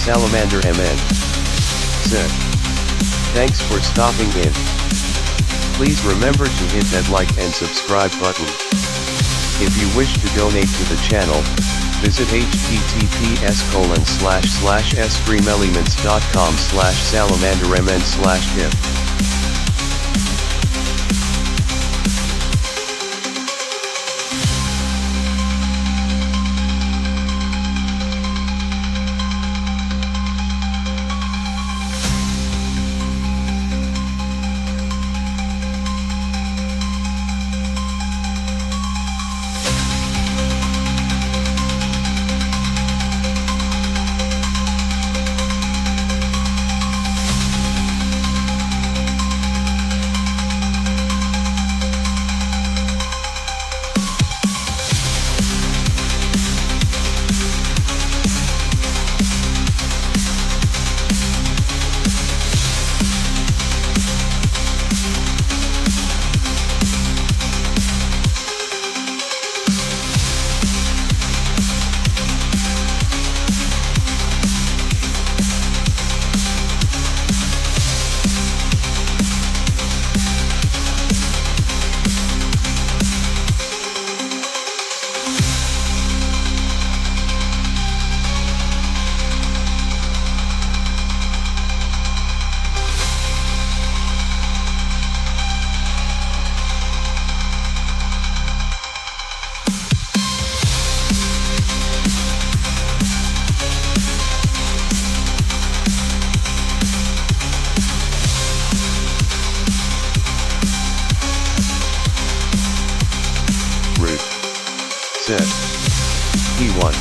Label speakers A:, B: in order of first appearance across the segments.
A: /SalamanderMN. Said. Thanks for stopping in. Please remember to hit that like and subscribe button. If you wish to donate to the channel, visit https://streamelements.com/salamandermn/tip. Said. He won.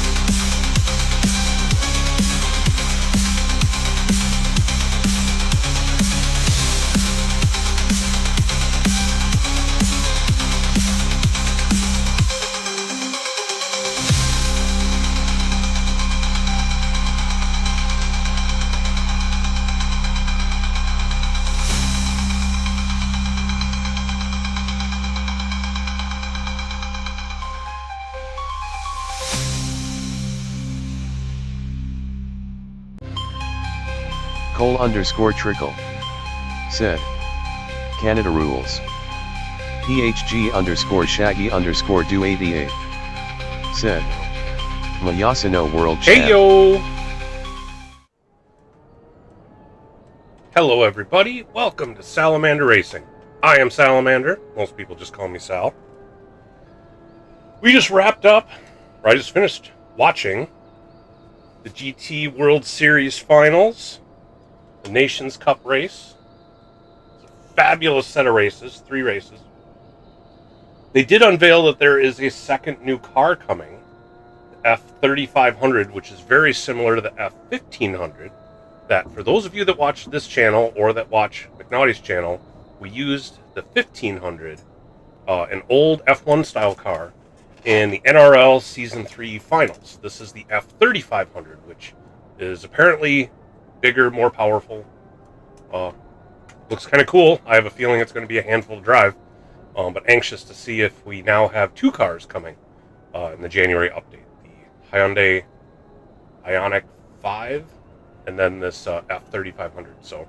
A: Cole_trickle. Said. Canada rules. PHG_Shaggy_do88. Said. Mayasino World Champ.
B: Hey yo! Hello everybody, welcome to Salamander Racing. I am Salamander, most people just call me Sal. We just wrapped up, or I just finished watching the GT World Series Finals. The Nations Cup race. It's a fabulous set of races, 3 races. They did unveil that there is a second new car coming, the F3500, which is very similar to the F1500. That, for those of you that watch this channel or that watch McNaughty's channel, we used the 1500, an old F1 style car, in the NRL Season 3 Finals. This is the F3500, which is apparently bigger, more powerful. Looks kind of cool. I have a feeling it's going to be a handful to drive, but anxious to see if we now have 2 cars coming in the January update. The Hyundai Ioniq 5 and then this F3500. So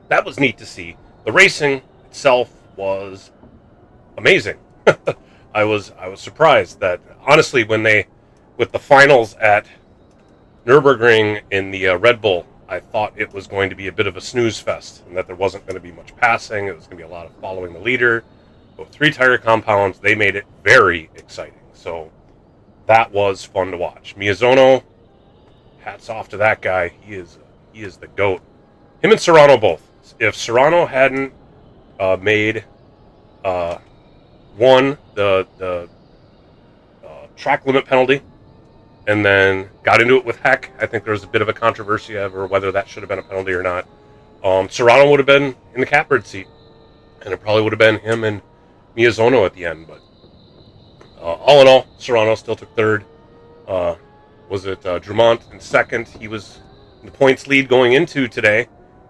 B: that was neat to see. The racing itself was amazing. I was surprised that, honestly, when with the finals at Nürburgring in the Red Bull, I thought it was going to be a bit of a snooze fest, and that there wasn't going to be much passing. It was going to be a lot of following the leader. Both 3-tire compounds, they made it very exciting. So that was fun to watch. Miyazono, hats off to that guy. He is the GOAT. Him and Serrano both. If Serrano hadn't won the track limit penalty, and then got into it with Heck, I think there was a bit of a controversy over whether that should have been a penalty or not. Serrano would have been in the catbird seat, and it probably would have been him and Miyazono at the end. But all in all, Serrano still took third. Was it Drummond in second? He was in the points lead going into today,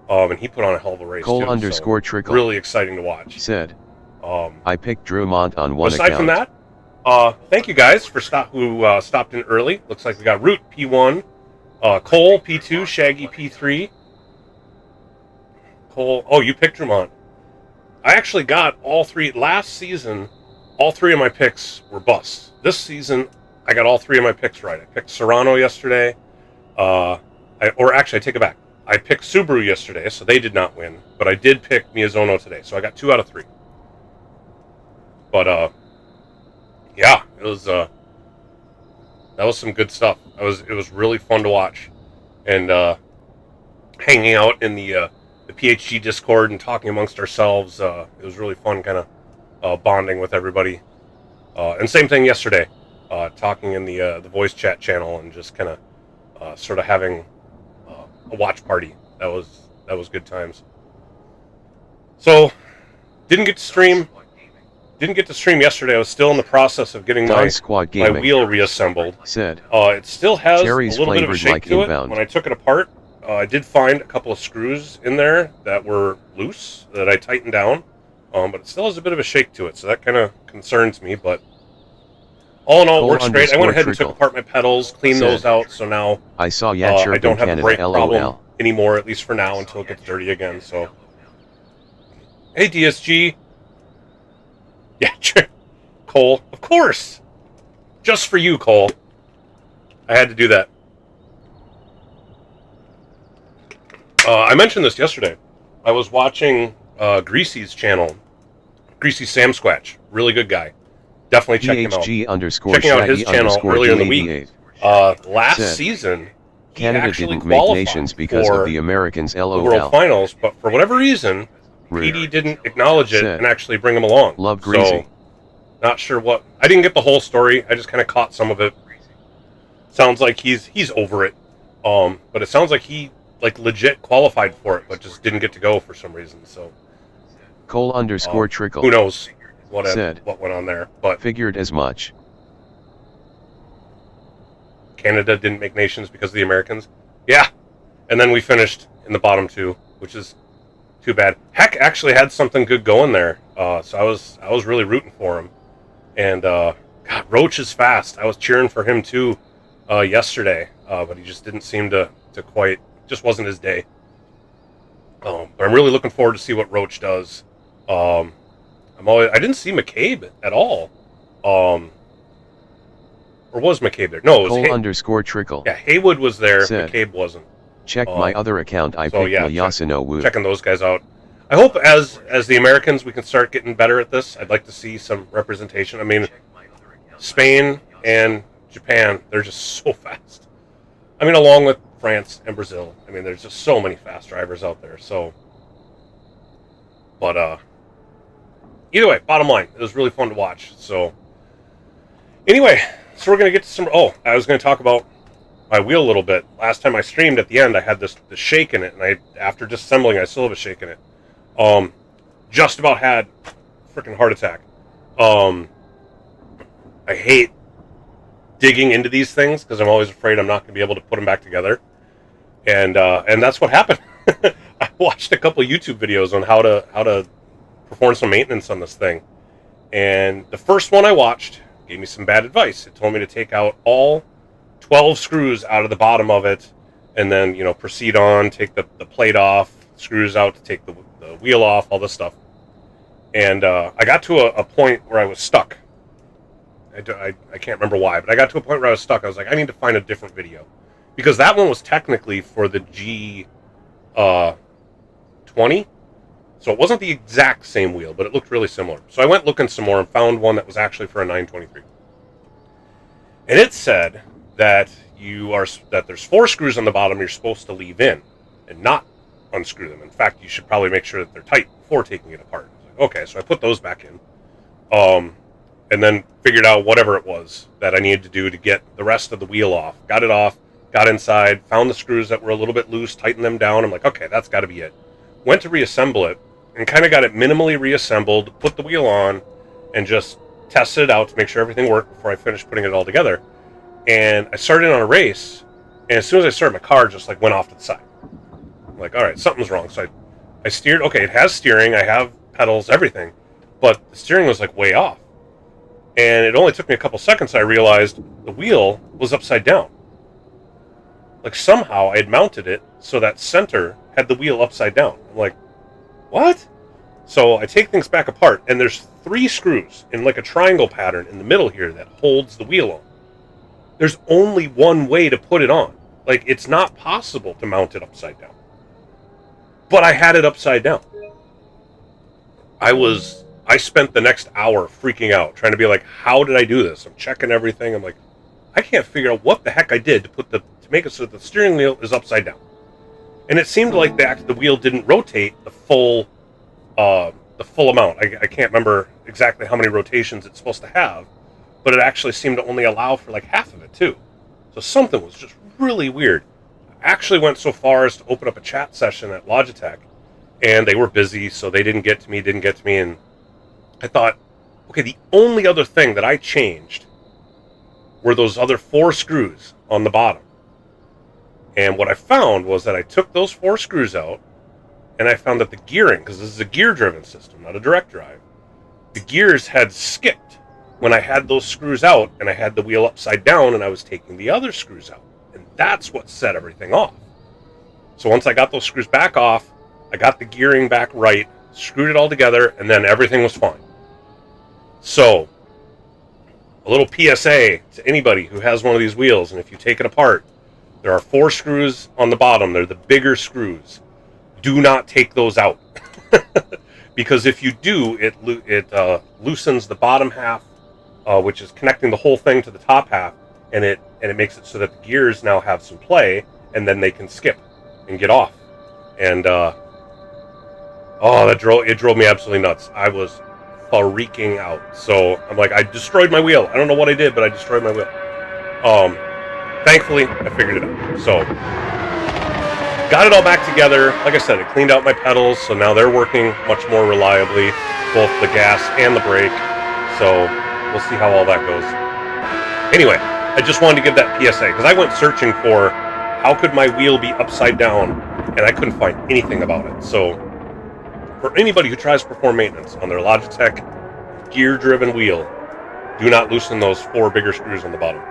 B: and he put on a hell of a race.
A: Cole_trickle.
B: Really exciting to watch.
A: Said. I picked Drummond on one
B: aside
A: account.
B: From that, thank you guys for who stopped in early. Looks like we got Root P1, Cole P2, Shaggy P3. Cole, oh, you picked Drummond. I actually got all three last season. All three of my picks were busts. This season, I got all three of my picks right. I picked Serrano yesterday. I take it back. I picked Subaru yesterday, so they did not win. But I did pick Miyazono today, so I got 2 out of 3. But yeah, it was that was some good stuff. It was really fun to watch, and hanging out in the PHG Discord and talking amongst ourselves. It was really fun, kind of bonding with everybody. And same thing yesterday, talking in the voice chat channel and just kind of sort of having a watch party. That was good times. So didn't get to stream yesterday. I was still in the process of getting my wheel reassembled. It still has a little bit of a shake to it. When I took it apart, I did find a couple of screws in there that were loose that I tightened down, but it still has a bit of a shake to it, so that kind of concerns me. But all in all, it works great. I went ahead and took apart my pedals, cleaned those out, so now I don't have a brake problem anymore, at least for now, until it gets dirty again. So, hey DSG. Yeah, Cole, of course. Just for you, Cole. I had to do that. I mentioned this yesterday. I was watching Greasy's channel. Greasy Sam Squatch. Really good guy. Definitely check him out. Checking out his channel earlier in the week. Last season, Canada didn't make nations because of the Americans' LOL. World Finals, but for whatever reason, PD didn't acknowledge it and actually bring him along. Love Greasy. So, not sure what. I didn't get the whole story. I just kind of caught some of it. Sounds like he's over it. But it sounds like he legit qualified for it, but just didn't get to go for some reason. So Cole_Trickle. Who knows what went on there? But
C: figured as much.
B: Canada didn't make nations because of the Americans. Yeah, and then we finished in the bottom 2, which is too bad. Heck actually had something good going there, so I was really rooting for him. And God, Roach is fast. I was cheering for him too yesterday, but he just didn't seem to quite. Just wasn't his day. But I'm really looking forward to see what Roach does. I didn't see McCabe at all. Or was McCabe there? No, it was
C: Cole_Trickle.
B: Yeah, Haywood was there. McCabe wasn't.
C: Check my other account. I picked Yasuno Wu.
B: Checking those guys out. I hope as the Americans we can start getting better at this. I'd like to see some representation. I mean, Spain and Japan, they're just so fast. I mean, along with France and Brazil. I mean, there's just so many fast drivers out there. So, but either way, bottom line, it was really fun to watch. So, anyway, so we're gonna get to some. Oh, I was gonna talk about my wheel a little bit. Last time I streamed, at the end, I had this shake in it, and after disassembling, I still have a shake in it. Just about had a freaking heart attack. I hate digging into these things because I'm always afraid I'm not going to be able to put them back together, and that's what happened. I watched a couple of YouTube videos on how to perform some maintenance on this thing, and the first one I watched gave me some bad advice. It told me to take out all 12 screws out of the bottom of it, and then proceed on, take the plate off, screws out to take the wheel off, all this stuff. And I got to a point where I was stuck. I can't remember why, but I got to a point where I was stuck. I was like, I need to find a different video, because that one was technically for the G20, so it wasn't the exact same wheel, but it looked really similar. So I went looking some more and found one that was actually for a 923, and it said that there's 4 screws on the bottom you're supposed to leave in and not unscrew them. In fact, you should probably make sure that they're tight before taking it apart. Okay, so I put those back in, and then figured out whatever it was that I needed to do to get the rest of the wheel off. Got it off, got inside, found the screws that were a little bit loose, tightened them down. I'm like, okay, that's got to be it. Went to reassemble it, and kind of got it minimally reassembled, put the wheel on, and just tested it out to make sure everything worked before I finished putting it all together. And I started on a race, and as soon as I started, my car just went off to the side. I'm like, all right, something's wrong. So I steered. Okay, it has steering. I have pedals, everything, but the steering was way off. And it only took me a couple seconds. I realized the wheel was upside down. like somehow I had mounted it so that center had the wheel upside down. I'm like, what? So I take things back apart, and there's 3 screws in like a triangle pattern in the middle here that holds the wheel on. There's only one way to put it on. Like, it's not possible to mount it upside down. But I had it upside down. I spent the next hour freaking out, trying to be like, how did I do this? I'm checking everything. I'm like, I can't figure out what the heck I did to make it so that the steering wheel is upside down. And it seemed like the wheel didn't rotate the full amount. I can't remember exactly how many rotations it's supposed to have, but it actually seemed to only allow for like half of it too. So something was just really weird. I actually went so far as to open up a chat session at Logitech, and they were busy, so they didn't get to me, and I thought, okay, the only other thing that I changed were those other 4 screws on the bottom. And what I found was that I took those 4 screws out, and I found that the gearing, because this is a gear-driven system, not a direct drive, the gears had skipped when I had those screws out, and I had the wheel upside down, and I was taking the other screws out. And that's what set everything off. So once I got those screws back off, I got the gearing back right, screwed it all together, and then everything was fine. So, a little PSA to anybody who has one of these wheels, and if you take it apart, there are 4 screws on the bottom. They're the bigger screws. Do not take those out. Because if you do, it loosens the bottom half, which is connecting the whole thing to the top half, and it makes it so that the gears now have some play, and then they can skip and get off. And it drove me absolutely nuts. I was freaking out. So I'm like, I destroyed my wheel. I don't know what I did, but I destroyed my wheel. Thankfully, I figured it out. So got it all back together. Like I said, it cleaned out my pedals, so now they're working much more reliably, both the gas and the brake. So we'll see how all that goes. Anyway, I just wanted to give that PSA, because I went searching for how could my wheel be upside down, and I couldn't find anything about it. So for anybody who tries to perform maintenance on their Logitech gear-driven wheel, do not loosen those 4 bigger screws on the bottom.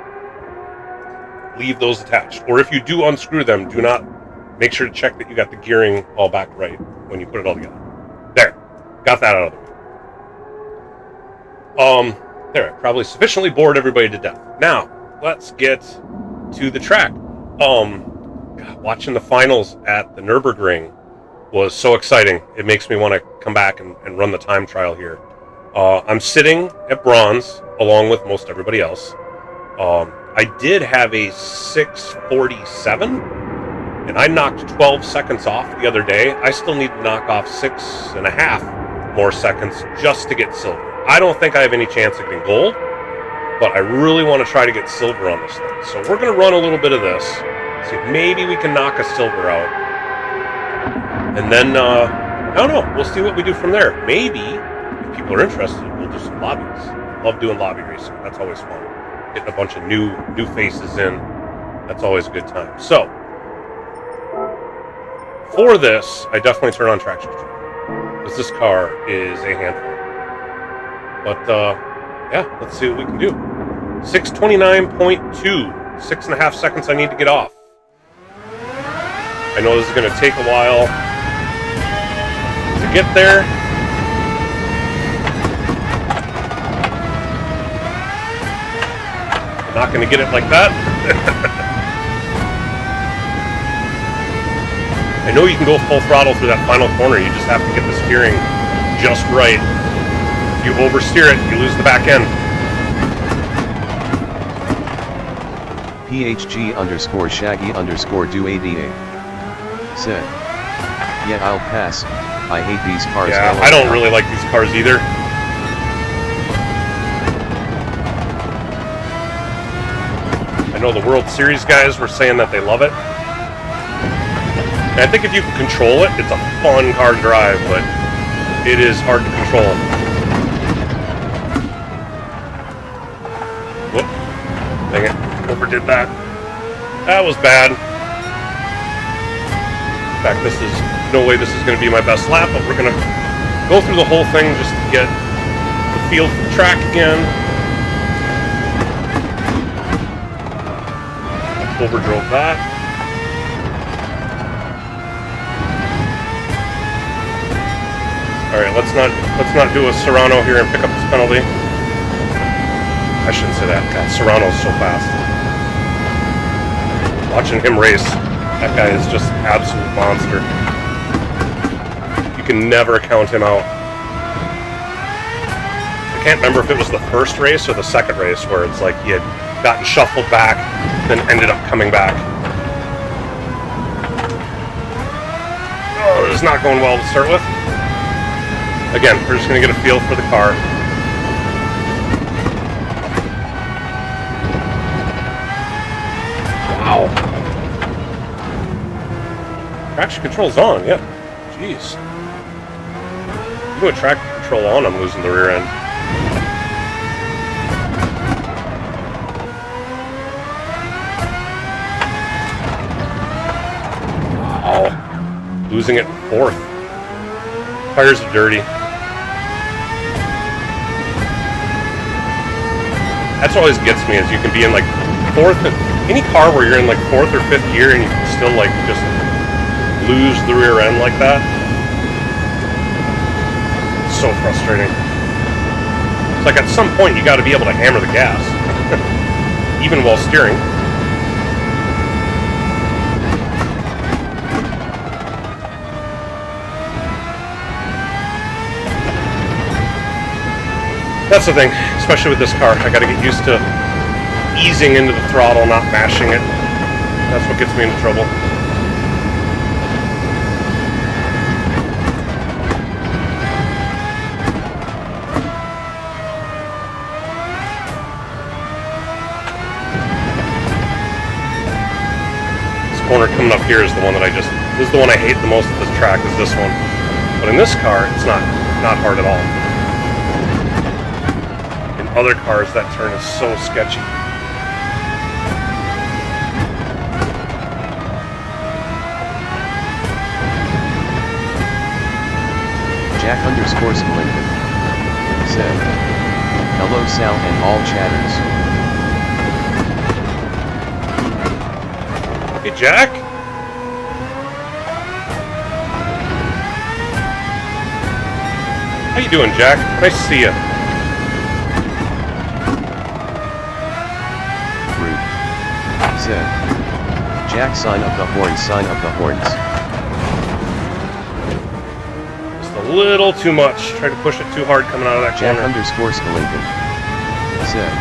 B: Leave those attached. Or if you do unscrew them, do not make sure to check that you got the gearing all back right when you put it all together. There. Got that out of the way. There. I probably sufficiently bored everybody to death. Now, let's get to the track. Watching the finals at the Nürburgring was so exciting. It makes me want to come back and run the time trial here. I'm sitting at bronze along with most everybody else. I did have a 6:47, and I knocked 12 seconds off the other day. I still need to knock off 6.5 more seconds just to get silver. I don't think I have any chance of getting gold, but I really want to try to get silver on this thing. So we're going to run a little bit of this, see if maybe we can knock a silver out. And then, I don't know, we'll see what we do from there. Maybe, if people are interested, we'll do some lobbies. Love doing lobby racing. That's always fun. Getting a bunch of new faces in. That's always a good time. So, for this, I definitely turn on traction control, because this car is a handful. But, yeah, let's see what we can do. 6:29.2. 6.5 seconds I need to get off. I know this is going to take a while to get there. I'm not going to get it like that. I know you can go full throttle through that final corner. You just have to get the steering just right. If you oversteer it, you lose the back end.
C: PHG_Shaggy_do88 said, yeah, I'll pass. I hate these cars.
B: Yeah, I don't really like these cars either. I know the World Series guys were saying that they love it. And I think if you can control it, it's a fun car to drive, but it is hard to control. Whoop. Dang it. Overdid that. That was bad. In fact, this is no way this is going to be my best lap, but we're going to go through the whole thing just to get the feel for the track again. Overdrove that. Alright, let's not do a Serrano here and pick up this penalty. I shouldn't say that. God, Serrano's so fast. Watching him race, that guy is just an absolute monster. You can never count him out. I can't remember if it was the first race or the second race where it's like he had gotten shuffled back, then ended up coming back. Oh, this is not going well to start with. Again, we're just going to get a feel for the car. Wow. Traction control's on, yeah. Jeez. Even with traction control on, I'm losing the rear end. Wow. Losing it in fourth. Tires are dirty. That's what always gets me, is you can be in like fourth, any car where you're in like fourth or fifth gear and you can still like just lose the rear end like that. It's so frustrating. It's like at some point you got to be able to hammer the gas, even while steering. That's the thing, especially with this car. I gotta get used to easing into the throttle, not mashing it. That's what gets me into trouble. This corner coming up here is the one that this is the one I hate the most at this track, is this one. But in this car, it's not hard at all. Other cars, that turn is so sketchy.
C: Jack_Sklinton said, "Hello Sal and all chatters."
B: Hey Jack? How you doing, Jack? Nice to see you.
C: Jack, sign up the horns, sign up the horns.
B: Just a little too much. Tried to push it too hard coming out of that corner.
C: Jack_Sklinton said,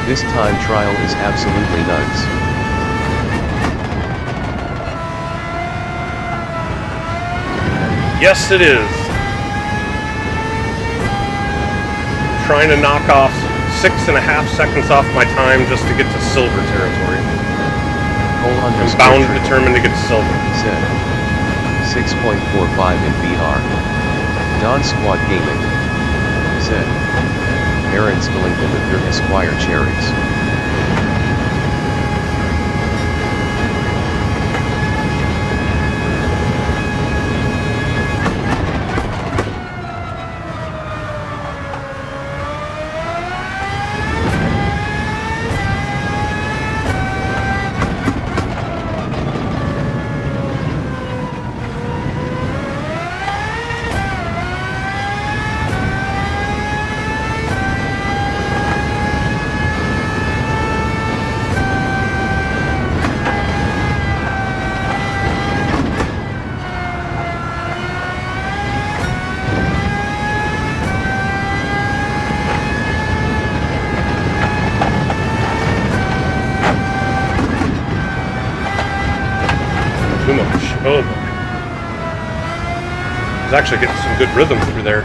C: "This time trial is absolutely nuts."
B: Yes, it is. Trying to knock off 6.5 seconds off my time just to get to silver territory. I'm bound and determined to get to silver.
C: Said 6.45 in VR. Don Squad Gaming said, "Aaron Skillington with your Esquire cherries."
B: Too much. Oh boy. He's actually getting some good rhythm through there.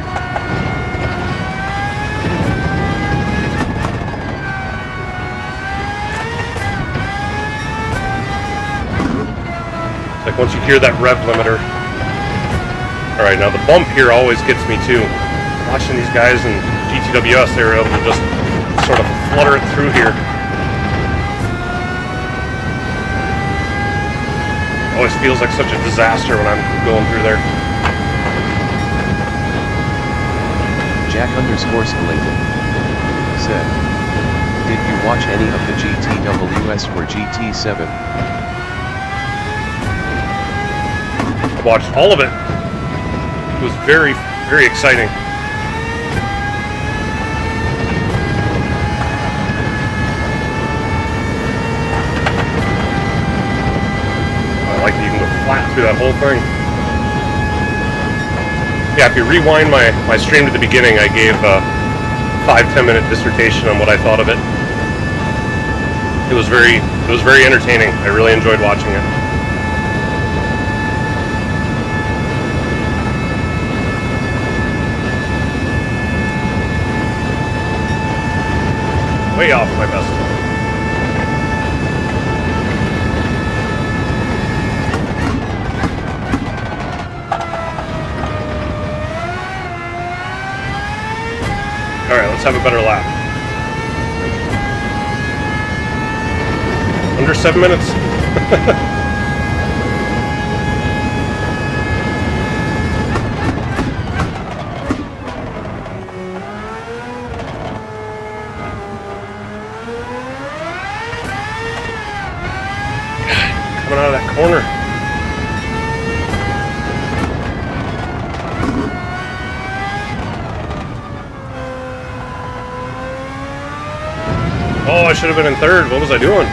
B: It's like once you hear that rev limiter. Alright, now the bump here always gets me too. Watching these guys in GTWS, they were able to just sort of flutter it through here. Always feels like such a disaster when I'm going through there.
C: Jack_Sklinton said, "Did you watch any of the GTWS or GT7?
B: I watched all of it. It was very very exciting. I like that you can go flat through that whole thing. Yeah, if you rewind my stream to the beginning, I gave a 5-10 minute dissertation on what I thought of it. It was very entertaining. I really enjoyed watching it. Way off my best. Alright, let's have a better lap. Under 7 minutes. Coming out of that corner. Oh, I should have been in third. What was I doing?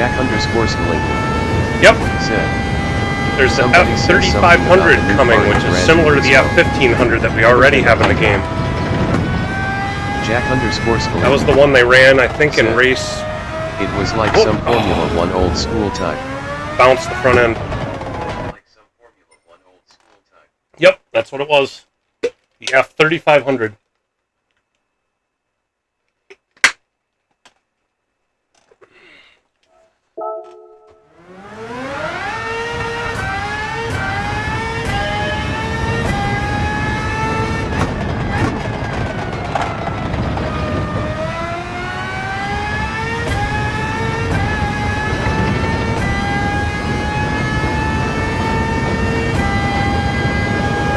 C: Jack_Skellington.
B: Yep.
C: Said.
B: There's the F3500 coming, which is similar to the F1500 that we already have in the game.
C: Jack_Skellington.
B: That was the one they ran, I think, in race.
C: It was like some Formula 1 old school type.
B: Bounce the front end.
C: Like some Formula 1 old school type.
B: Yep, that's what it was. The F3500.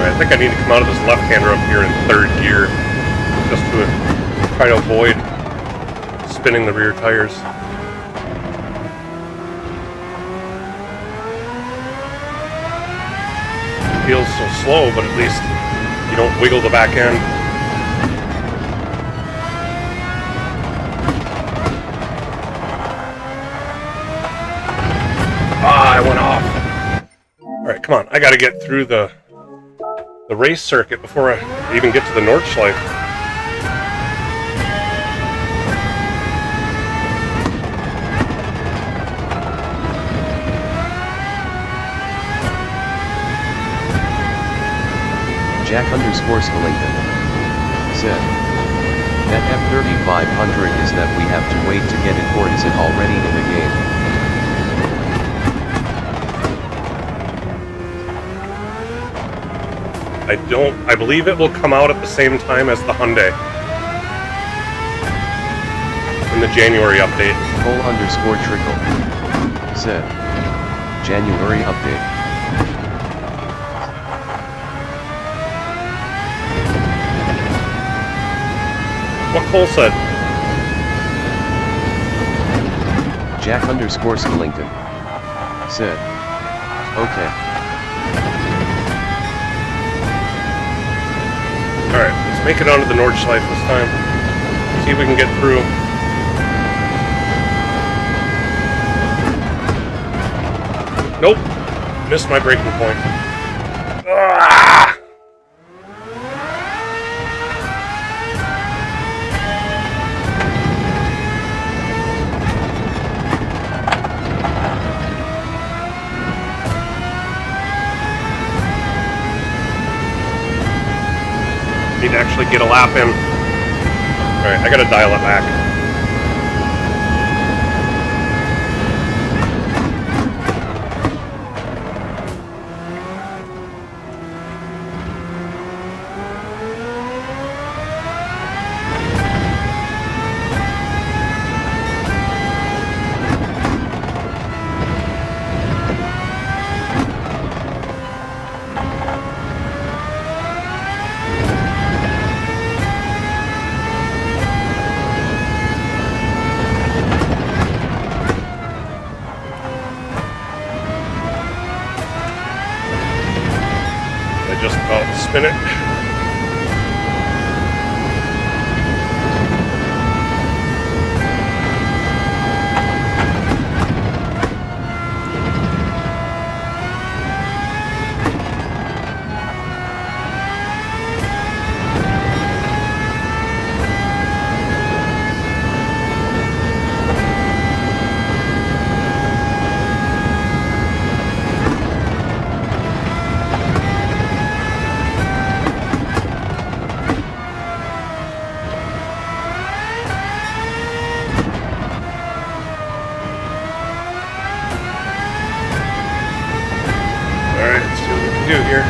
B: I think I need to come out of this left-hander up here in third gear just to try to avoid spinning the rear tires. It feels so slow, but at least you don't wiggle the back end. Ah, I went off. Alright, come on. I gotta get through the race circuit before I even get to the Nordschleife.
C: Jack_Skellington. Said. That F3500 is that we have to wait to get it, or is it already in the game?
B: I believe it will come out at the same time as the Hyundai in the January update.
C: _Trickle. Said. January update.
B: What Cole said?
C: Jack_Skellington. Said. Okay.
B: Alright, let's make it onto the Nordschleife this time. See if we can get through. Nope. Missed my braking point. Ah! Need to actually get a lap in. Alright, I gotta dial it back. spin it. Do here.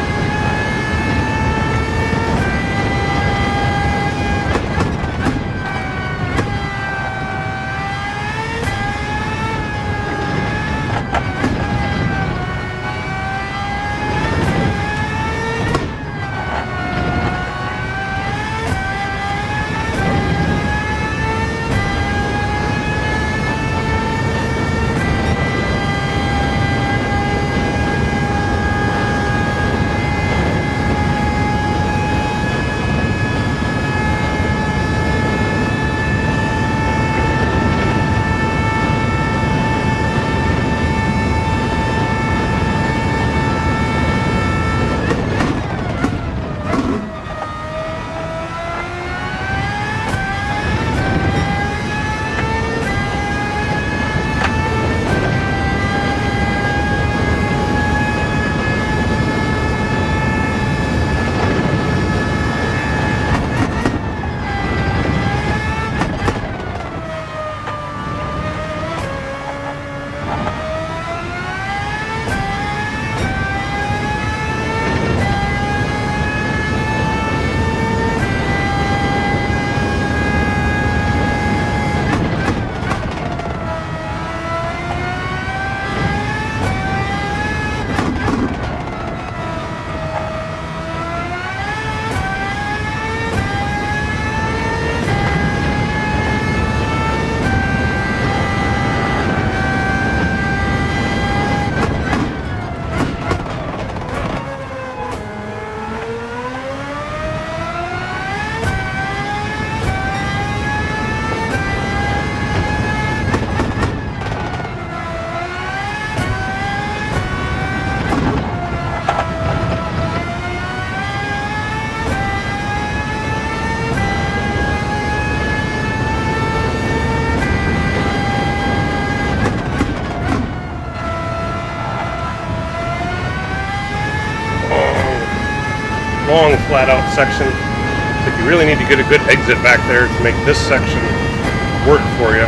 B: Long flat out section. So you really need to get a good exit back there to make this section work for you.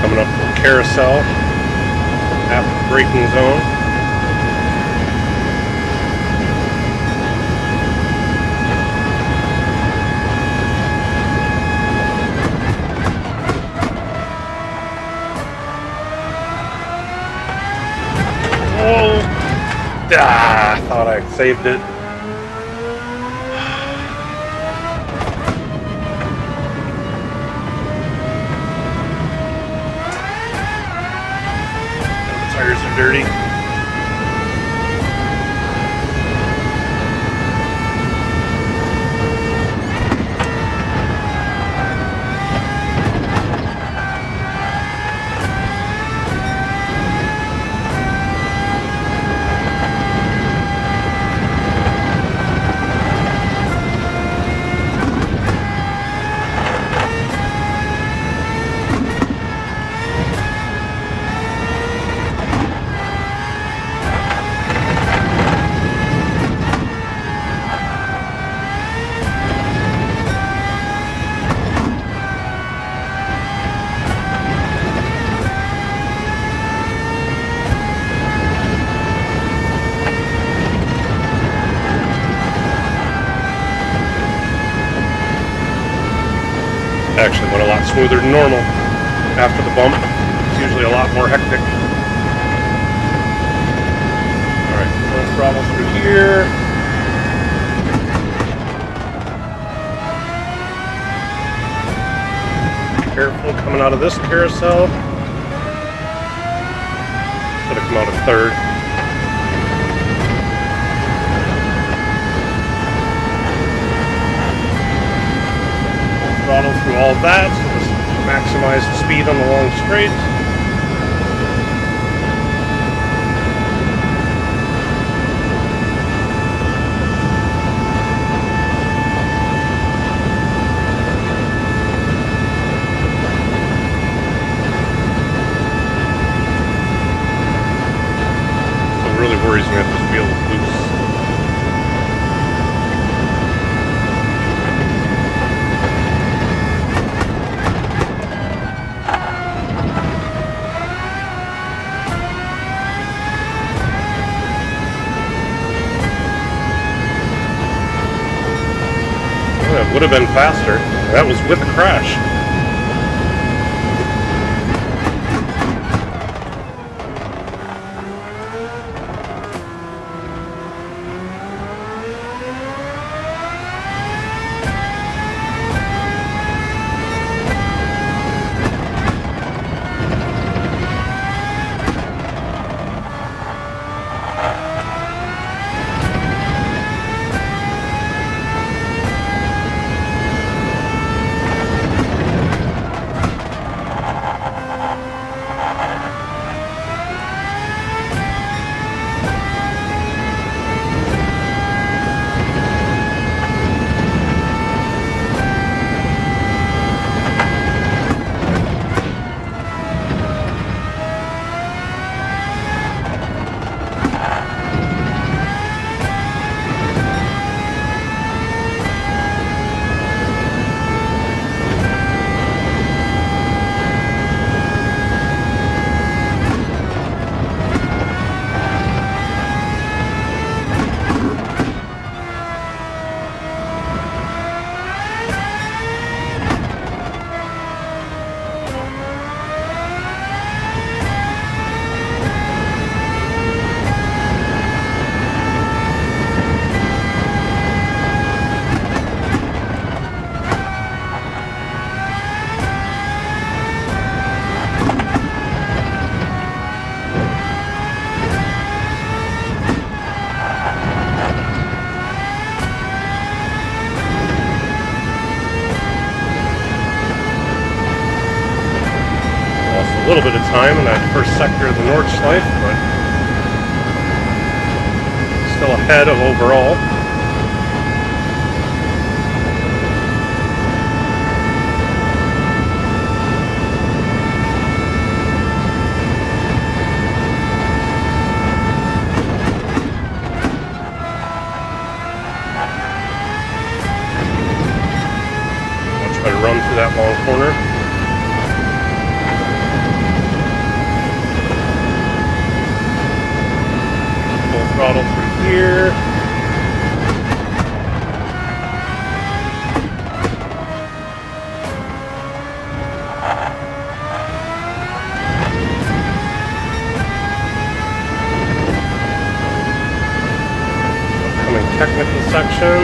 B: Coming up from carousel after braking zone. I thought I saved it. The tires are dirty. Actually went a lot smoother than normal after the bump. It's usually a lot more hectic. Alright, full throttle through here. careful coming out of this carousel. Should have come out of third. Throttle through all of that, so just maximize the speed on the long straight. So it really worries me if this wheel is loose. Would have been faster. That was with a crash. A little bit of time in that first sector of the Nordschleife, but still ahead of overall. I'll try to run through that long corner. Throttle through here. Upcoming technical section.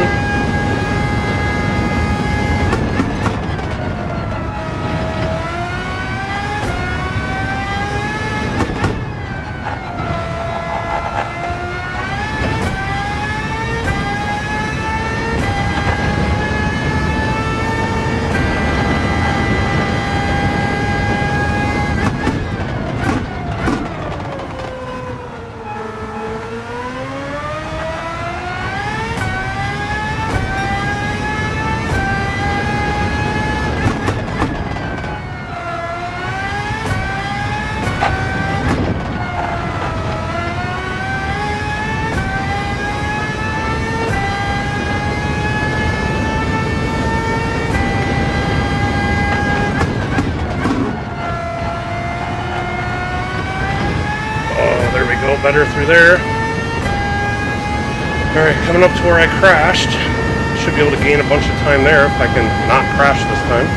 B: Better through there. Alright, coming up to where I crashed. Should be able to gain a bunch of time there if I can not crash this time.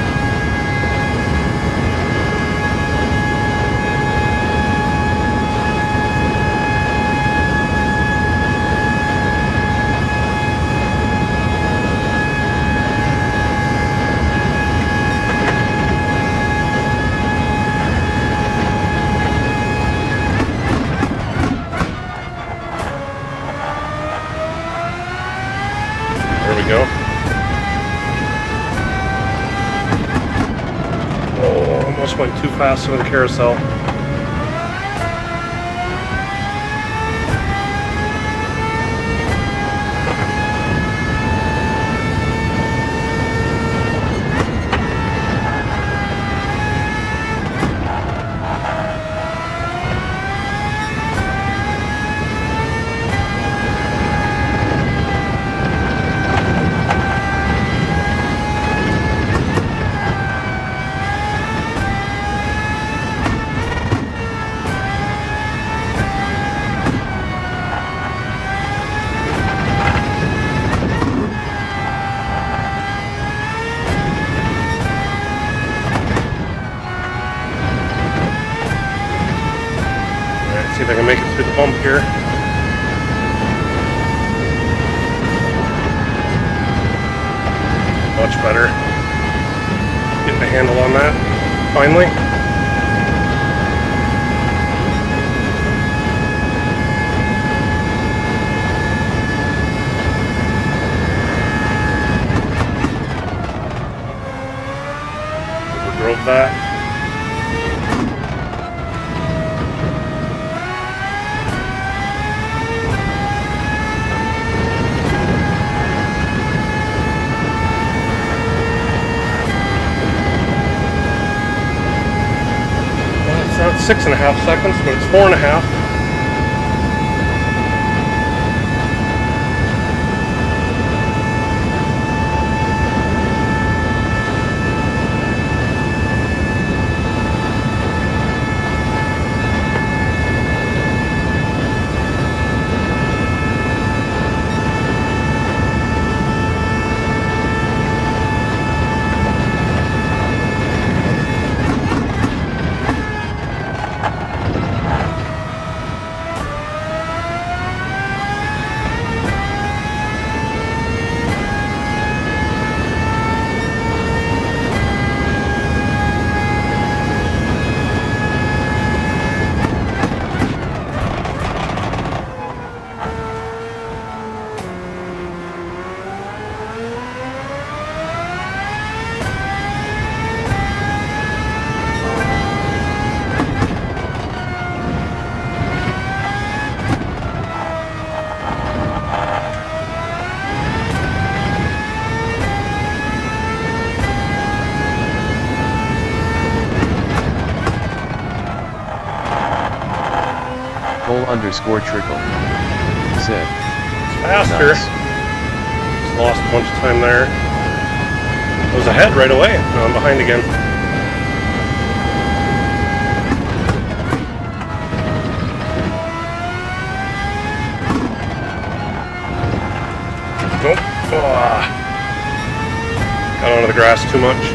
B: we go. Oh, almost went too fast into the carousel. See if I can make it through the bump here. Much better. Getting a handle on that, finally. Overdrove that. It's not 6.5 seconds, but it's 4.5.
C: _trickle. Zip.
B: Faster.
C: Nice.
B: Just lost a bunch of time there. I was ahead right away. Now I'm behind again. Nope. Oh. Got onto the grass too much.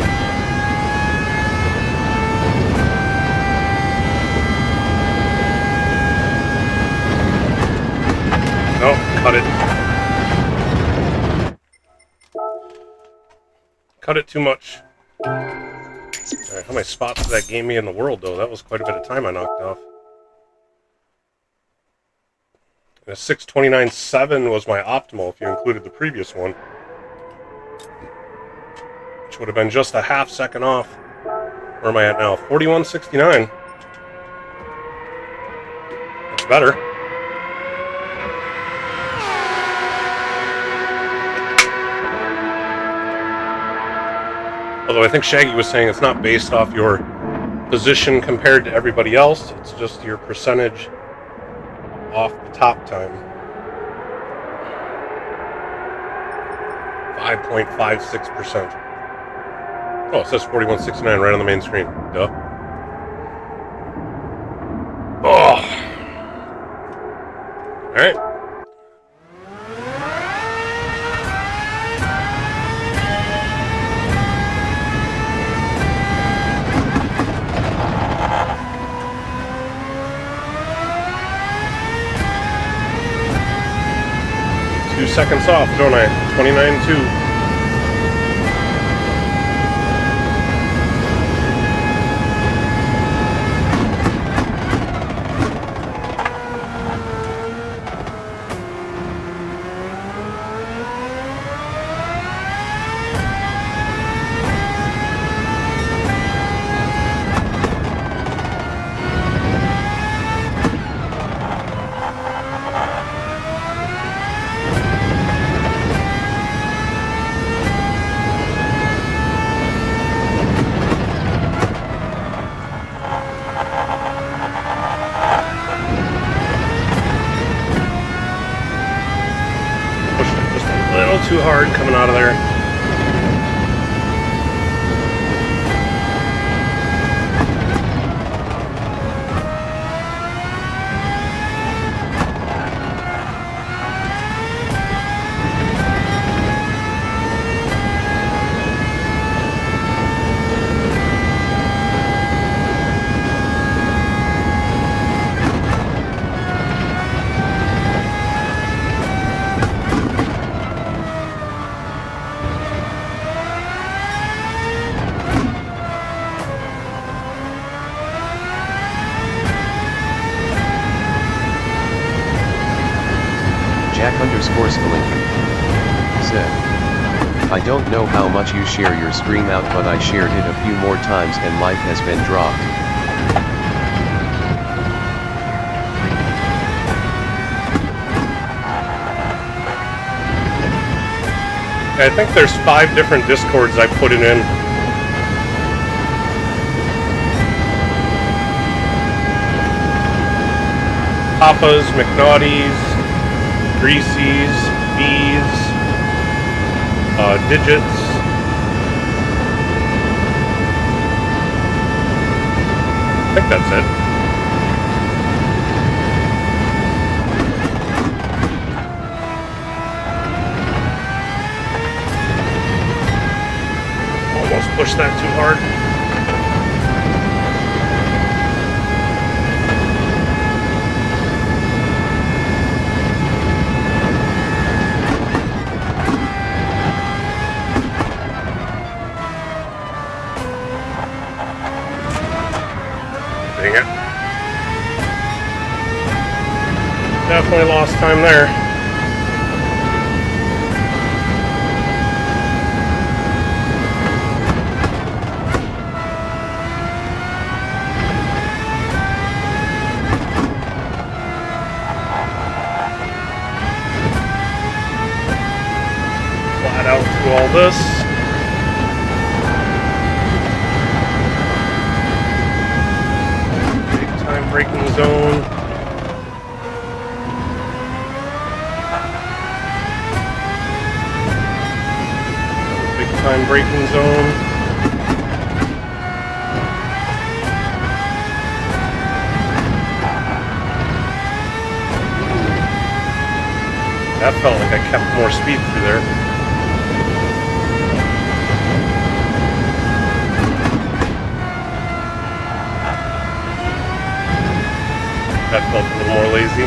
B: Oh, cut it. Cut it too much. Alright, how many spots did that gain me in the world, though? That was quite a bit of time I knocked off. And a 6:29.7 was my optimal if you included the previous one. Which would have been just a half second off. Where am I at now? 41.69. That's better. Although I think Shaggy was saying it's not based off your position compared to everybody else, it's just your percentage off the top time. 5.56%. Oh, it says 41.69 right on the main screen. Duh. Oh! Alright. Seconds off, don't I? 29.2. too hard coming out of there.
C: Jack_Scalinkin said, I don't know how much you share your stream out, but I shared it a few more times and life has been dropped.
B: I think there's 5 different Discords I put it in. Papas, McNaughties, Greasies, Bees, Digits. I think that's it. Almost pushed that too hard. Dang it. Definitely lost time there. Flat out through all this. Braking zone. Big time braking zone. That felt like I kept more speed through there. That felt a little more lazy.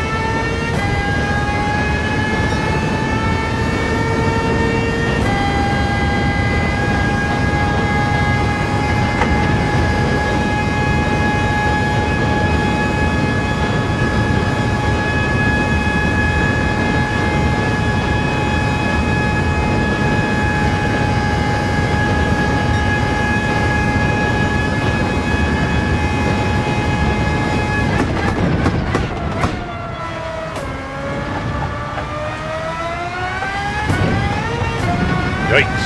B: Yikes.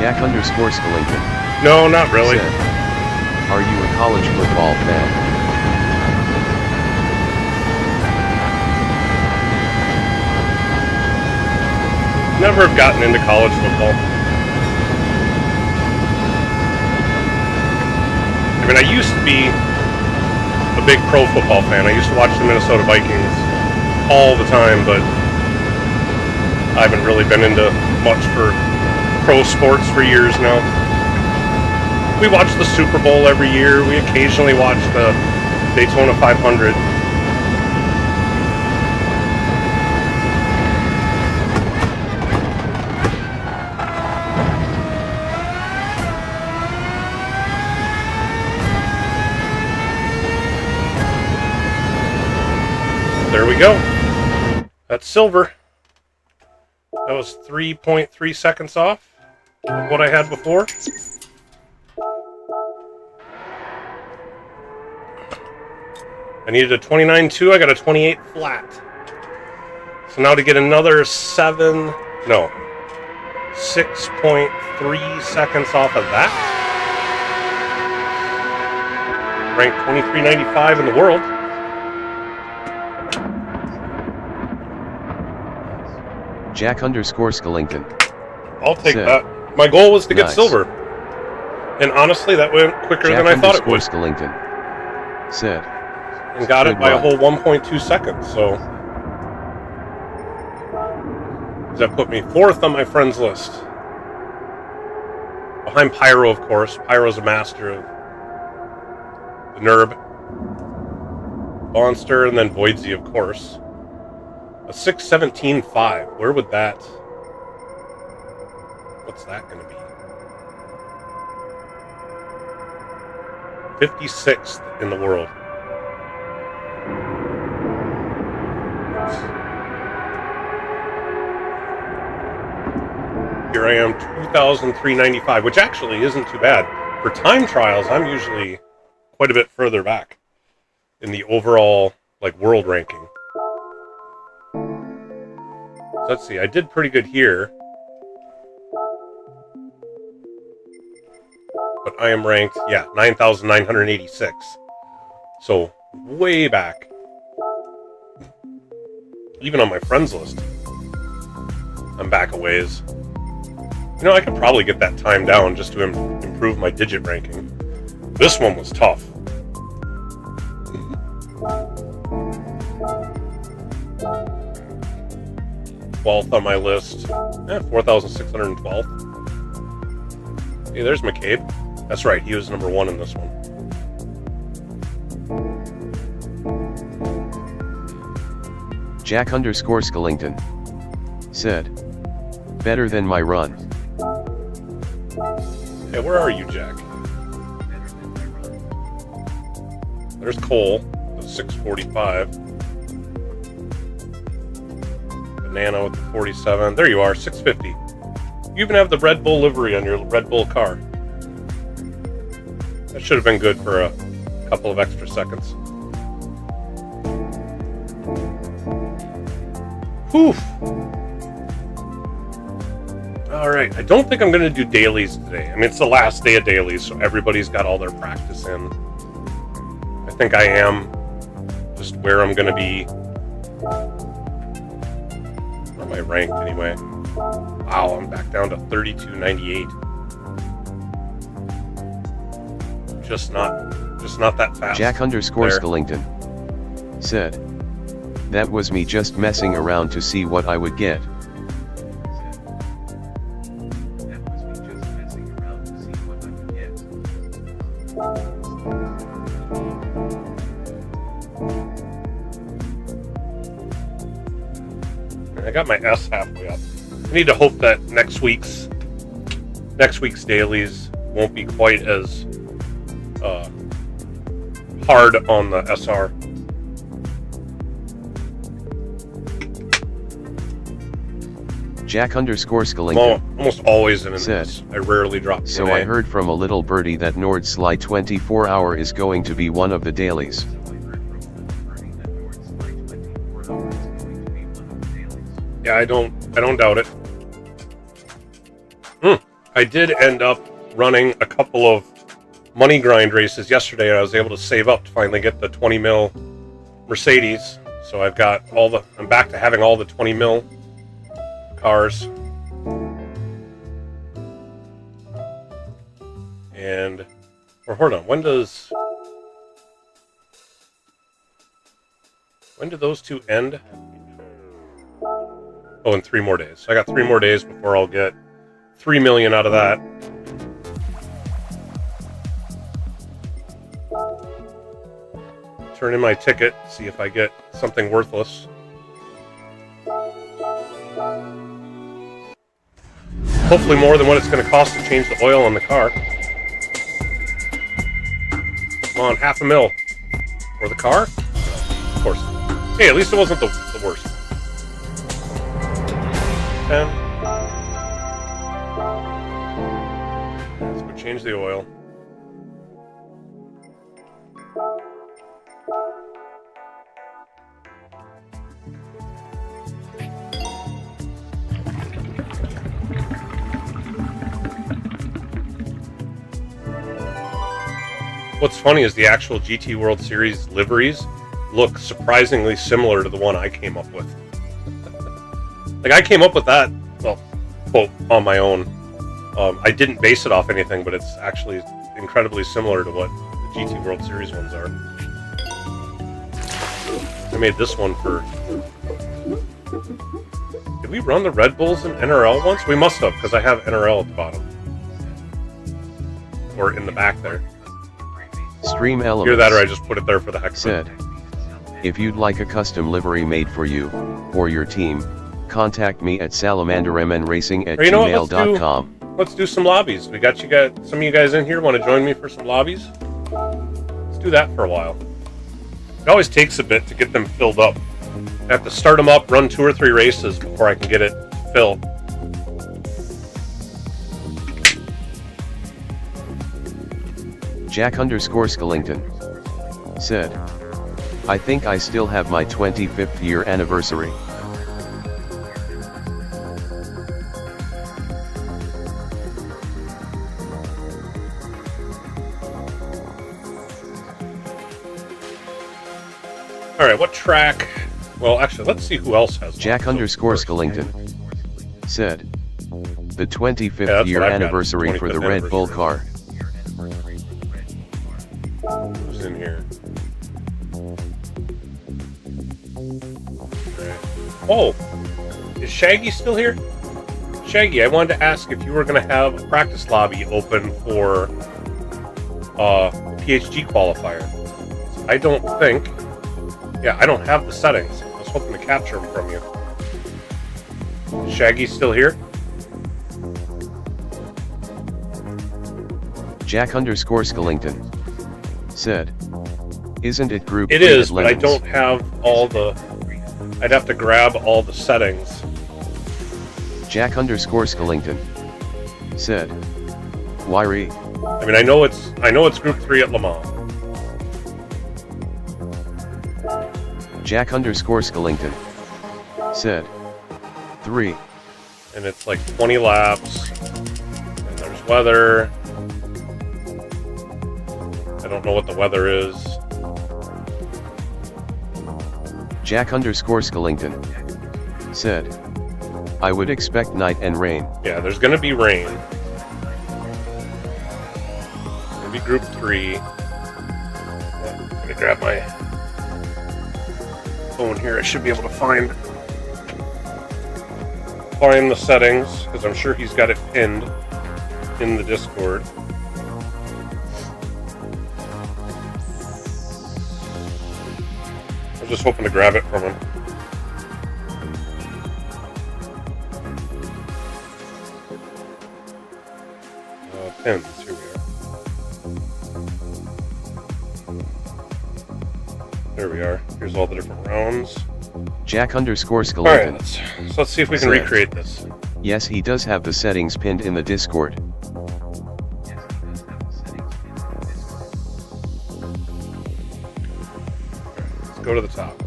C: Jack_Scalinkin
B: No, not really.
C: said, are you a college football fan?
B: never have gotten into college football. I mean, I used to be a big pro football fan. I used to watch the Minnesota Vikings all the time, but I haven't really been into much for pro sports for years now. We watch the Super Bowl every year. We occasionally watch the Daytona 500. There we go. That's silver. That was 3.3 seconds off of what I had before. I needed a 29.2. I got a 28 flat. So now to get another 6.3 seconds off of that. Ranked 2395 in the world.
C: Jack_Skellington.
B: I'll take that. My goal was to get silver. And honestly, that went quicker than I thought it would.
C: Skellington said.
B: And got it by a whole 1.2 seconds, so that put me 4th on my friends list. Behind Pyro, of course. Pyro's a master of the NERB. Monster, and then Voidsy, of course. A 6:17.5. Where would that... What's that going to be? 56th in the world. Here I am, 2,395, which actually isn't too bad. For time trials, I'm usually quite a bit further back in the overall, like, world ranking. So let's see, I did pretty good here. But I am ranked, 9,986. So, way back. Even on my friends list, I'm back a ways. You know, I could probably get that time down just to improve my digit ranking. This one was tough. Twelfth on my list. 4,612. Hey, there's McCabe. That's right, he was number 1 in this one.
C: Jack_Skellington said. Better than my run.
B: Hey, where are you, Jack? There's Cole, the 645. Banana with the 47. There you are, 650. You even have the Red Bull livery on your Red Bull car. That should have been good for a couple of extra seconds. Whew. Alright, I don't think I'm going to do dailies today. I mean, it's the last day of dailies, so everybody's got all their practice in. I think I am just where I'm going to be. Where am I ranked, anyway? Wow, I'm back down to 3298. Just not that fast.
C: Jack_Skellington said. That was me just messing around to see what I would get.
B: I got my S halfway up. I need to hope that next week's dailies won't be quite as hard on the SR.
C: Jack_Skellington
B: almost always in an
C: said,
B: S. I rarely drop.
C: So I heard from a little birdie that Nordslide 24-hour is going to be one of the dailies.
B: Yeah, I don't doubt it. I did end up running a couple of money grind races yesterday, and I was able to save up to finally get the 20 mil Mercedes. So I've got I'm back to having all the 20 mil cars. And, or hold on, when do those two end? Oh, in 3 more days. So I got 3 more days before I'll get 3 million out of that. Turn in my ticket, see if I get something worthless. Hopefully more than what it's going to cost to change the oil on the car. Come on, $500,000. For the car? Of course. Hey, at least it wasn't the worst. 10. Let's go change the oil. What's funny is the actual GT World Series liveries look surprisingly similar to the one I came up with. Like, I came up with that, well, quote, on my own. I didn't base it off anything, but it's actually incredibly similar to what the GT World Series ones are. I made this one for... Did we run the Red Bulls in NRL once? We must have, because I have NRL at the bottom. Or in the back there.
C: Stream Elements.
B: Either that or I just put it there for the heck of it.
C: Said, if you'd like a custom livery made for you, or your team, contact me at salamandermnracing@gmail.com.
B: Let's do some lobbies. We got some of you guys in here want to join me for some lobbies? Let's do that for a while. It always takes a bit to get them filled up. I have to start them up, run 2 or 3 races before I can get it filled.
C: Jack_Skellington said, I think I still have my 25th year anniversary.
B: Alright, what track? Well, actually, let's see who else has one.
C: Jack_Skellington said, the 25th year anniversary for the Red Bull car.
B: Who's in here? Right. Oh! Is Shaggy still here? Shaggy, I wanted to ask if you were going to have a practice lobby open for PHG qualifier. I don't think... Yeah, I don't have the settings. I was hoping to capture them from you. Is Shaggy still here?
C: Jack_Skellington said, isn't it group?
B: It is, but I don't have all the... I'd have to grab all the settings.
C: Jack_Skellington said, Wiry.
B: I mean, I know it's Group 3 at Le Mans.
C: Jack_Skellington said, 3.
B: And it's like 20 laps. And there's weather. I don't know what the weather is.
C: Jack_Skellington said, I would expect night and rain.
B: Yeah, there's gonna be rain. Maybe Group 3. I'm gonna grab my phone here. I should be able to find the settings, because I'm sure he's got it pinned in the Discord. I was just hoping to grab it from him. Pins, here we are. There we are. Here's all the different rounds.
C: Jack_Skellington.
B: Alright, let's see if we can recreate this.
C: Yes, he does have the settings pinned in the Discord.
B: Let's go to the top.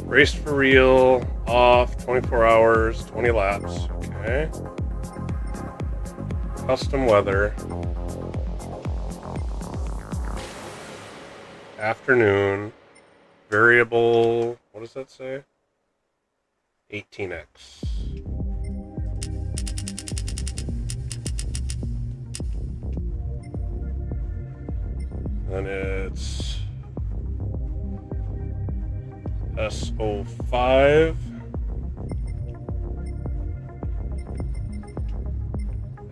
B: Race for real, off, 24 hours, 20 laps. Okay. Custom weather. Afternoon. Variable, what does that say? 18x. Then it's SO5.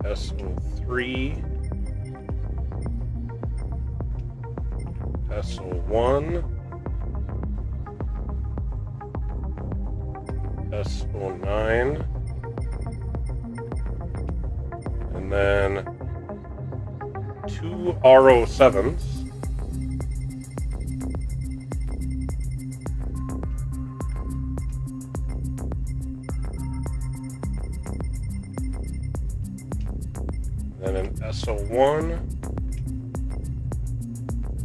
B: SO3. SO1. SO9. And then 2 RO7s. Then an SO1,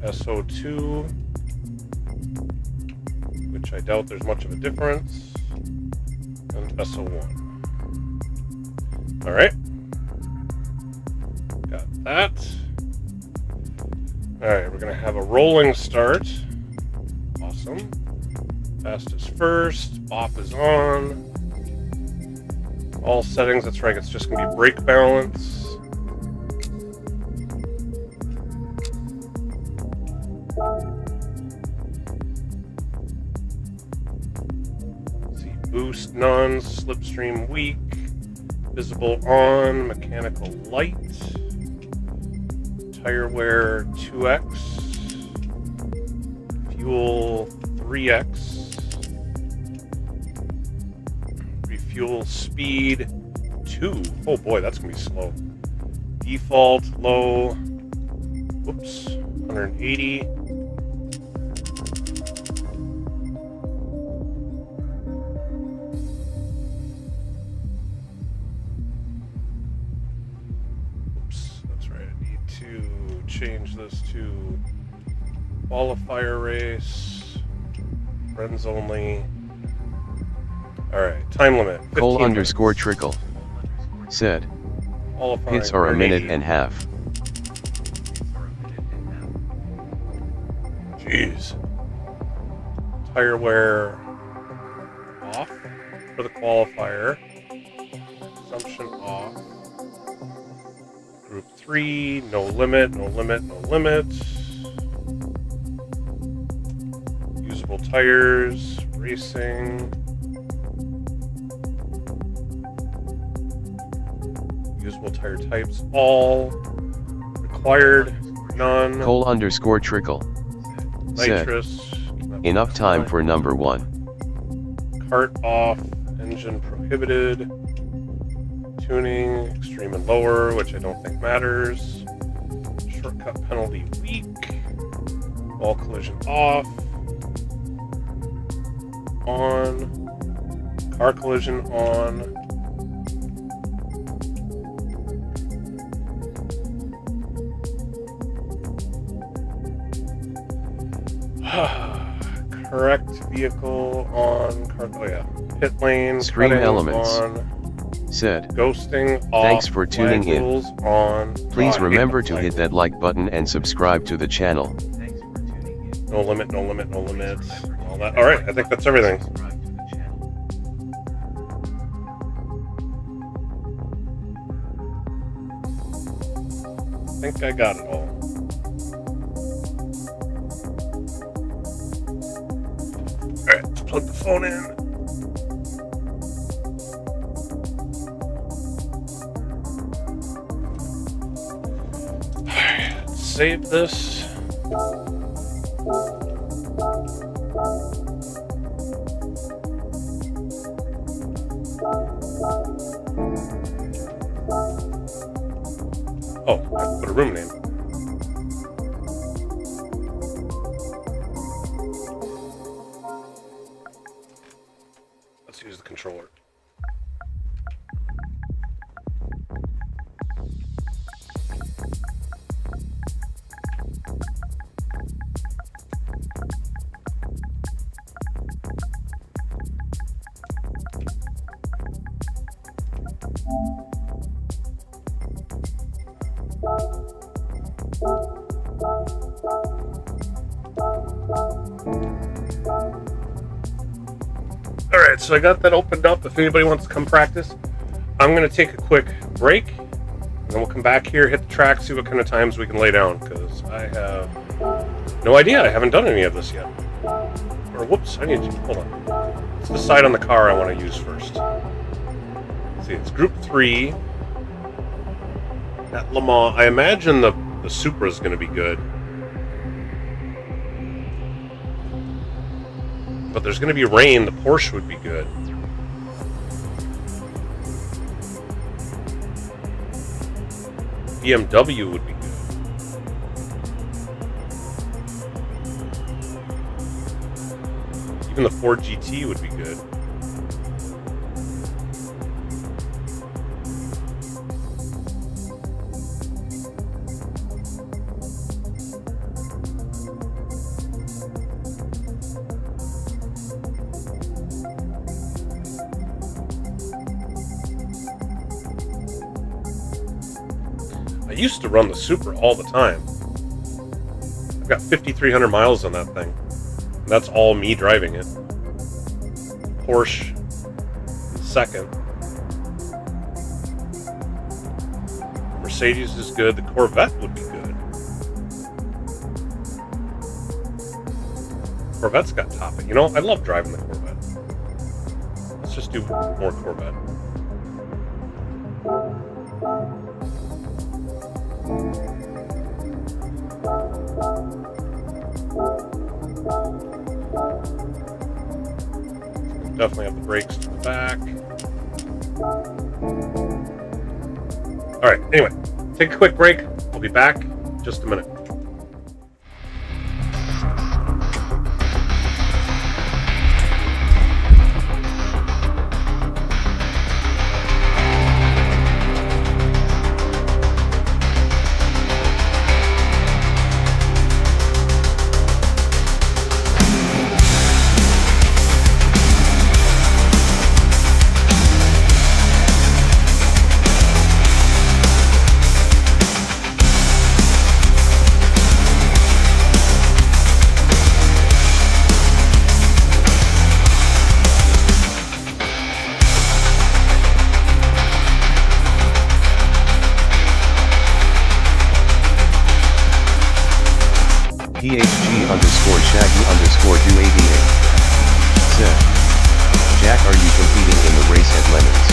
B: SO2, which I doubt there's much of a difference, and SO1. All right, got that. All right, we're gonna have a rolling start. Awesome. Fastest first, BOP is on. All settings, that's right, it's just gonna be brake balance. Boost none, slipstream weak, visible on, mechanical light, tire wear 2x, fuel 3x, refuel speed 2. Oh boy, that's gonna be slow. Default low, whoops, 180. Change this to qualifier race, friends only. All right, time limit.
C: Cole_trickle said,
B: Qualifying
C: hits are a minute and a half.
B: Jeez. Tire wear off for the qualifier. Consumption off. Group 3, no limit, no limit, no limit. Usable tires, racing. Usable tire types, all. Required, none.
C: Cole_trickle said,
B: Nitrous.
C: enough time for number 1.
B: Cart off, engine prohibited. Tuning, extreme and lower, which I don't think matters. Shortcut penalty weak. Wall collision off. On. Car collision on. Correct vehicle on. Oh yeah. Pit lane.
C: Screen elements.
B: On.
C: Said,
B: Ghosting off.
C: thanks for tuning in.
B: On.
C: Please remember to hit that like button and subscribe to the channel.
B: No limit, no limit, no limit. All that. All right, I think that's everything. I think I got it all. All right, let's plug the phone in. Save this. Oh, I have to put a room name. Let's use the controller. Alright, so I got that opened up. If anybody wants to come practice, I'm going to take a quick break, and then we'll come back here, hit the track, see what kind of times we can lay down, because I have No idea. I haven't done any of this yet. Or whoops, I need to hold on. Let's decide on the car I want to use first. Let's see, it's Group 3 at Le Mans. I imagine the Supra is going to be good. But there's going to be rain. The Porsche would be good. BMW would be good. Even the Ford GT would be good. I used to run the Supra all the time. I've got 5,300 miles on that thing. And that's all me driving it. Porsche second. Mercedes is good. The Corvette would be good. Corvette's got top it. You know, I love driving the Corvette. Let's just do more Corvette. Definitely have the brakes to the back. Alright, anyway, take a quick break. I'll be back in just a minute.
C: PHG_Shaggy_288 said, Jack, are you competing in the race at Lemons?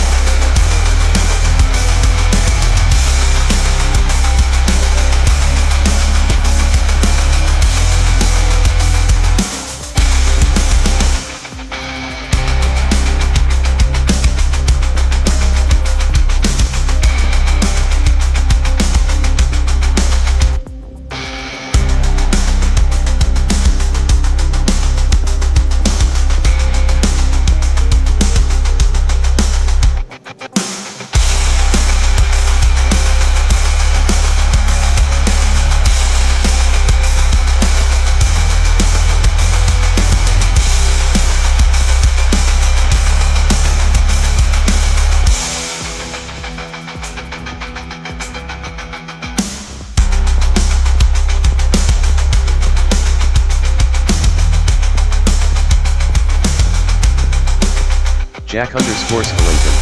C: Jack_Skellington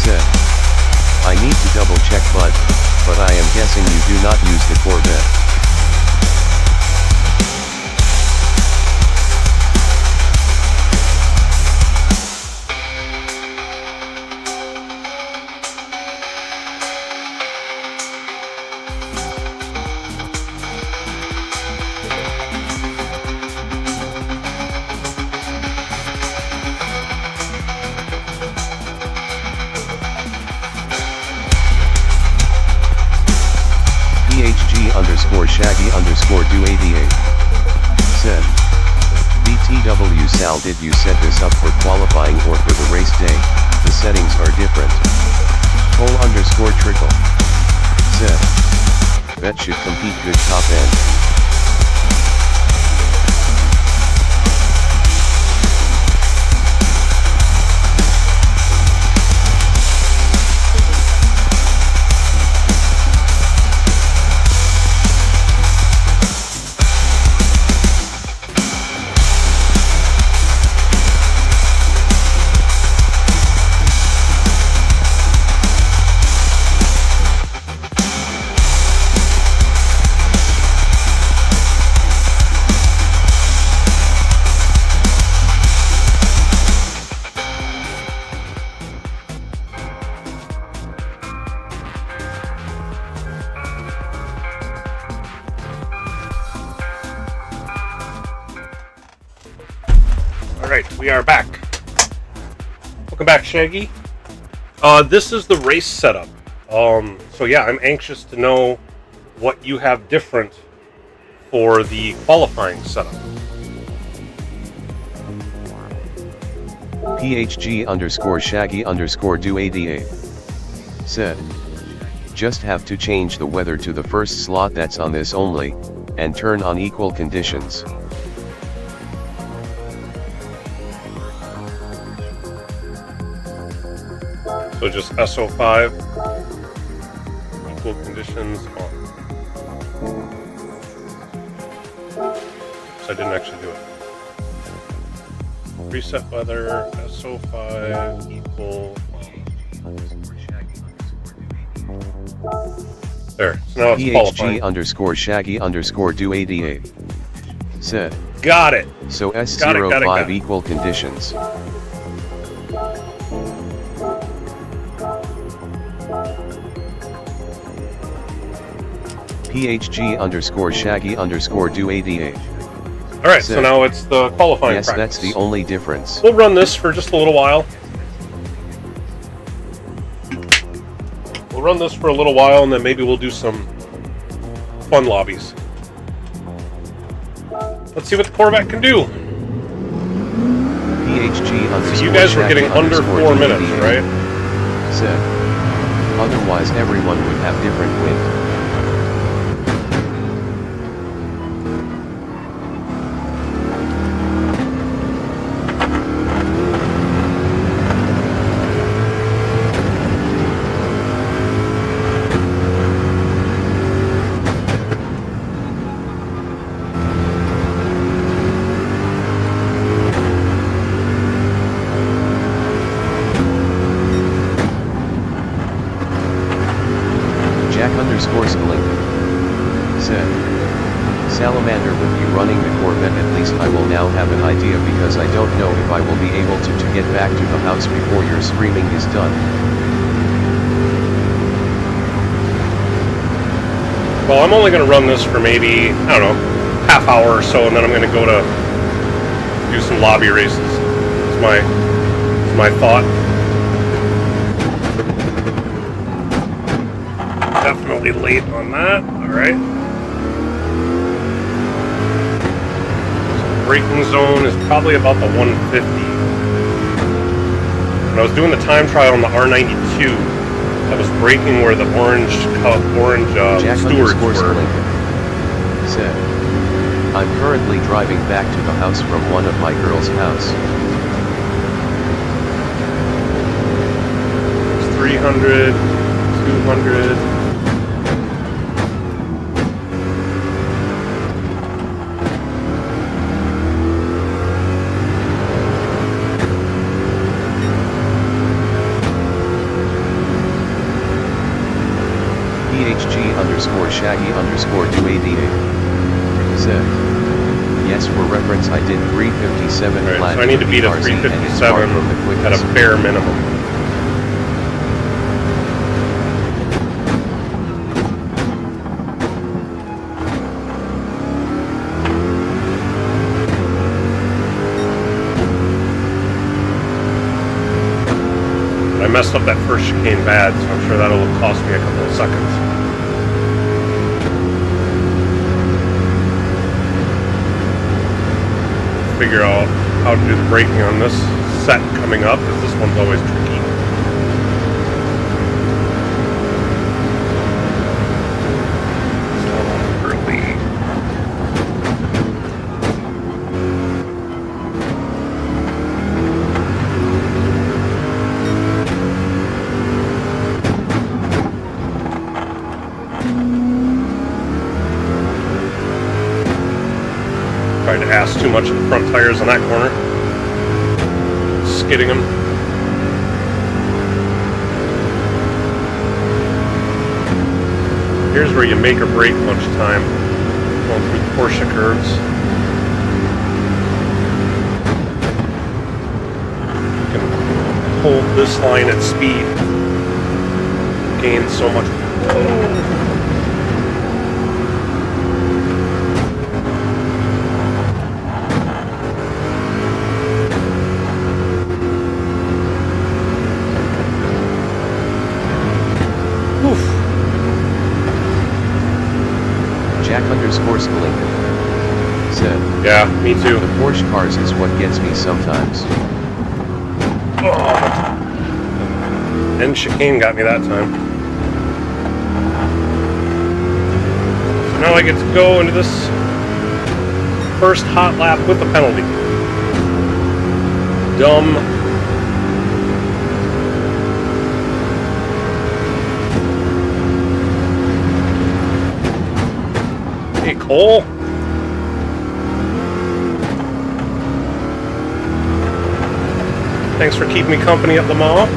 C: said, I need to double check but I am guessing you do not use the Corvette. PHG_Shaggy_288 said, BTW Sal, did you set this up for qualifying or for the race day? The settings are different. Cole_Trickle said, Bet should compete good top end.
B: Alright, we are back. Welcome back, Shaggy. This is the race setup. So yeah, I'm anxious to know what you have different for the qualifying setup.
C: PHG_Shaggy_do88 said, just have to change the weather to the first slot that's on this only, and turn on equal conditions.
B: So just SO5, equal conditions on. So I didn't actually do it. Reset weather, SO5, equal on. There, so now it's qualifying.
C: PHG_Shaggy_do88 said,
B: got it.
C: so S05 equal conditions. PHG_Shaggy_do88.
B: Alright, so now it's the qualifying
C: yes,
B: practice.
C: that's the only difference.
B: We'll run this for just a little while. We'll run this for a little while, and then maybe we'll do some fun lobbies. Let's see what the Corvette can do.
C: PHG_Shaggy_do88
B: So you guys were getting under 4 minutes, right?
C: Said, otherwise everyone would have different wind. Said, Salamander, with you running the Corvette, at least I will now have an idea, because I don't know if I will be able to get back to the house before your streaming is done.
B: Well, I'm only going to run this for maybe, I don't know, half hour or so, and then I'm going to go to do some lobby races. It's my thought. Definitely late on that. Alright. Braking zone is probably about the 150. When I was doing the time trial on the R92, I was braking where the orange stewards were.
C: Said, I'm currently driving back to the house from one of my girls' house.
B: 300, 200.
C: PHG_Shaggy_do88 said, yes, for reference I did 357
B: right,
C: flat.
B: so I need to beat a 357 at a bare minimum. I messed up that first chicane bad, so I'm sure that'll cost me a couple of seconds. Figure out how to do the braking on this set coming up, because this one's always tricky. Early. Tried to ask too much of the front tires on that corner. Skidding them. Here's where you make or break a bunch of time. Going through the Porsche curves. You can hold this line at speed. Gain so much.
C: Skalinka. Said.
B: Yeah, me too.
C: The Porsche cars is what gets me sometimes.
B: Oh. And chicane got me that time. So now I get to go into this first hot lap with a penalty. Dumb. Hey, Cole. Thanks for keeping me company at Le Mans.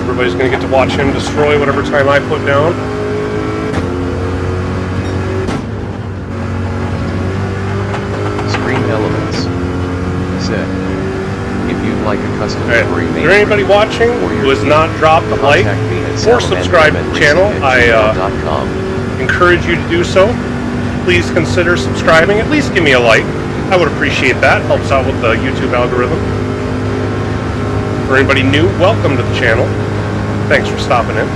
B: Everybody's going to get to watch him destroy whatever time I put down.
C: Screen elements. Said. If you'd like a custom livery
B: Is
C: made
B: there anybody watching who has not dropped a like or subscribed to the channel? I encourage you to do so. Please consider subscribing. At least give me a like. I would appreciate that. Helps out with the YouTube algorithm. For anybody new, welcome to the channel. Thanks for stopping in.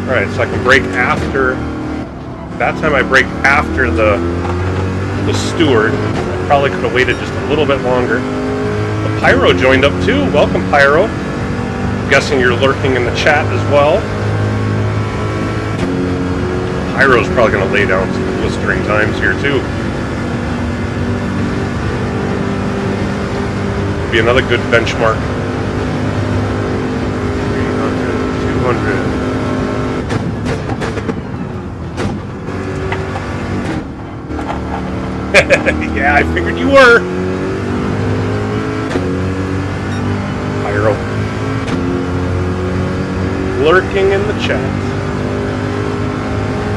B: Alright, so I can brake after. That time I braked after the steward. I probably could have waited just a little bit longer. The Pyro joined up too. Welcome, Pyro. I'm guessing you're lurking in the chat as well. Pyro's probably going to lay down some blistering times here too. Be another good benchmark. 300, 200. Yeah, I figured you were. Pyro. Lurking in the chat.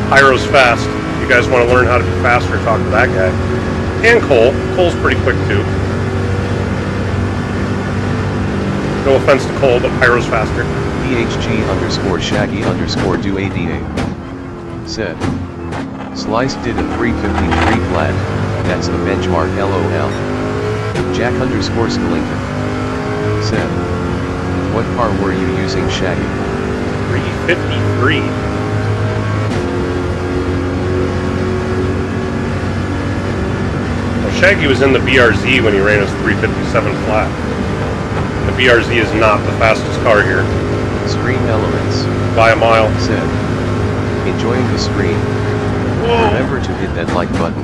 B: Pyro's fast. If you guys want to learn how to be faster, talk to that guy. And Cole. Cole's pretty quick too. No offense to Cole, but Pyro's faster.
C: PHG_Shaggy_do88. Said. Slice did a 353 flat. That's the benchmark LOL. Jack_Skalinka. Said. What car were you using, Shaggy?
B: 353. Well, Shaggy was in the BRZ when he ran his 357 flat. The BRZ is not the fastest car here.
C: Screen elements.
B: By a mile.
C: Said. Enjoying the screen.
B: Whoa.
C: Remember to hit that like button.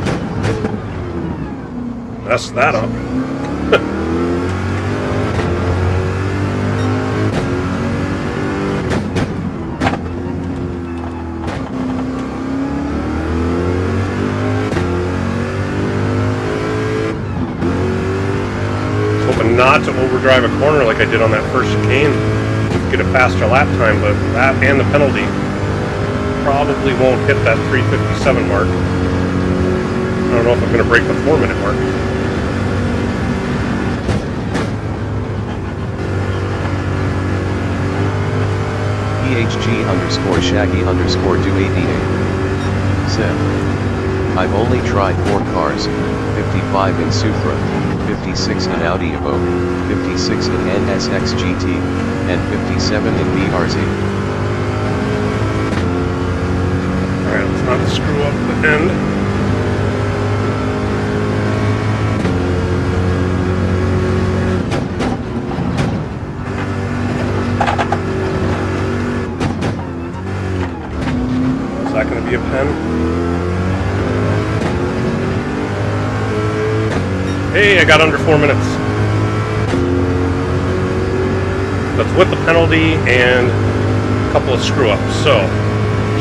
B: Mess that up. Hoping not to overdrive a corner like I did on that first chicane. Get a faster lap time, but that and the penalty probably won't hit that 357 mark. I don't know if I'm going to break the 4-minute mark.
C: PHG_Shaggy_do88. Said. I've only tried 4 cars, 55 in Supra, 56 in Audi Evoque, 56 in NSX GT, and 57 in BRZ.
B: Alright, let's not screw up the end. Is that going to be a pen? Hey, I got under 4 minutes. That's with the penalty and a couple of screw-ups, so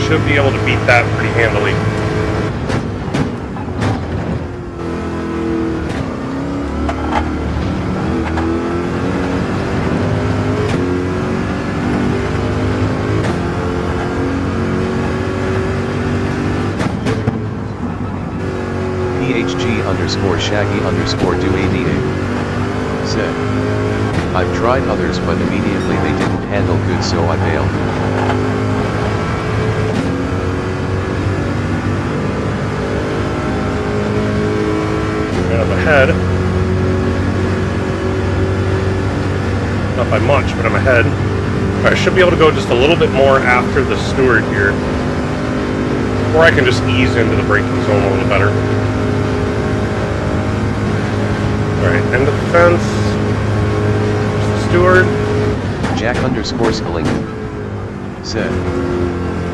B: should be able to beat that pretty handily.
C: PHG_Shaggy_do88. Said. I've tried others but immediately they didn't handle good so I bailed.
B: kind of ahead. Not by much, but I'm ahead. I should be able to go just a little bit more after the steward here. Or I can just ease into the braking zone a little better. Alright, end of the fence. There's the steward.
C: Jack_Skellington said,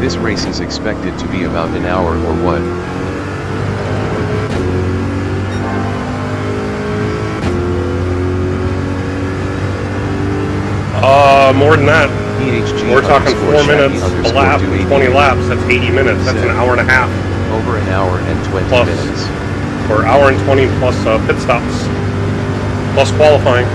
C: this race is expected to be about an hour or what?
B: More than that.
C: PHG
B: We're talking 4 minutes a lap, 20 laps, that's 80 minutes, that's an hour and a half.
C: Over an hour and 20
B: plus,
C: minutes.
B: Or hour and 20 plus pit stops, plus qualifying.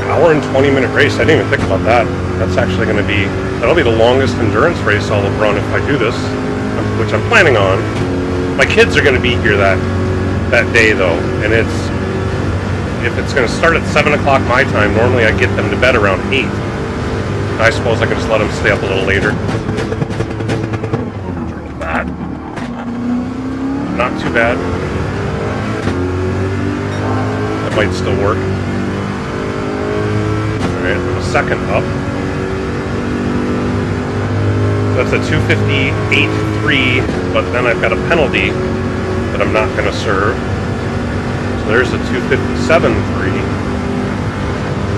B: Hour and 20-minute race, I didn't even think about that. That's actually going to be, that'll be the longest endurance race I'll run if I do this, which I'm planning on. My kids are going to be here that day though, and if it's going to start at 7 o'clock my time, normally I get them to bed around 8. I suppose I can just let them stay up a little later. That. Not too bad. That might still work. Alright, I'm a second up. That's a 258.3, but then I've got a penalty that I'm not going to serve. So there's a 257.3.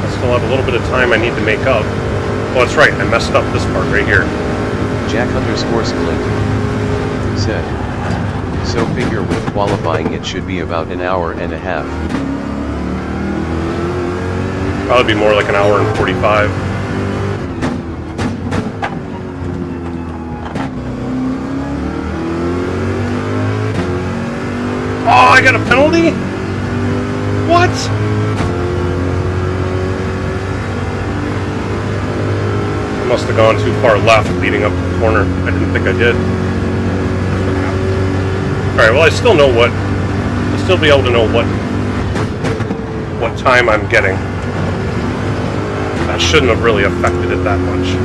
B: I still have a little bit of time I need to make up. Oh, that's right, I messed up this part right here.
C: Jack_Skellington said, so figure with qualifying it should be about an hour and a half.
B: Probably be more like an hour and 45. Oh, I got a penalty? What? I must have gone too far left leading up to the corner. I didn't think I did. Alright, well I still know what... I'll still be able to know what time I'm getting. That shouldn't have really affected it that much.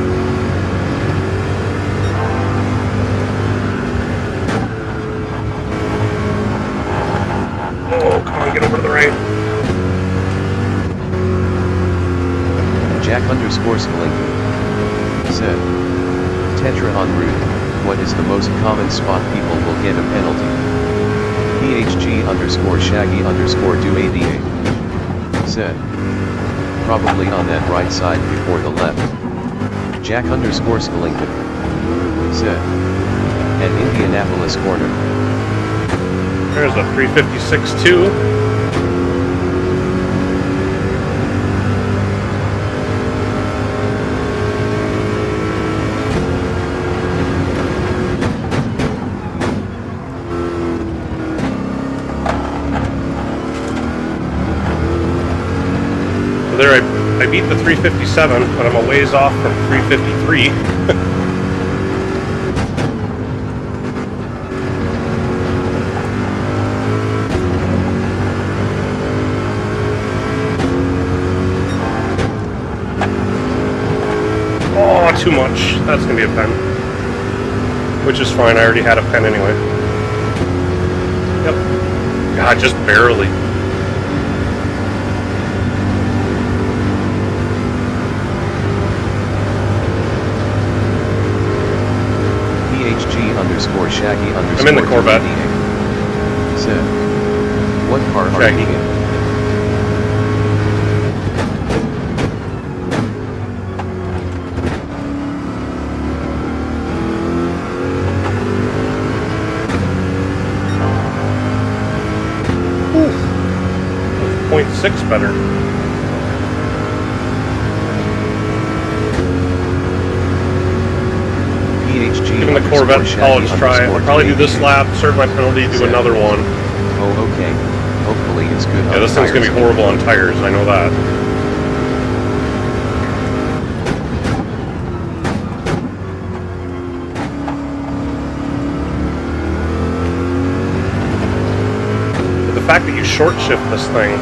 B: Oh, come on, get over to the right.
C: Jack_Skellington said, Tetra en route, what is the most common spot people will get a penalty? PHG_Shaggy_do88 said, probably on that right side before the left. Jack_Skellington said, at Indianapolis corner.
B: There's a 356.2. So there I beat the 357, but I'm a ways off from 353. Too much. That's gonna be a pen. Which is fine, I already had a pen anyway. Yep. God, just barely.
C: PHG_Shaggy_.
B: I'm in the Corvette.
C: Said, what car are you in?
B: Oof. 0.6 better. Giving the Corvette a college try. I'll probably do this lap, serve my penalty, do another one.
C: Oh, okay. Hopefully it's good.
B: Yeah, this thing's gonna be horrible on tires, I know that. But the fact that you short shift this thing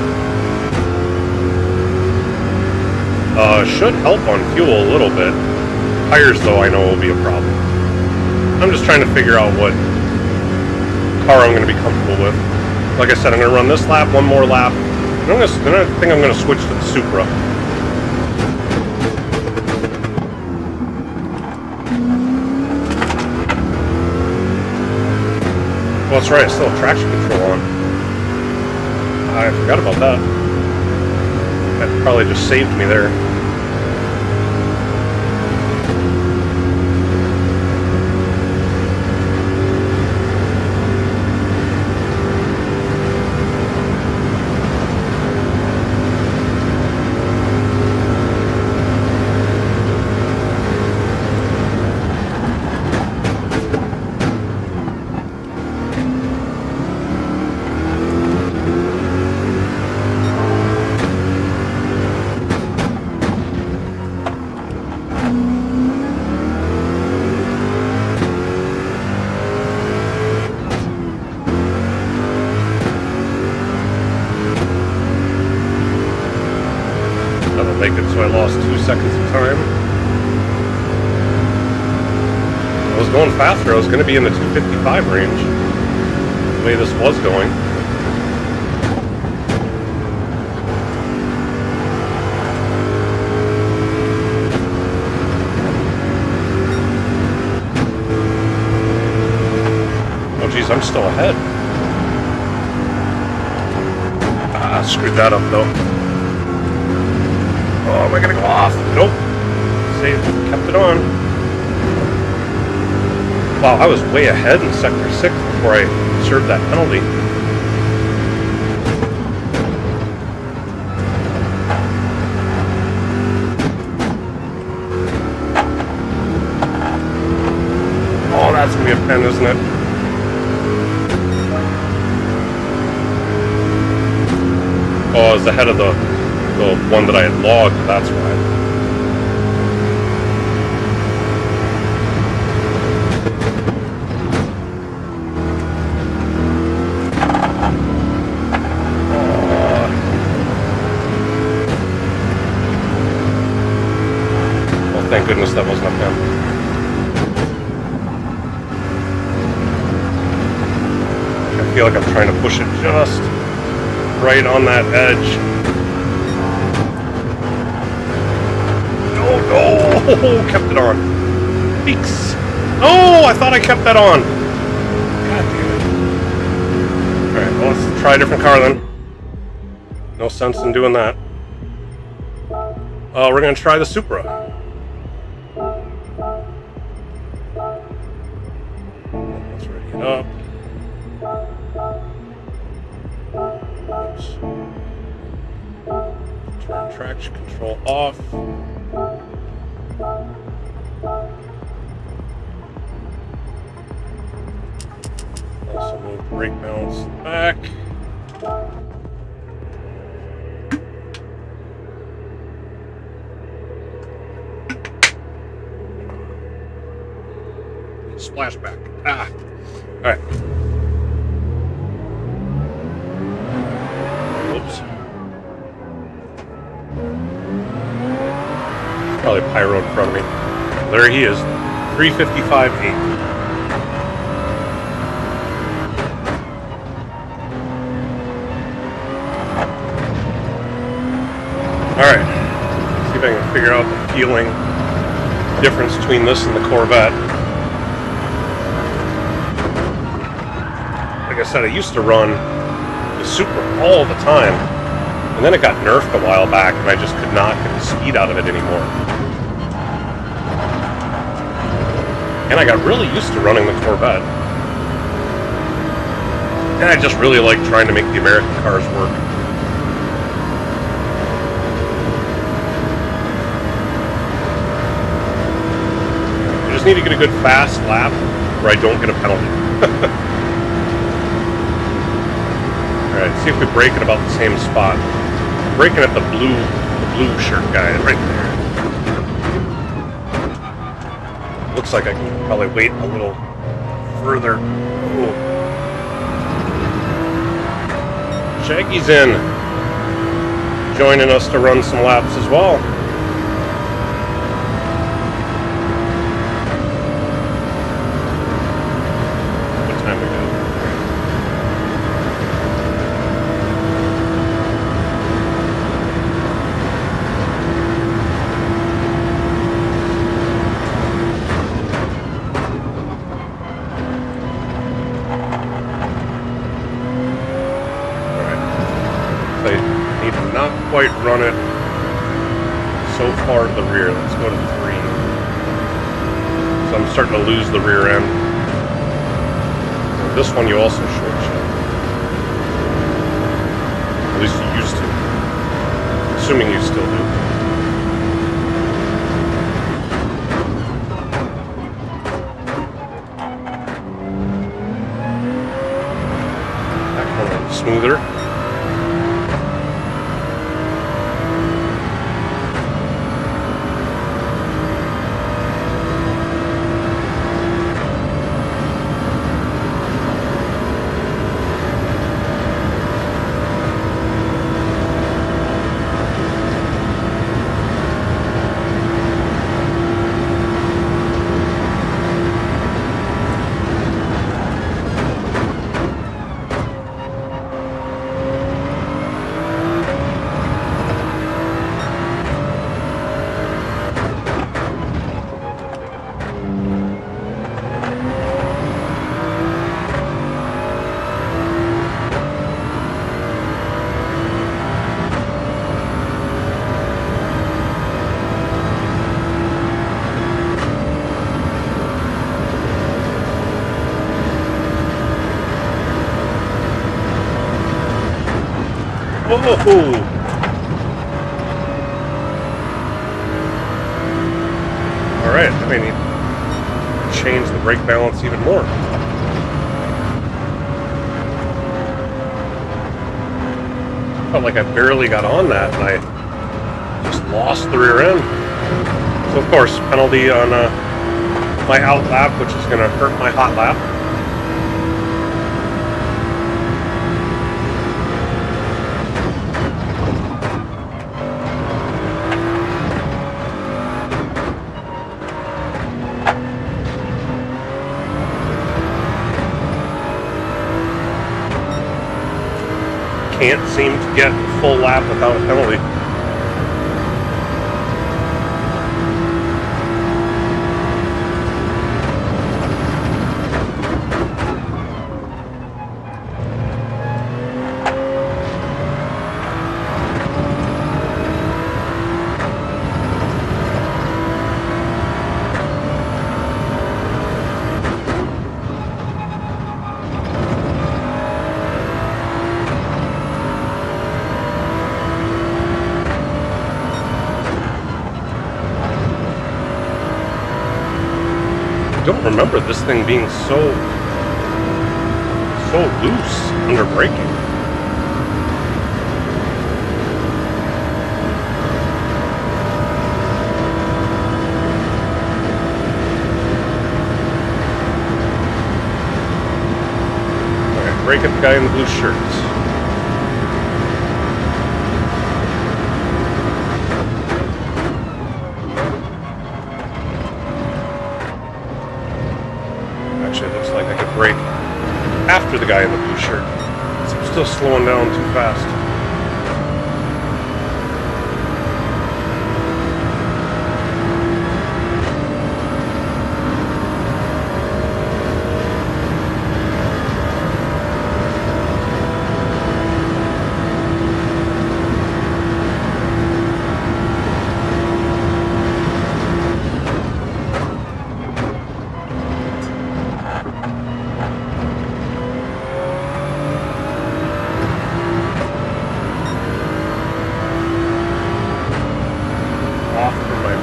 B: Should help on fuel a little bit. Tires, though, I know will be a problem. I'm just trying to figure out what car I'm going to be comfortable with. Like I said, I'm going to run this lap, one more lap, and then I think I'm going to switch to the Supra. Well, that's right, I still have traction control on. I forgot about that. That probably just saved me there. Make it so I lost 2 seconds of time. I was going faster. I was going to be in the 255 range the way this was going. Oh geez, I'm still ahead. Ah, screwed that up though. Oh, am I gonna go off? Nope. Saved, kept it on. Wow, I was way ahead in Sector 6 before I served that penalty. Oh, that's gonna be a pen, isn't it? Oh, I was ahead of the one that I had logged, that's why. Well, thank goodness that wasn't a pen. I feel like I'm trying to push it just right on that edge. Oh, kept it on. Weeks. Oh, I thought I kept that on. God damn it. Alright, well, let's try a different car then. No sense in doing that. We're going to try the Supra. Let's ready it up. Oops. Turn traction control off. Also move the brake balance back. Splashback. Ah. Alright. Whoops. Probably Pyro in front of me. There he is. 355.8. Alright, see if I can figure out the feeling difference between this and the Corvette. Like I said, I used to run the Supra all the time, and then it got nerfed a while back, and I just could not get the speed out of it anymore. And I got really used to running the Corvette. And I just really like trying to make the American cars work. Need to get a good fast lap where I don't get a penalty. Alright, see if we brake at about the same spot. I'm braking at the blue shirt guy right there. Looks like I can probably wait a little further. Ooh. Shaggy's in, joining us to run some laps as well. quite run it so far to the rear. Let's go to 3. So I'm starting to lose the rear end. This one you also short shift. At least you used to. Assuming you still do. That one a little smoother. Oh! Alright, I may need to change the brake balance even more. Felt like I barely got on that and I just lost the rear end. So of course, penalty on my out lap, which is going to hurt my hot lap. Can't seem to get a full lap without a penalty. I don't remember this thing being so loose under braking. Alright, brake at the guy in the blue shirts. Actually, it looks like I could brake after the guy in the blue shirt. So I'm still slowing down too fast.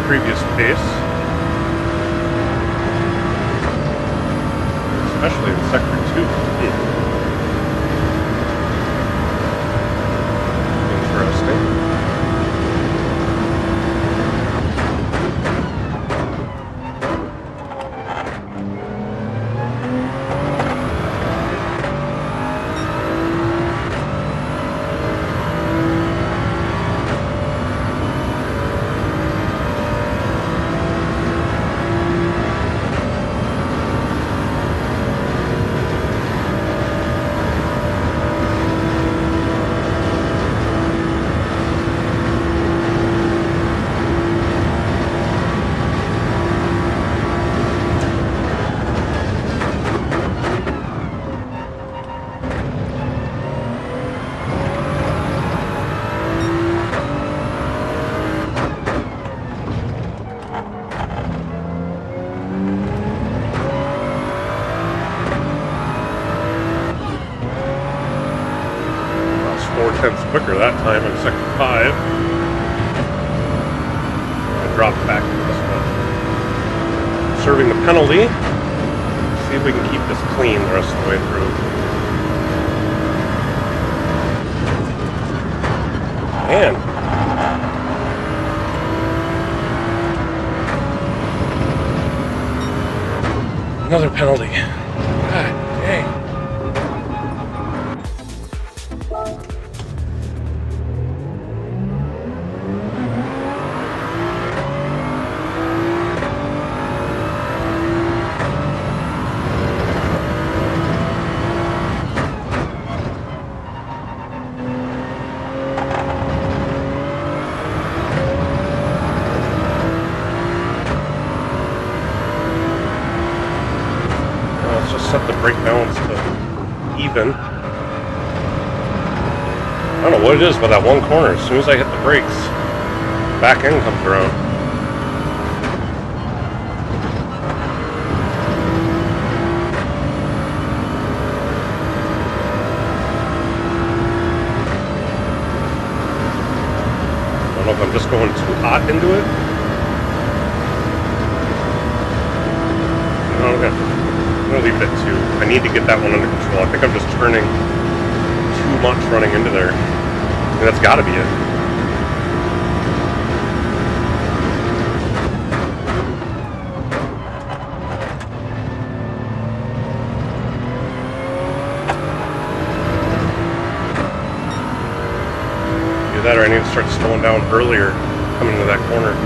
B: Previous pace, especially in sector 2. Interesting. quicker that time in sector 5. I dropped back to this one. Serving the penalty. See if we can keep this clean the rest of the way through. Man. Another penalty. God dang. Set the brake balance to even. I don't know what it is about that one corner. As soon as I hit the brakes, back end comes around. I don't know if I'm just going too hot into it. No, okay. I'm going to leave it at 2. I need to get that one under control. I think I'm just turning too much running into there. I mean, that's got to be it. Either that or I need to start slowing down earlier coming into that corner.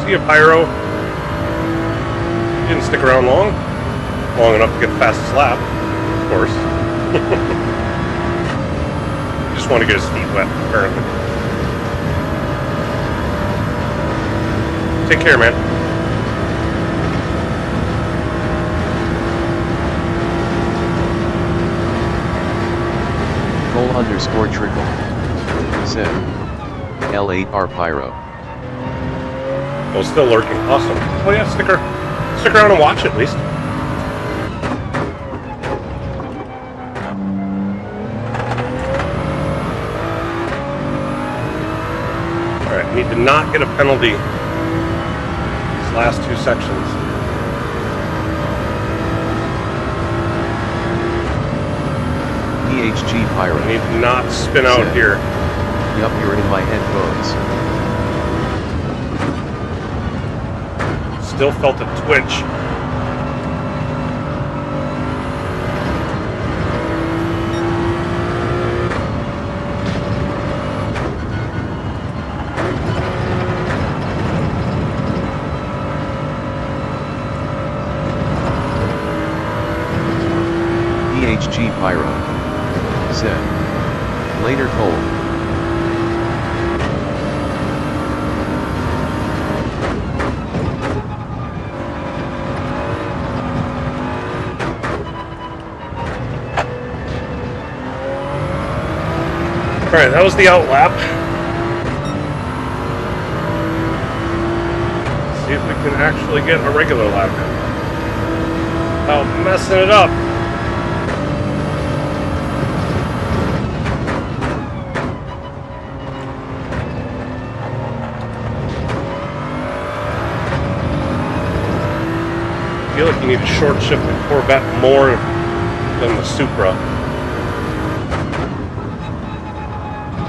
B: See a pyro. Didn't stick around long enough to get the fastest lap, of course. Just want to get his feet wet, apparently. Take care, man.
C: Cole_trickle. Said. L8R Pyro.
B: Oh, still lurking. Awesome. Oh yeah, stick around and watch at least. Alright, need to not get a penalty these last 2 sections.
C: EHG Pyro.
B: I need to not spin out here.
C: Yup, you're in my headphones.
B: Still felt a twitch.
C: EHG Pyro. Said. Later Cole.
B: Alright, that was the out lap. See if we can actually get a regular lap in without messing it up. I feel like you need to short shift the Corvette more than the Supra.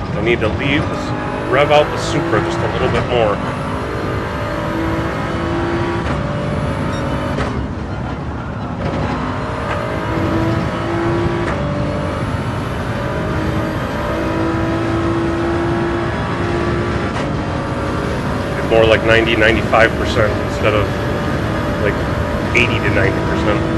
B: I need to rev out the Supra just a little bit more. more like 90-95% instead of like 80 to 90%.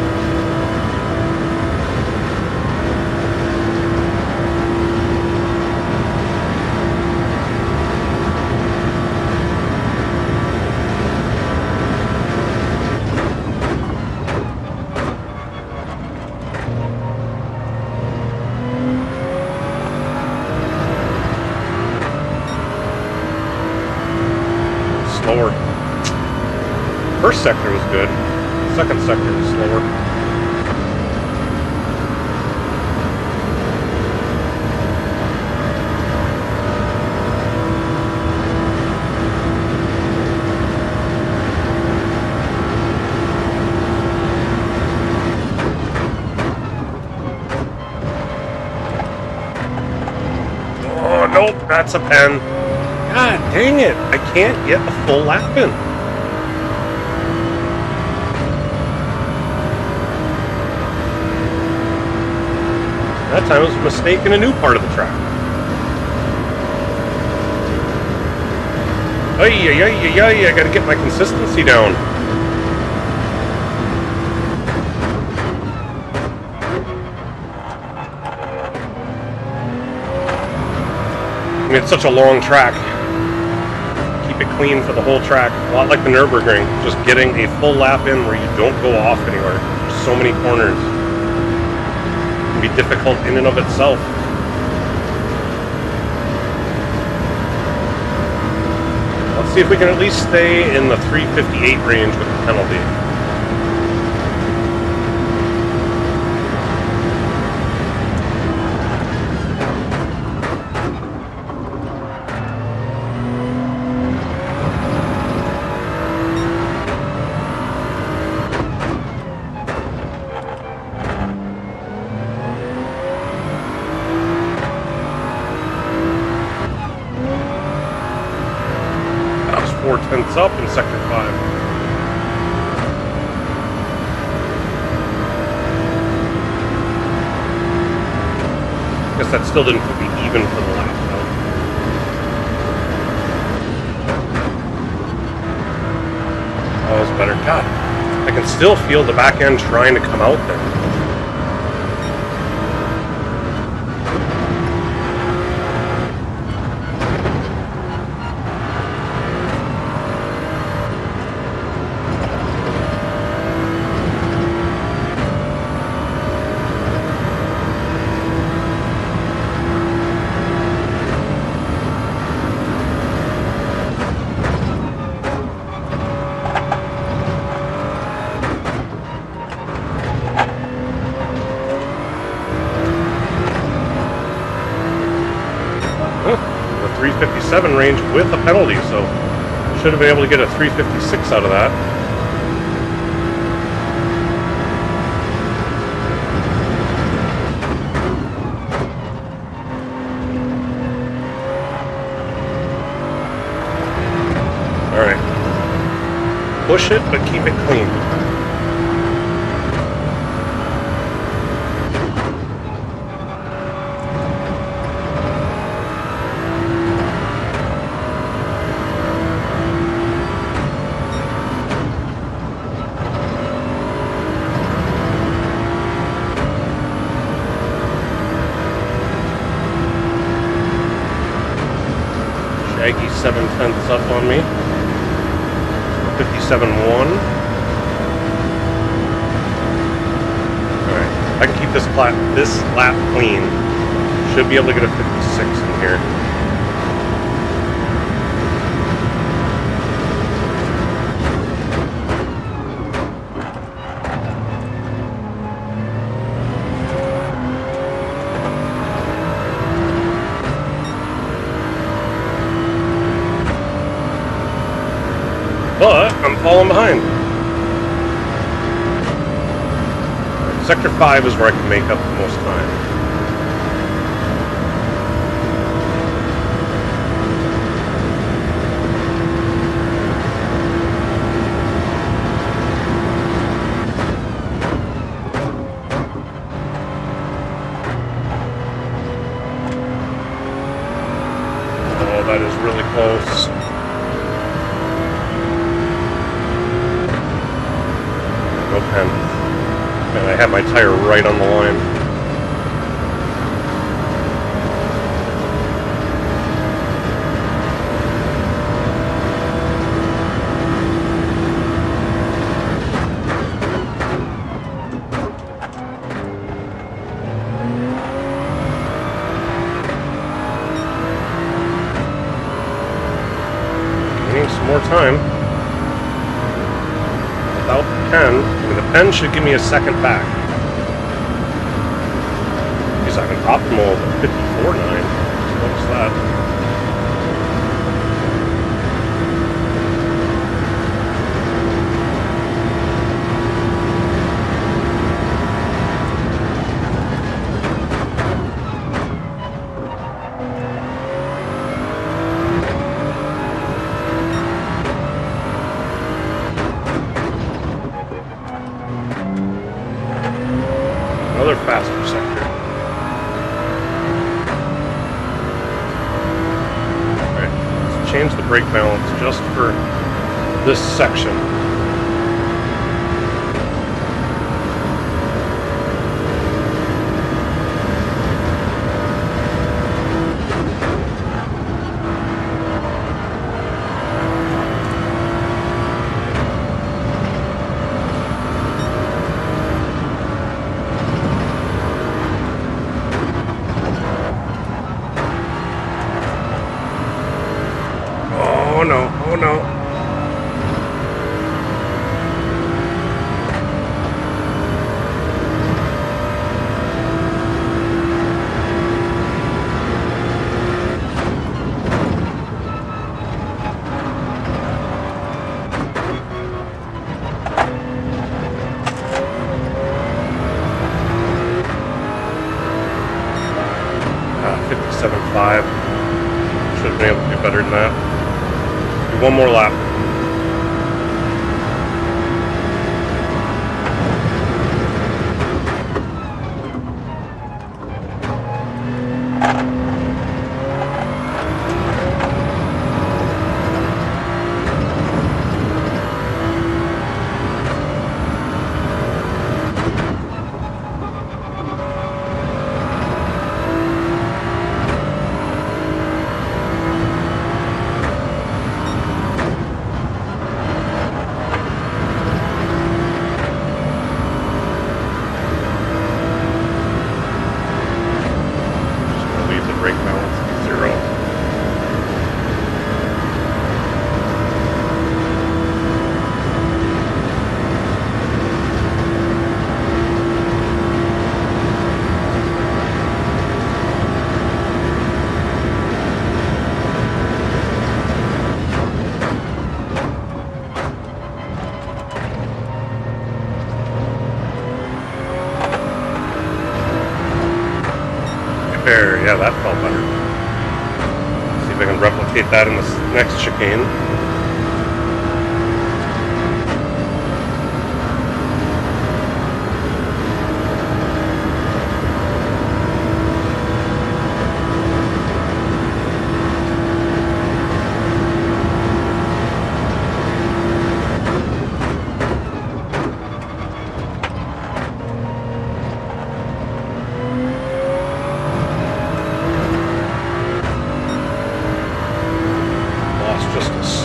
B: Slower. First sector was good. Second sector was slower. Oh, nope, that's a pen. God dang it, I can't get a full lap in. That time it was a mistake in a new part of the track. I gotta get my consistency down. I mean, it's such a long track. Keep it clean for the whole track. A lot like the Nürburgring. Just getting a full lap in where you don't go off anywhere. There's so many corners. It can be difficult in and of itself. Let's see if we can at least stay in the 358 range with the penalty. That was 4/10 up in Sector 5. Guess that still didn't put me even for the lap, though. Oh, that was better. God, I can still feel the back end trying to come out there. The 357 range with a penalty, so should have been able to get a 356 out of that. Alright. Push it, but keep it clean. Shaggy 7/10 up on me. 57.1. Alright, I can keep this lap clean. Should be able to get a 56 in here. But I'm falling behind. Sector 5 is where I can make up the most time. Oh, that is really close. And I had my tire right on the line. More time without the pen. I mean, the pen should give me a second back. He's like an optimal 54.9. What's that? Another faster sector. Alright, let's change the brake balance just for this section. Oh no, oh no. Ah, 57.5. Should have been able to do better than that. One more lap. There, yeah, that felt better. See if I can replicate that in this next chicane.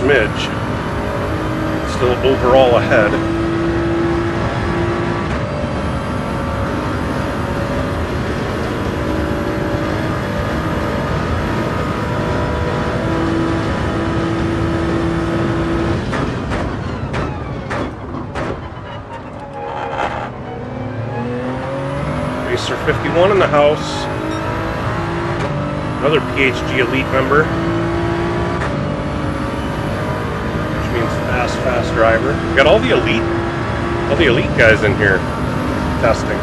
B: Smidge. Still overall ahead. Racer 51 in the house. Another PHG Elite member. Fast driver. We got all the elite guys in here testing.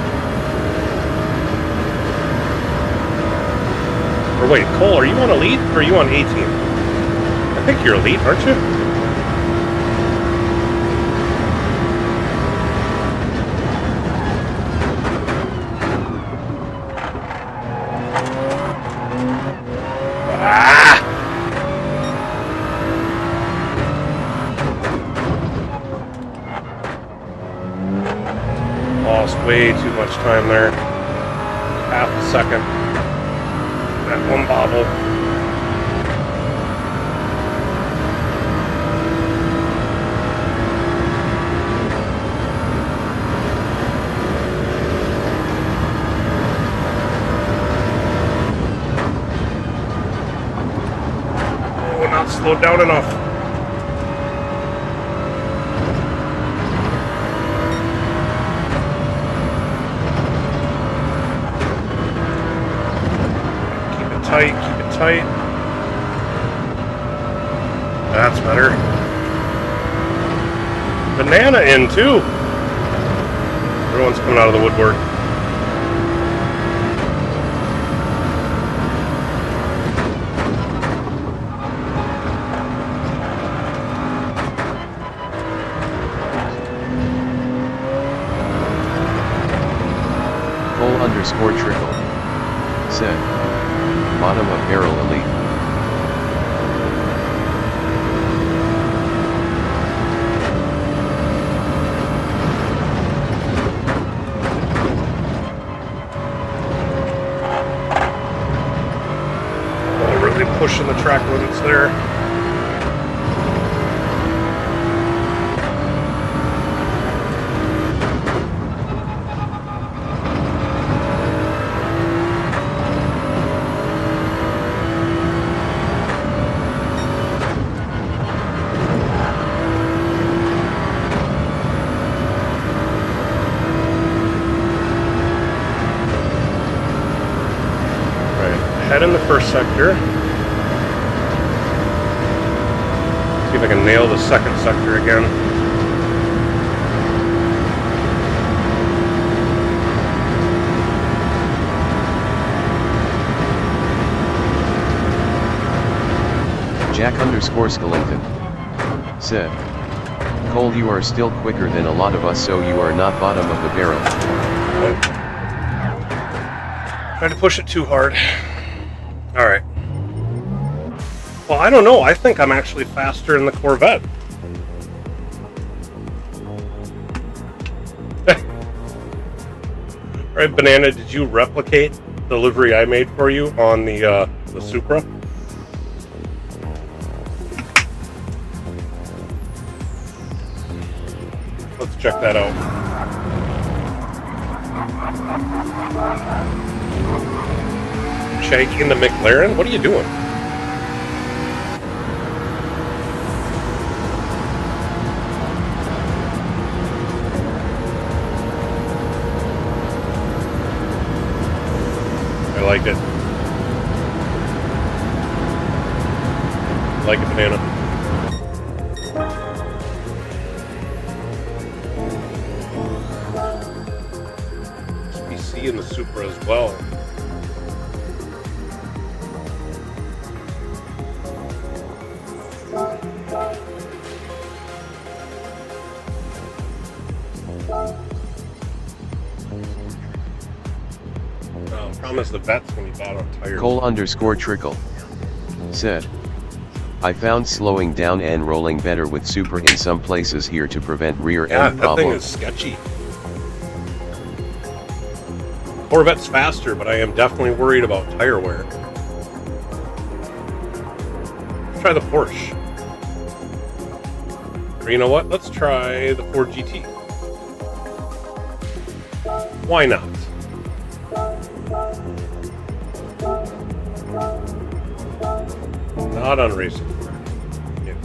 B: Or wait, Cole, are you on elite or are you on 18? I think you're elite, aren't you? Lost way too much time there. Half a second. That one bobble. Oh, not slowed down enough. Keep it tight. That's better. Banana in too. Everyone's coming out of the woodwork.
C: Cole_trickle. Said. Bottom of barrel elite.
B: Oh, really pushing the track limits there. Head in the first sector. See if I can nail the second sector again.
C: Jack_Skellington. Said. Cole, you are still quicker than a lot of us, so you are not bottom of the barrel.
B: Tried to push it too hard. Alright. Well, I don't know. I think I'm actually faster in the Corvette. Alright, Banana, did you replicate the livery I made for you on the Supra? Let's check that out. Shaggy in the McLaren? What are you doing? I like it. I like it, Banana. SBC in the Supra as well. Promise the vet's gonna be bought on tires.
C: Cole_trickle. Said. I found slowing down and rolling better with Supra in some places here to prevent rear end
B: that thing
C: problems.
B: is sketchy. Corvette's faster, but I am definitely worried about tire wear. Let's try the Porsche. Or you know what? Let's try the Ford GT. Why not? Not on racing. Yeah.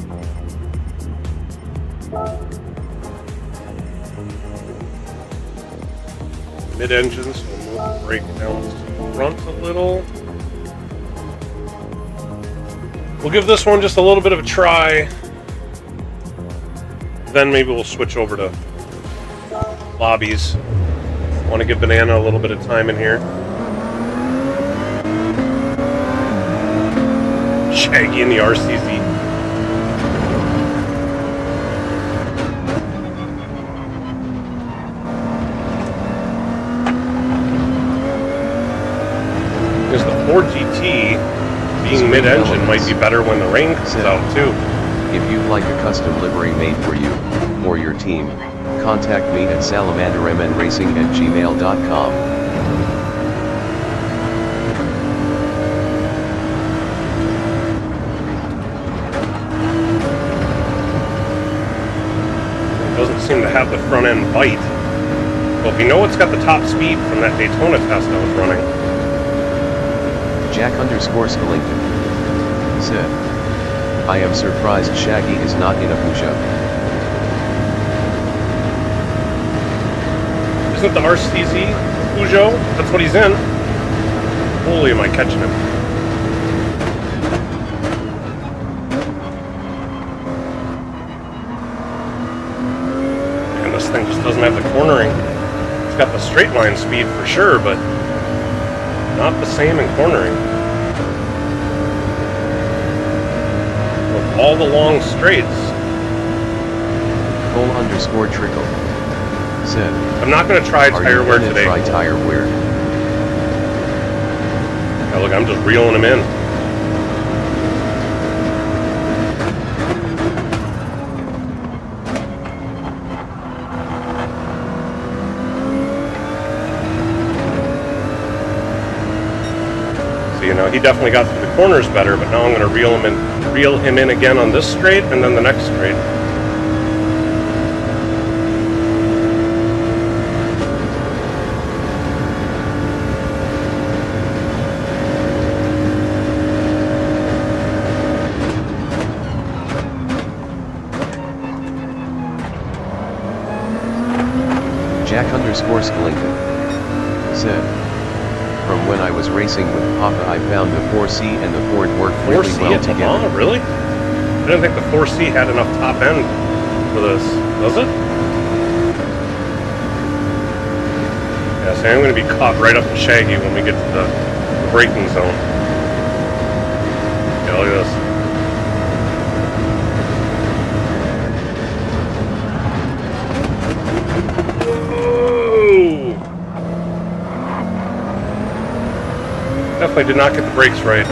B: Mid-engine, so we'll move the brake down to the front a little. We'll give this one just a little bit of a try. Then maybe we'll switch over to lobbies. Want to give Banana a little bit of time in here. Shaggy in the RCZ. Because the Ford GT, being mid-engine, might be better when the rain comes out too.
C: If you'd like a custom livery made for you, or your team, contact me at salamandermnracing@gmail.com.
B: Doesn't seem to have the front end bite. Well, if you know it's got the top speed from that Daytona test I was running.
C: Jack_Skellington said, I am surprised Shaggy is not in a push-up.
B: Isn't the RCZ Peugeot? That's what he's in. Holy, am I catching him. And this thing just doesn't have the cornering. It's got the straight line speed for sure, but not the same in cornering. With all the long straights.
C: Cole_Trickle said,
B: I'm not going to try tire wear today.
C: Try tire wear.
B: Yeah, look, I'm just reeling him in. So, you know, he definitely got through the corners better, but now I'm going to reel him in again on this straight and then the next straight.
C: Jack_Skellington said, from when I was racing with Papa I found the 4C and the Ford worked really well together.
B: Oh, really? I didn't think the 4C had enough top end for this. Does it? Yeah, so I'm going to be caught right up to Shaggy when we get to the braking zone. Yeah, look at this. Definitely did not get the brakes right.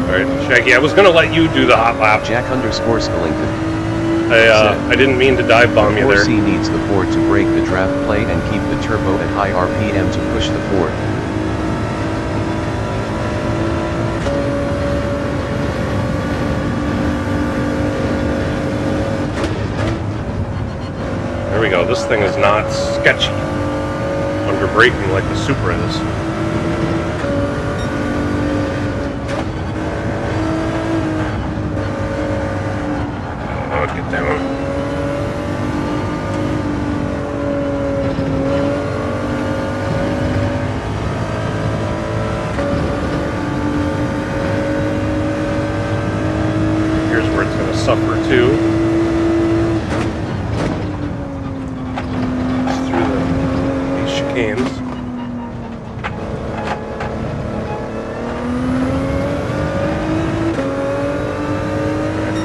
B: Alright, Shaggy, I was going to let you do the hot lap.
C: Jack_Skellington.
B: I didn't mean to dive bomb you there.
C: The 4C needs the Ford to break the draft plate and keep the turbo at high RPM to push the Ford.
B: There we go. This thing is not sketchy under braking like the Supra is. Oh, get down. Here's where it's going to suffer too.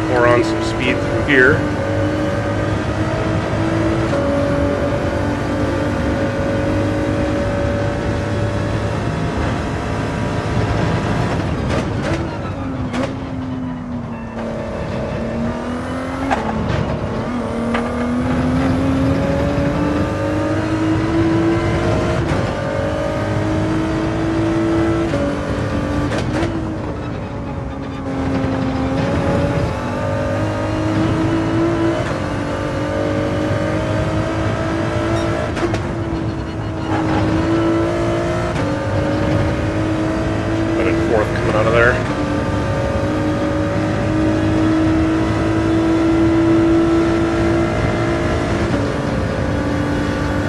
B: Pour on some speed through here. Out of there.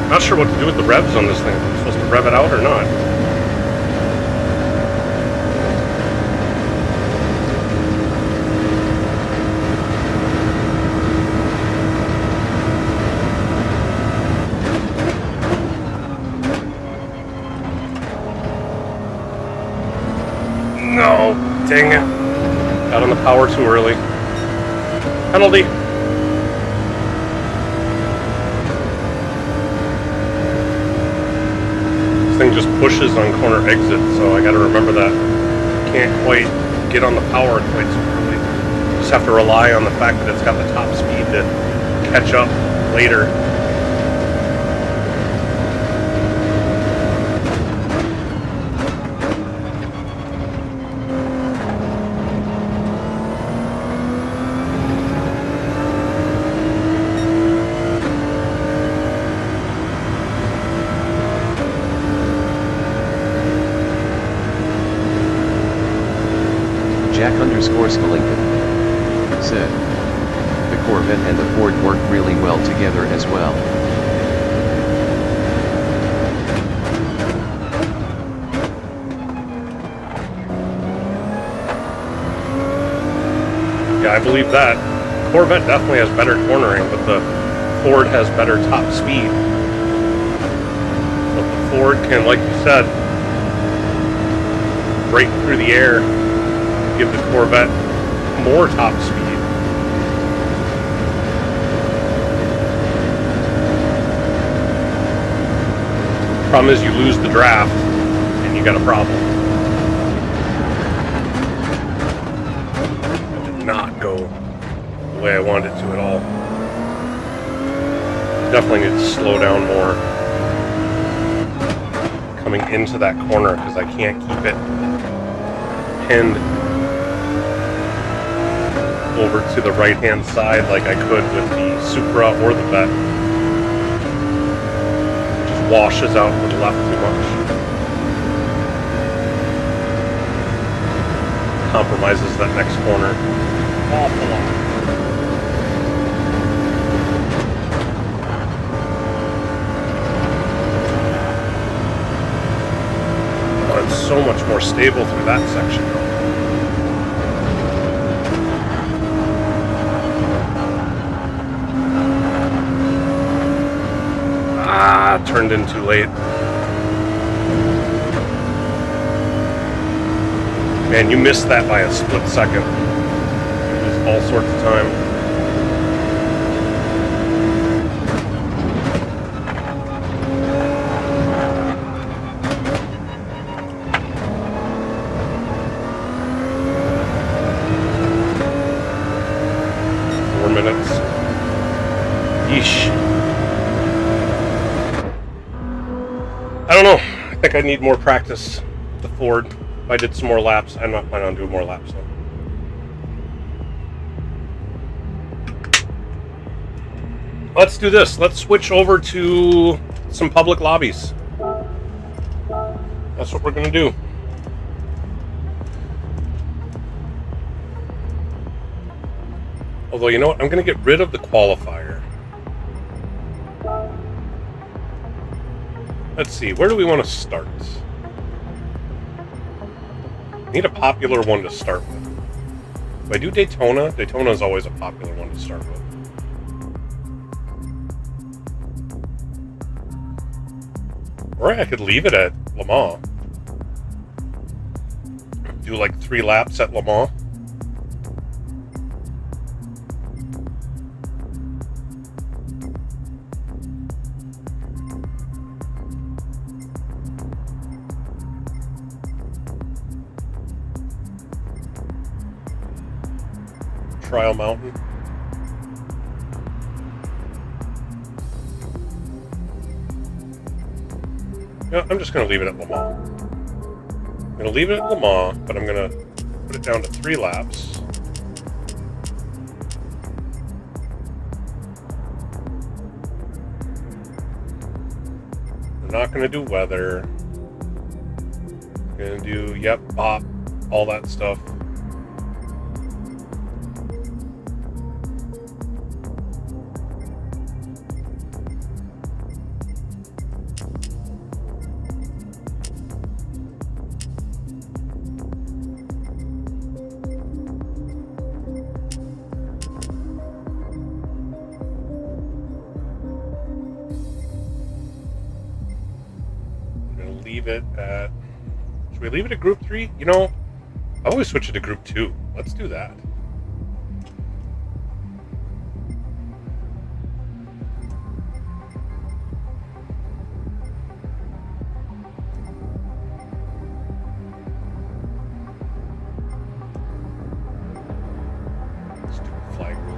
B: Not sure what to do with the revs on this thing. Am I supposed to rev it out or not? No, dang it. Got on the power too early. Penalty. This thing just pushes on corner exit, so I gotta remember that. Can't quite get on the power quite so early. Just have to rely on the fact that it's got the top speed to catch up later.
C: Jack_Skalinka said, the Corvette and the Ford work really well together as well.
B: Yeah, I believe that. Corvette definitely has better cornering, but the Ford has better top speed. But the Ford can, like you said, break through the air, give the Corvette more top speed. Problem is you lose the draft and you got a problem. That did not go the way I wanted it to at all. Definitely need to slow down more coming into that corner because I can't keep it pinned over to the right hand side like I could with the Supra or the Vet. It just washes out to the left too much. Compromises that next corner awful lot. Oh, it's so much more stable through that section though. Turned in too late. Man, you missed that by a split second. You lose all sorts of time. Yeesh. I don't know. I think I need more practice with the Ford. If I did some more laps, I'm not planning on doing more laps though. Let's do this. Let's switch over to some public lobbies. That's what we're going to do. Although, you know what? I'm going to get rid of the qualifier. Let's see. Where do we want to start? I need a popular one to start with. If I do Daytona, Daytona is always a popular one to start with. Or I could leave it at Le Mans. Do like 3 laps at Le Mans. Trial Mountain. No, I'm just going to leave it at Le Mans. I'm going to leave it at Le Mans, but I'm going to put it down to 3 laps. We're not going to do weather. We're going to do, yep, bop, all that stuff. Leave it at... Should we leave it at Group 3? You know, I always switch it to Group 2. Let's do that.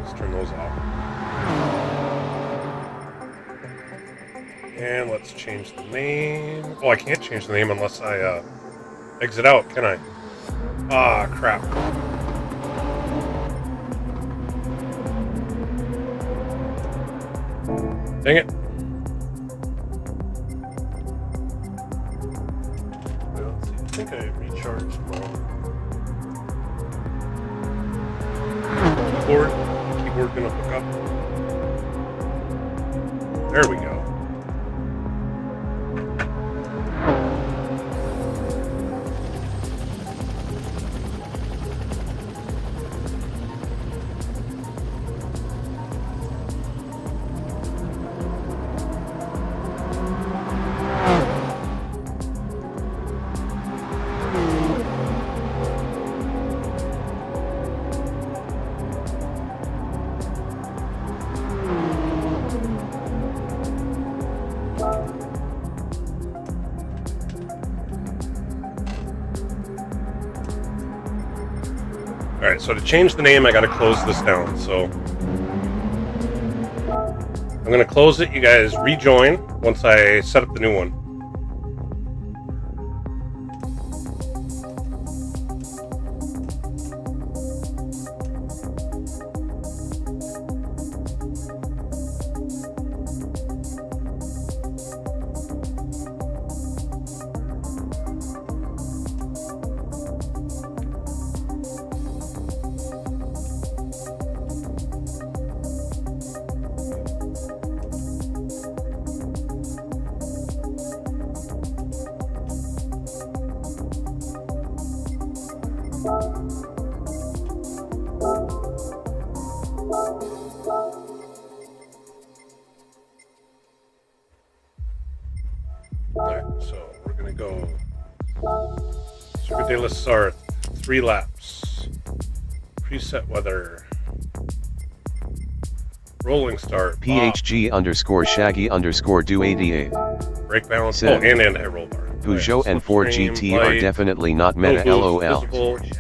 B: Let's turn those off. And let's change the name. Oh, I can't change the name unless I exit out, can I? Ah, crap. Dang it. Let's see. I think I recharged my keyboard gonna hook up. There we go. Alright, so to change the name, I gotta close this down, so I'm gonna close it, you guys rejoin once I set up the new one. Alright, so we're gonna go Circuit de la Sarthe, 3 laps, preset weather, rolling start,
C: PHG _ Shaggy _ do 88.
B: brake balance,
C: Set.
B: and anti-roll bar.
C: Peugeot
B: Alright,
C: and Ford
B: slipstream,
C: GT
B: light,
C: are definitely not meta
B: no boost,
C: LOL.
B: visible.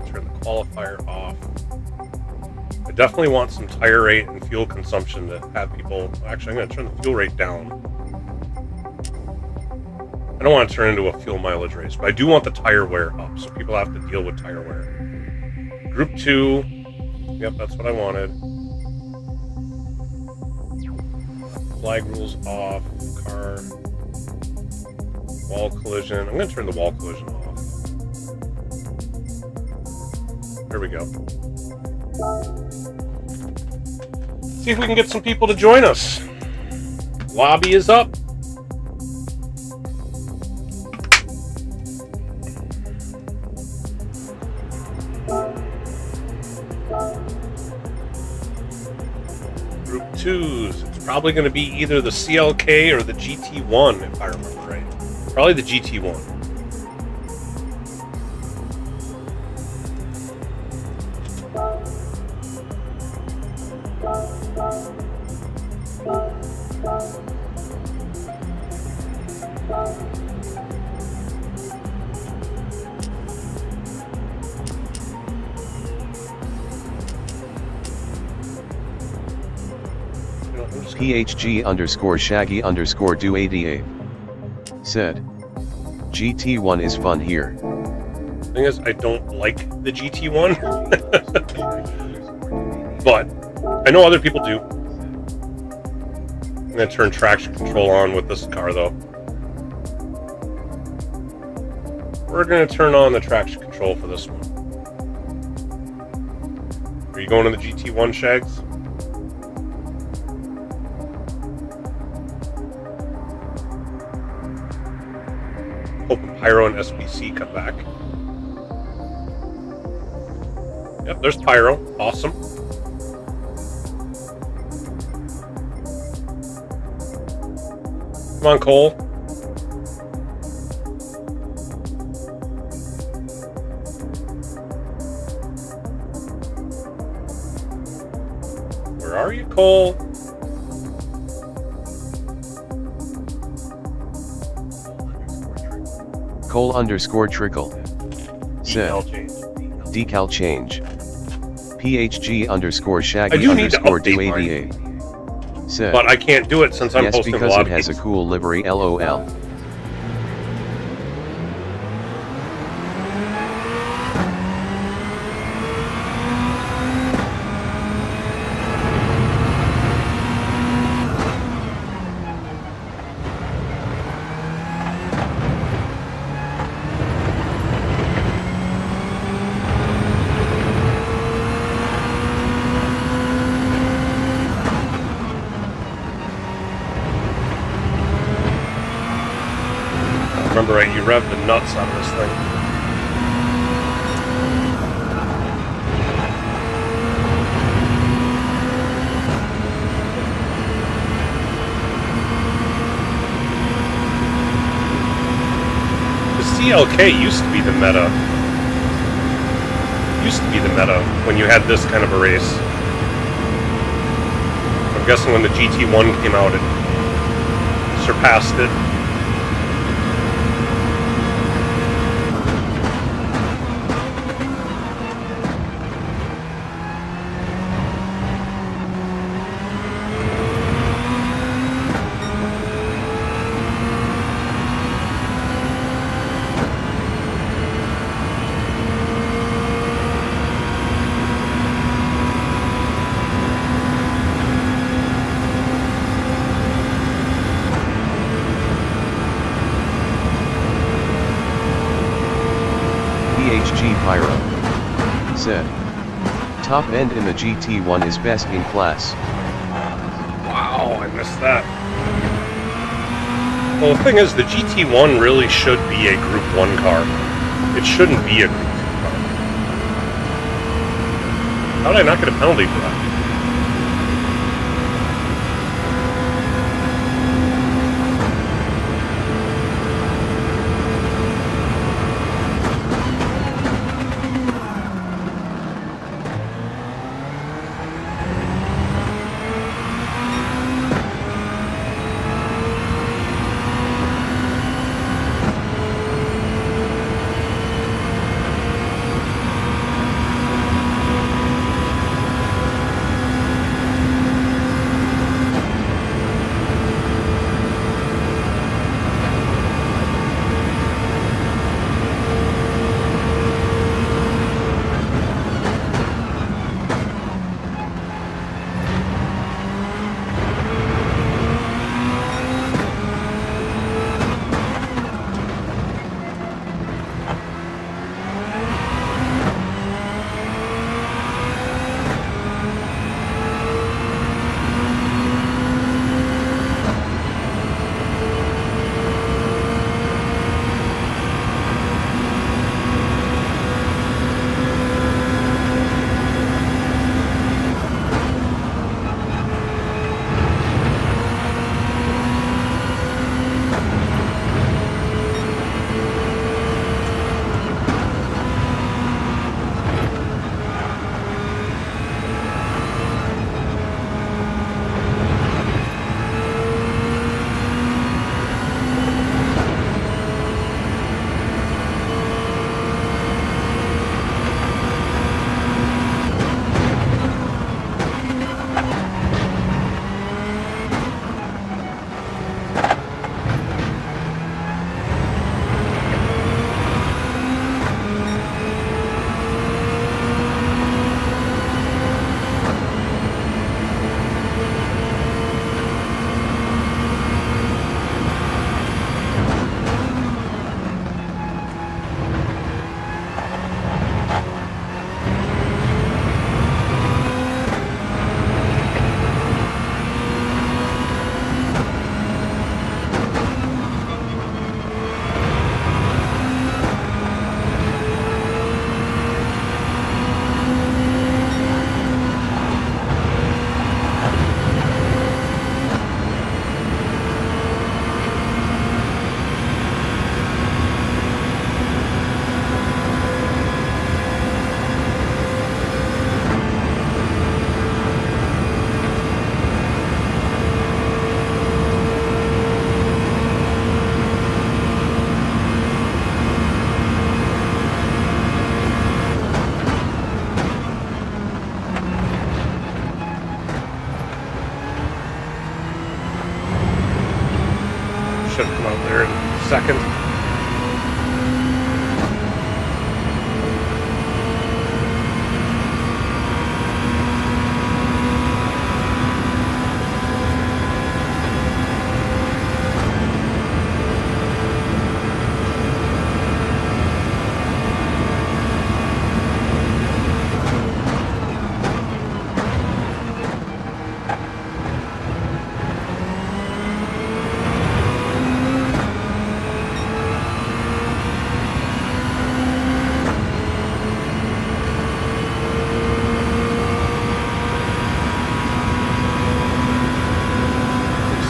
B: Turn the qualifier off. I definitely want some tire rate and fuel consumption to have people. Actually, I'm going to turn the fuel rate down. I don't want to turn into a fuel mileage race, but I do want the tire wear up, so people have to deal with tire wear. Group 2. Yep, that's what I wanted. Flag rules off. Car. Wall collision. I'm going to turn the wall collision off. There we go. See if we can get some people to join us. Lobby is up. Group 2s. It's probably going to be either the CLK or the GT1, if I remember right. Probably the GT1.
C: PHG _ Shaggy _ do 88. Said. GT1 is fun here.
B: Thing is, I don't like the GT1. But I know other people do. I'm going to turn traction control on with this car, though. We're going to turn on the traction control for this one. Are you going to the GT1, Shags? Hoping Pyro and SBC come back. Yep, there's Pyro. Awesome. Come on, Cole. Where are you, Cole?
C: Cole_trickle. Said.
B: Decal change.
C: Decal change. PHG underscore
B: I
C: shaggy
B: do need to
C: underscore
B: update
C: 288. Said.
B: But I can't do it since I'm
C: Yes,
B: posting
C: because it
B: lobbies.
C: has a cool livery, lol.
B: Remember right, you revved the nuts on this thing. The CLK used to be the meta. When you had this kind of a race. I'm guessing when the GT1 came out, it surpassed it.
C: PHG Pyro. Said. Top end in the GT1 is best in class.
B: Wow, I missed that. Well, the thing is, the GT1 really should be a Group 1 car. It shouldn't be a Group 2 car. How did I not get a penalty for that? second.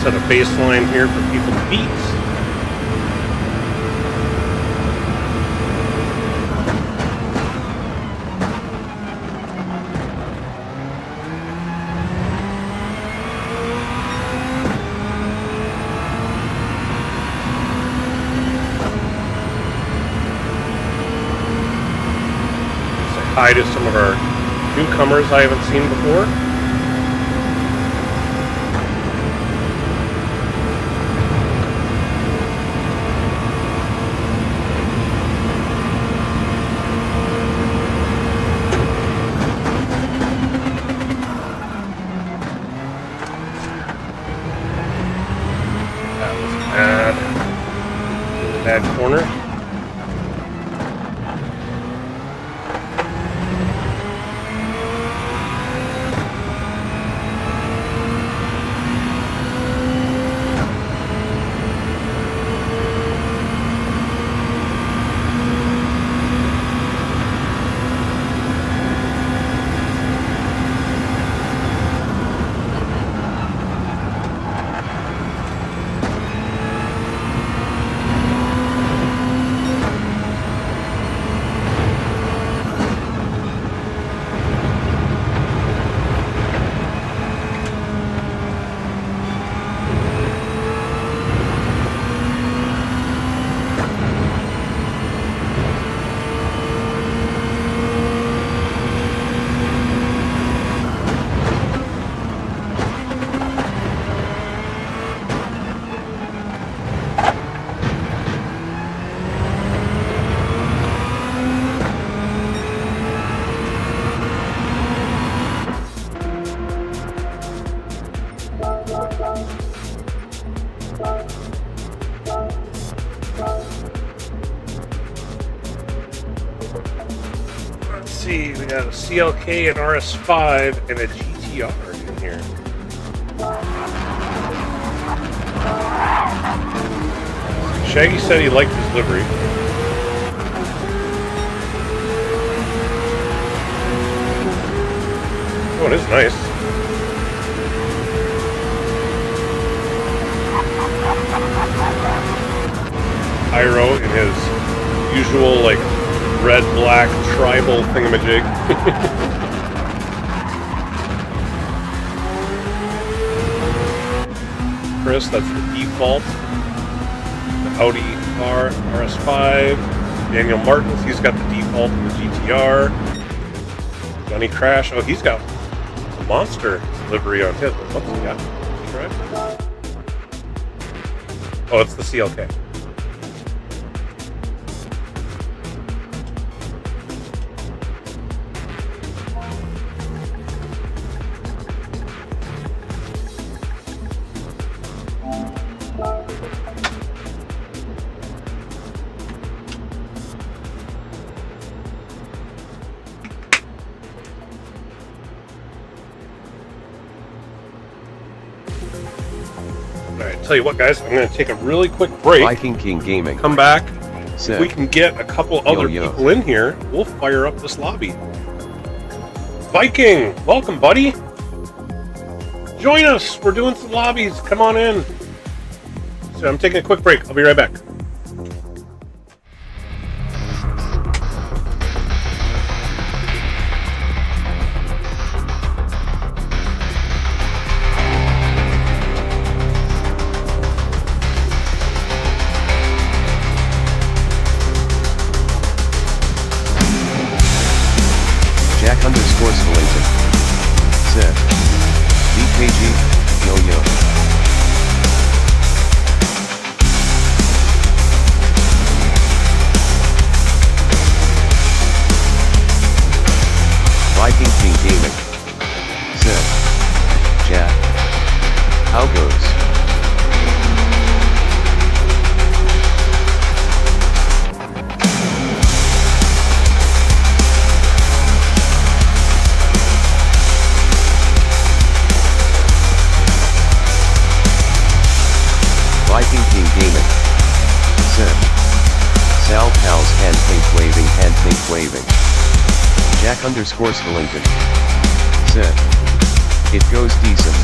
B: Set a baseline here for people to beat. Say hi to some of our newcomers I haven't seen before. Bad corner. See, we got a CLK, an RS5, and a GTR in here. Shaggy said he liked his livery. Oh, it is nice. Iro in his usual, like, red, black, tribal thingamajig. Chris, that's the default. The Audi R, RS5. Daniel Martins, he's got the default of the GTR. Johnny Crash, oh, he's got a monster livery on his. What's he got? Oh, it's the CLK. Alright, tell you what, guys, I'm going to take a really quick break.
C: Viking King Gaming.
B: Come back.
C: Sick.
B: If we can get a couple other people in here, we'll fire up this lobby. Viking, welcome, buddy. Join us. We're doing some lobbies. Come on in. So I'm taking a quick break. I'll be right back.
C: Jack_Skellington. Sick. BKG. Yo yo. Viking King Gaming. Zed. Jack. How goes? Viking King Gaming. Zed. Sal Pals hand pink waving. Jack _ Skellington. Zed. It goes decent.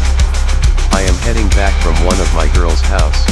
C: I am heading back from one of my girl's house.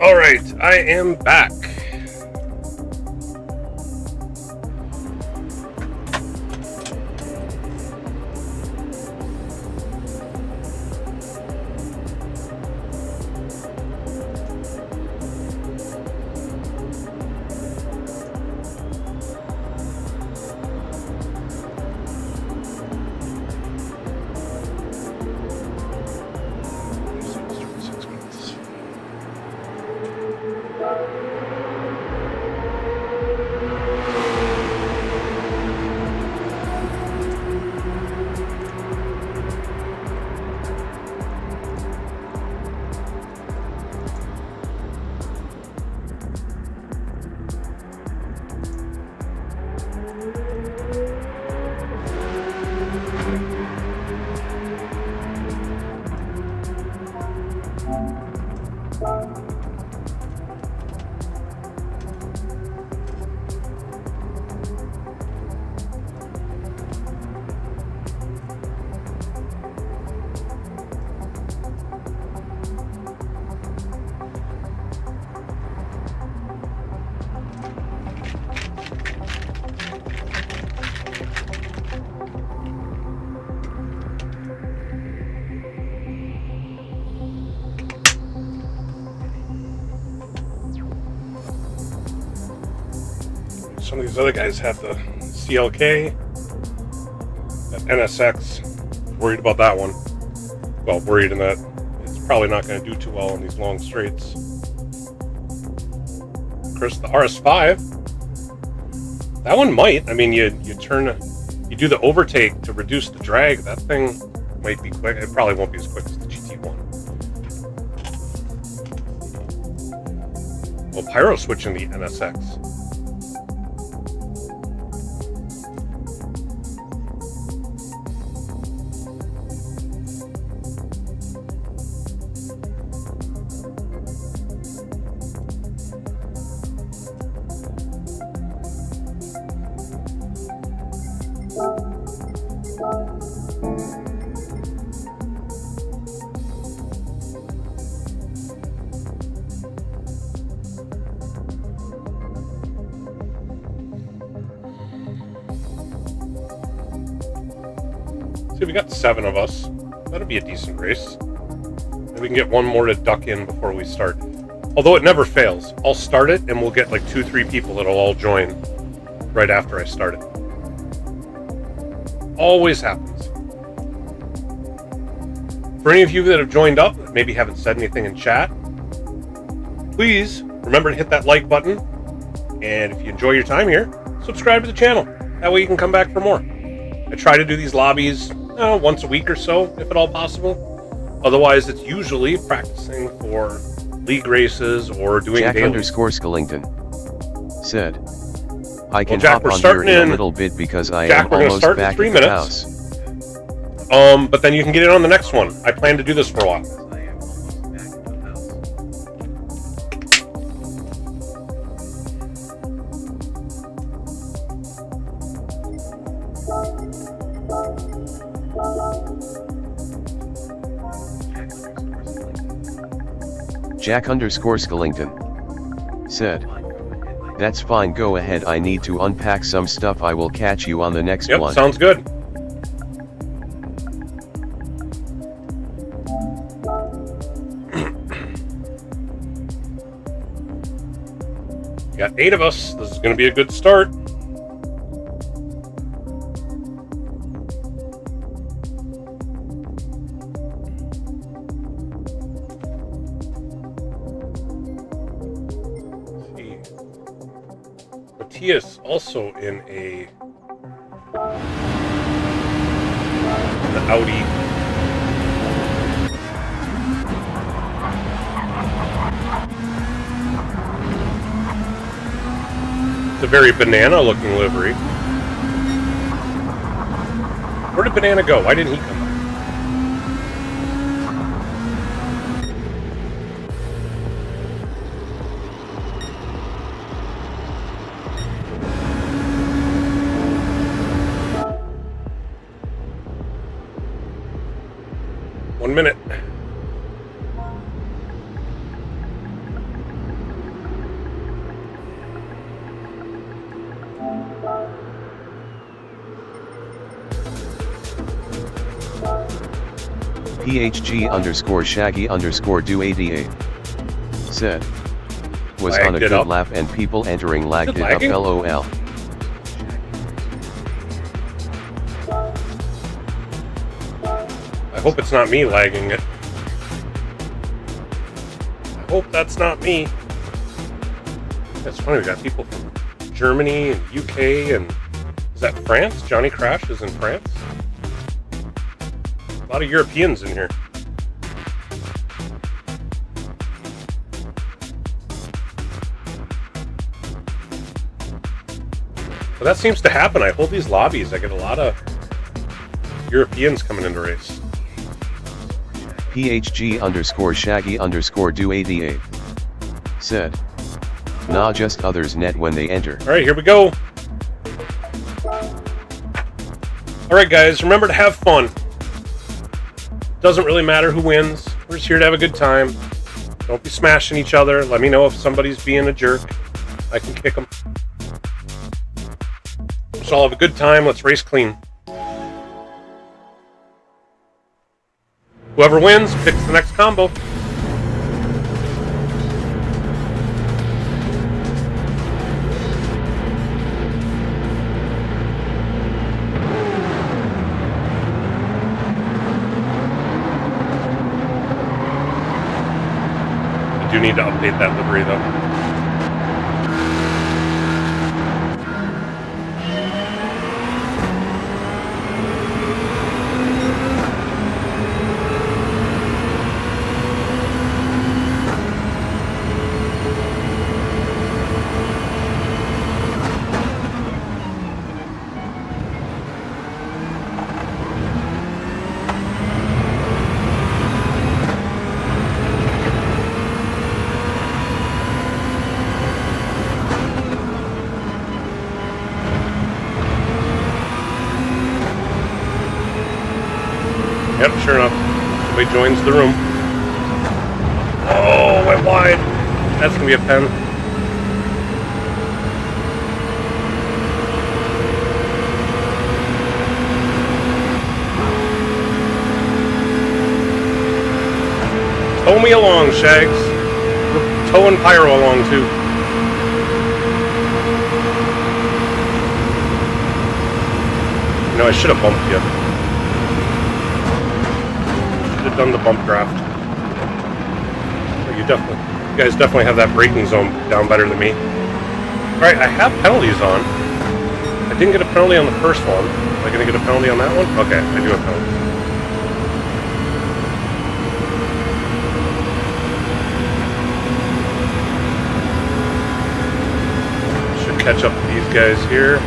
B: Alright, I am back. Some of these other guys have the CLK, that NSX. Worried about that one. Well, worried in that it's probably not going to do too well on these long straights. Of course, the RS5. That one might. I mean, you do the overtake to reduce the drag. That thing might be quick. It probably won't be as quick as the GT1. Well, Pyro switching the NSX. See, we got 7 of us. That'll be a decent race. Maybe we can get one more to duck in before we start. Although it never fails. I'll start it and we'll get like 2-3 people that'll all join right after I start it. Always happens. For any of you that have joined up, that maybe haven't said anything in chat, please remember to hit that like button. And if you enjoy your time here, subscribe to the channel. That way you can come back for more. I try to do these lobbies once a week or so, if at all possible. Otherwise, it's usually practicing for league races or doing dailies.
C: Jack_Skellington said, I can
B: Jack,
C: hop on here in a little bit because I am almost back at the house.
B: But then you can get in on the next one. I plan to do this for a while.
C: Jack_Skellington said, that's fine, go ahead, I need to unpack some stuff, I will catch you on the next one.
B: Yep, sounds good. Got 8 of us, this is going to be a good start. Matthias also in the Audi. It's a very banana looking livery. Where did Banana go? Why didn't he come back?
C: PHG_Shaggy_Do88 said. Was on a good lap and people entering lagged it up LOL.
B: I hope it's not me lagging it. I hope that's not me. That's funny, we got people from Germany and UK and is that France? Johnny Crash is in France. A lot of Europeans in here. But that seems to happen. I hold these lobbies. I get a lot of Europeans coming into race.
C: PHG_Shaggy_Do88 said. Nah, just others net when they enter.
B: Alright, here we go. Alright guys, remember to have fun. Doesn't really matter who wins. We're just here to have a good time. Don't be smashing each other. Let me know if somebody's being a jerk. I can kick them. Let's all have a good time. Let's race clean. Whoever wins picks the next combo. I do need to update that livery though. Yep, sure enough. Somebody joins the room. Oh, went wide. That's going to be a pen. Tow me along, Shags. We're towing Pyro along, too. You know, I should have bumped you. Have done the bump draft. You guys definitely have that braking zone down better than me. Alright, I have penalties on. I didn't get a penalty on the first one. Am I going to get a penalty on that one? Okay, I do have penalties. Should catch up to these guys here.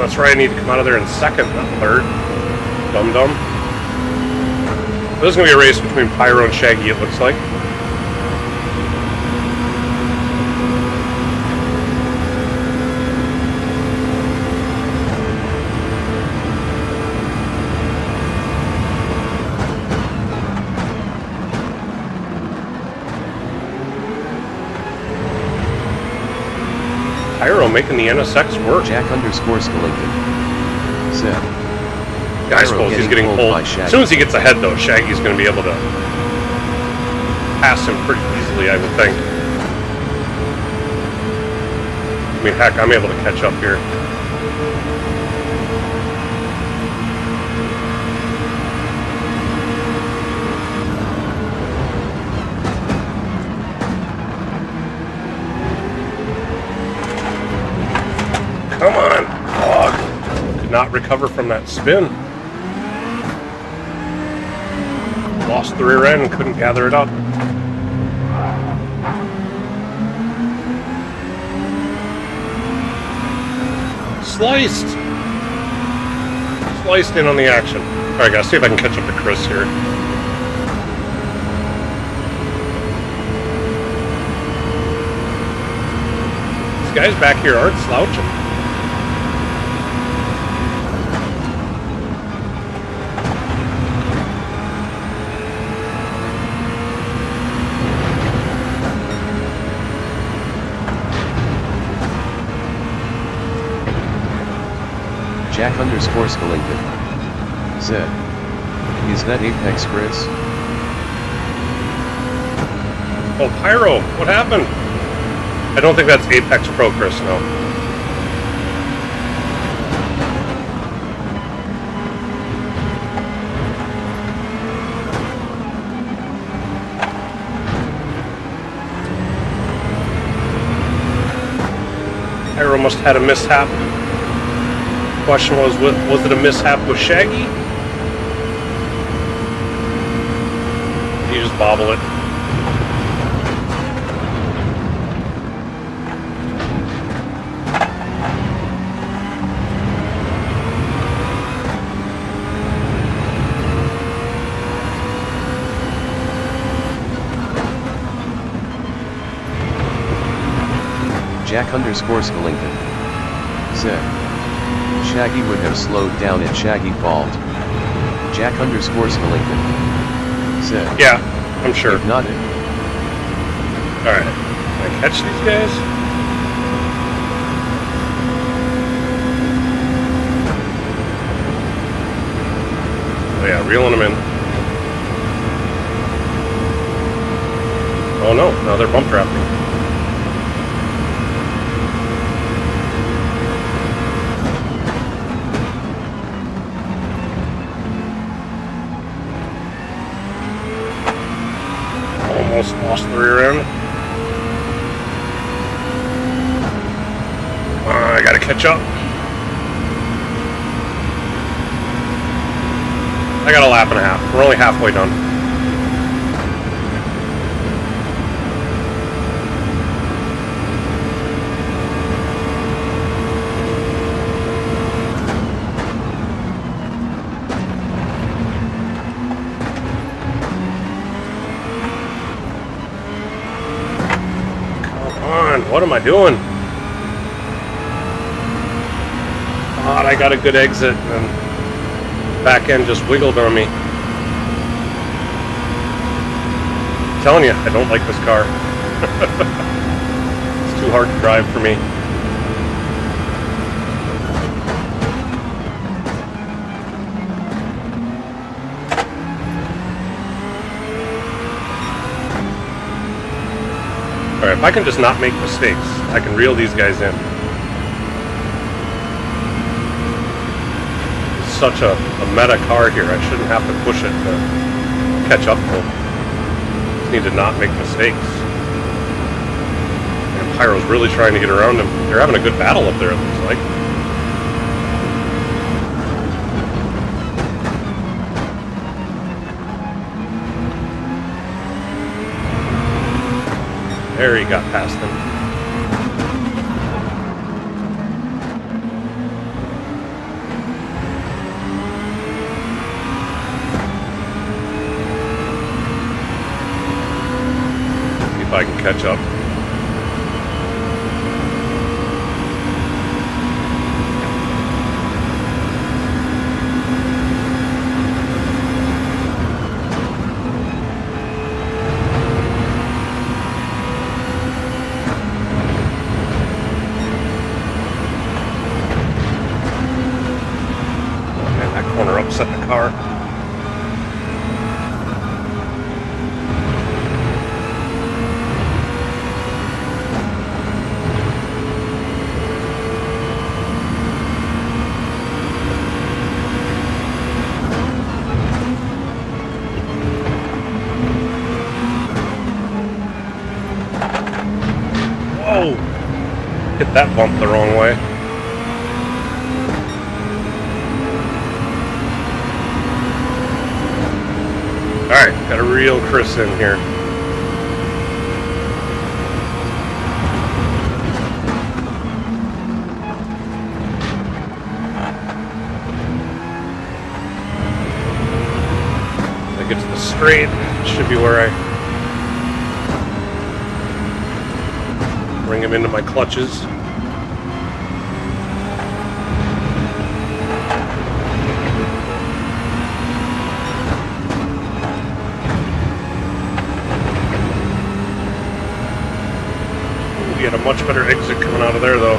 B: That's right, I need to come out of there in second, not third. Dum-dum. This is going to be a race between Pyro and Shaggy, it looks like. Pyro making the NSX work.
C: Jack_Skellington said.
B: Yeah, I suppose he's getting pulled. As soon as he gets ahead, though, Shaggy's going to be able to pass him pretty easily, I would think. I mean, heck, I'm able to catch up here. Come on, dog. Could not recover from that spin. Lost the rear end and couldn't gather it up. Sliced! Sliced in on the action. Alright guys, see if I can catch up to Chris here. These guys back here aren't slouching.
C: Jack underscore Skellington. Z. Is that Apex Chris?
B: Oh, Pyro, what happened? I don't think that's Apex Pro Chris, no. Pyro must have had a mishap. Question was it a mishap with Shaggy? Did you just bobble it?
C: Jack underscore Skellington. Z. Shaggy would have slowed down at Shaggy fault. Jack underscore Skellington. Z.
B: Yeah, I'm sure.
C: If not it.
B: Alright. Can I catch these guys? Oh yeah, reeling them in. Oh no, now they're bump drafting. Almost lost the rear end. I gotta catch up. I got a lap and a half. We're only halfway done. What am I doing? God, I got a good exit and back end just wiggled on me. I'm telling you, I don't like this car. It's too hard to drive for me. Alright, if I can just not make mistakes, I can reel these guys in. It's such a meta car here, I shouldn't have to push it to catch up to them. Just need to not make mistakes. And Pyro's really trying to get around him. They're having a good battle up there, it looks like. There he got past him. See if I can catch up. Upset the car. Whoa! Hit that bump the wrong way. Alright, gotta reel Chris in here. I get to the straight, should be where I bring him into my clutches. He had a much better exit coming out of there, though.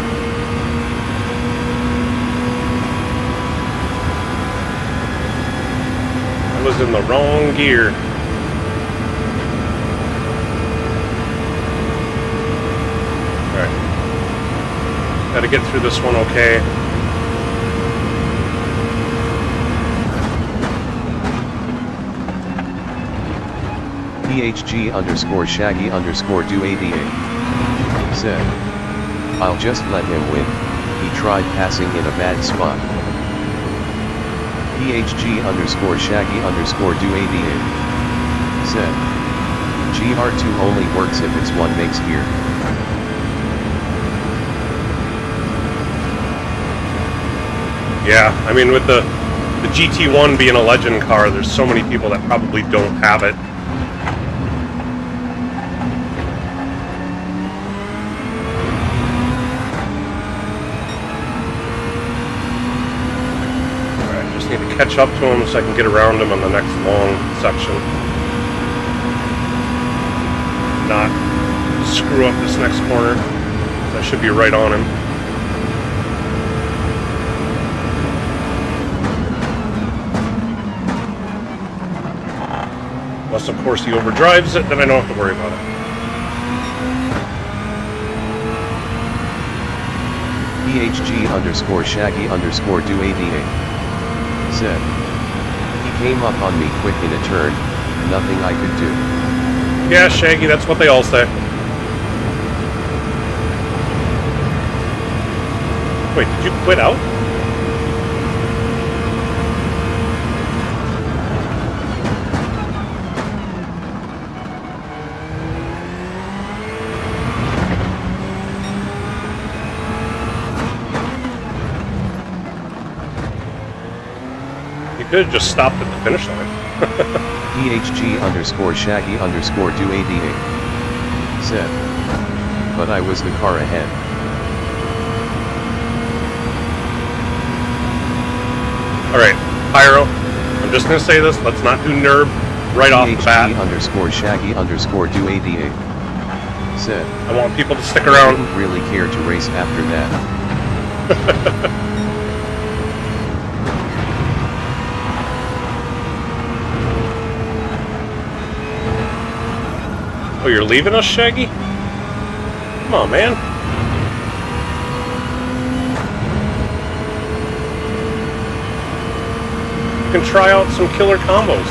B: was in the wrong gear. Alright. Gotta get through this one okay.
C: PHG_Shaggy_do88 said, I'll just let him win, he tried passing in a bad spot. PHG_Shaggy_do88 said, GR2 only works if it's one makes gear.
B: Yeah, I mean with the GT1 being a legend car, there's so many people that probably don't have it. Need to catch up to him so I can get around him on the next long section. Not screw up this next corner. I should be right on him. Unless of course he overdrives it, then I don't have to worry about it.
C: PHG_Shaggy_do88 said, he came up on me quick in a turn, nothing I could do.
B: Yeah, Shaggy, that's what they all say. Wait, did you quit out? You could have just stopped at the finish line.
C: PHG_Shaggy_do88 said, but I was the car ahead.
B: Alright, Pyro, I'm just going to say this, let's not do NERB right off the bat.
C: PHG_Shaggy_do88 said,
B: I want people to stick around.
C: I didn't really care to race after that.
B: Oh, you're leaving us, Shaggy? Come on, man. You can try out some killer combos.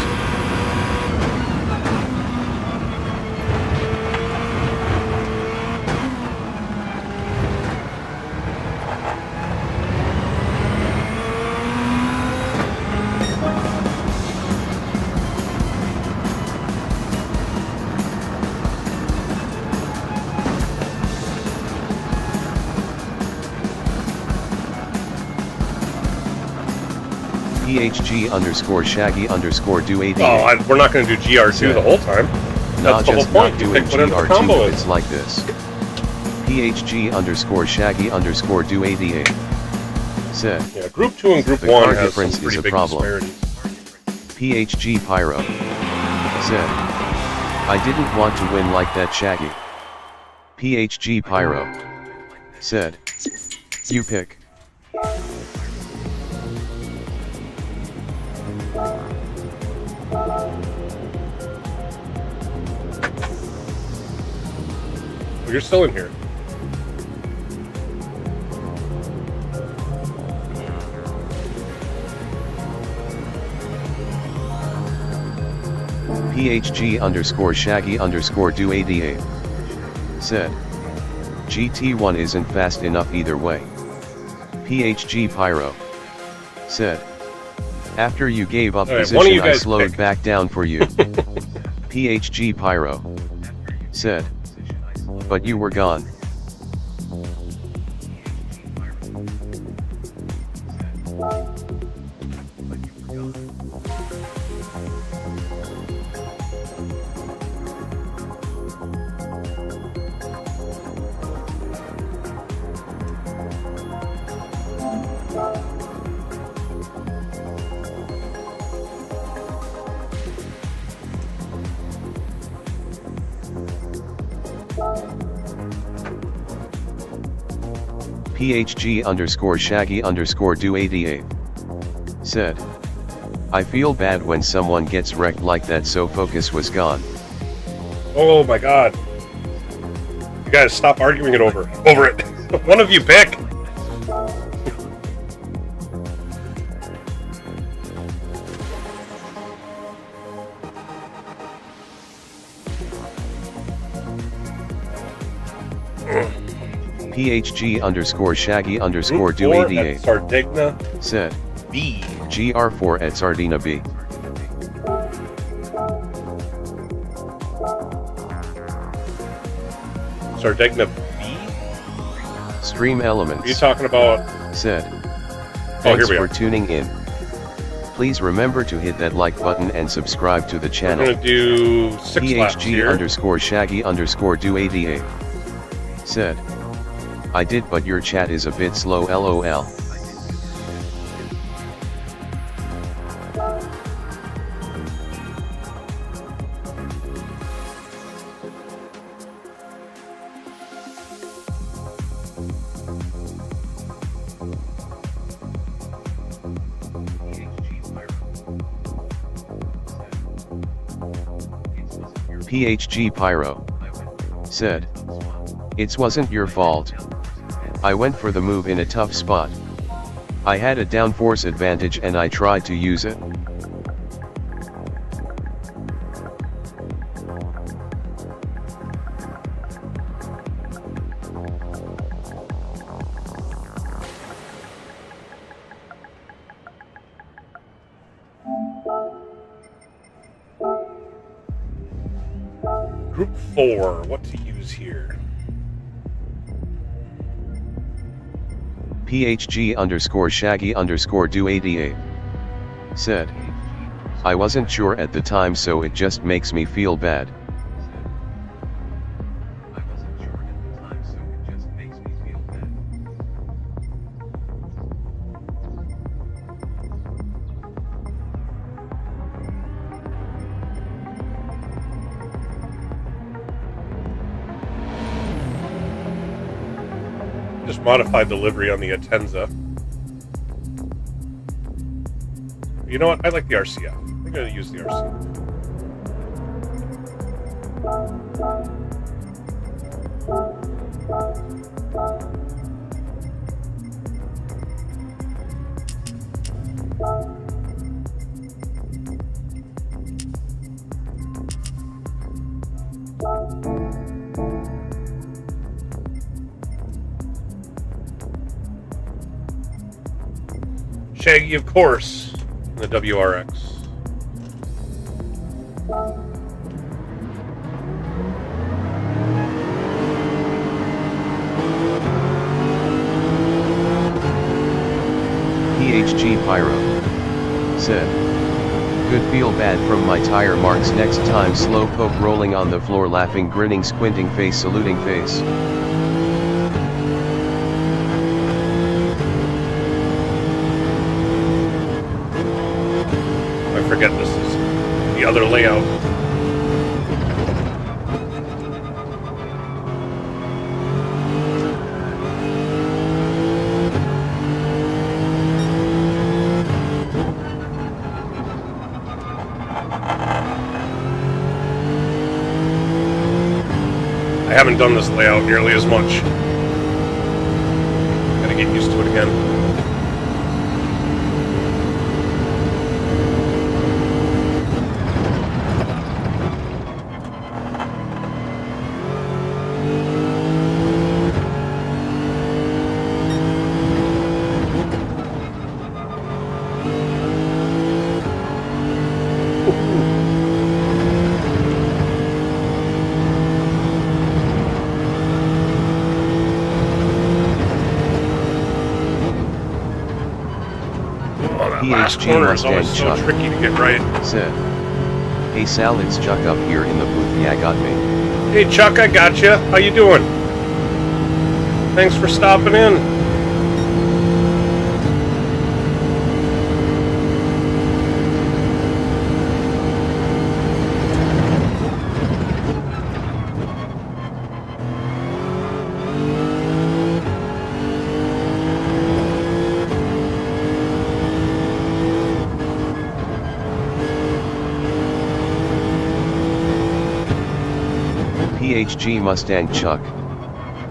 C: PHG_Shaggy_do88.
B: Oh, we're not going to do GR2 the whole time. That's the whole point. You pick whatever the combo is.
C: It's like this. PHG_Shaggy_do88 said,
B: Yeah, Group 2 and Group
C: the
B: 1
C: car
B: has some
C: difference
B: pretty
C: is a
B: big
C: problem.
B: disparities.
C: PHG Pyro said, I didn't want to win like that, Shaggy. PHG Pyro said, you pick.
B: Oh, you're still in here.
C: PHG_Shaggy_do88 said, GT1 isn't fast enough either way. PHG Pyro said, after you gave up position I slowed back down for you. PHG Pyro said, but you were gone. PHG_Shaggy_do88 said, I feel bad when someone gets wrecked like that, so focus was gone.
B: Oh my god. You guys stop arguing it over it. One of you pick.
C: PHG_Shaggy_do88
B: Sardegna
C: said
B: B.
C: GR4 at Sardina B.
B: Sardegna B?
C: Stream Elements
B: Are you talking about?
C: said,
B: Oh,
C: thanks
B: here we
C: for
B: are.
C: tuning in. Please remember to hit that like button and subscribe to the
B: I'm
C: channel.
B: gonna do 6 laps here.
C: PHG_Shaggy_do88 said, I did, but your chat is a bit slow, lol. PHG Pyro said, it wasn't your fault. I went for the move in a tough spot. I had a downforce advantage and I tried to use it.
B: Group 4, what to use here?
C: PHG_Shaggy_do88 said, I wasn't sure at the time, so it just makes me feel bad.
B: Just modified the livery on the Atenza. You know what? I like the RCF. I'm going to use the RCF. Shaggy, of course, in the WRX.
C: PHG Pyro said, could feel bad from my tire marks next time. Slow poke rolling on the floor, laughing, grinning, squinting face, saluting face.
B: I forget this is the other layout. I haven't done this layout nearly as much. Gotta get used to it again. Last corner is always so tricky to get right.
C: Said, hey Sal, it's Chuck up here in the booth. Yeah, got me.
B: Hey Chuck, I got you. How you doing? Thanks for stopping in.
C: PHG Mustang Chuck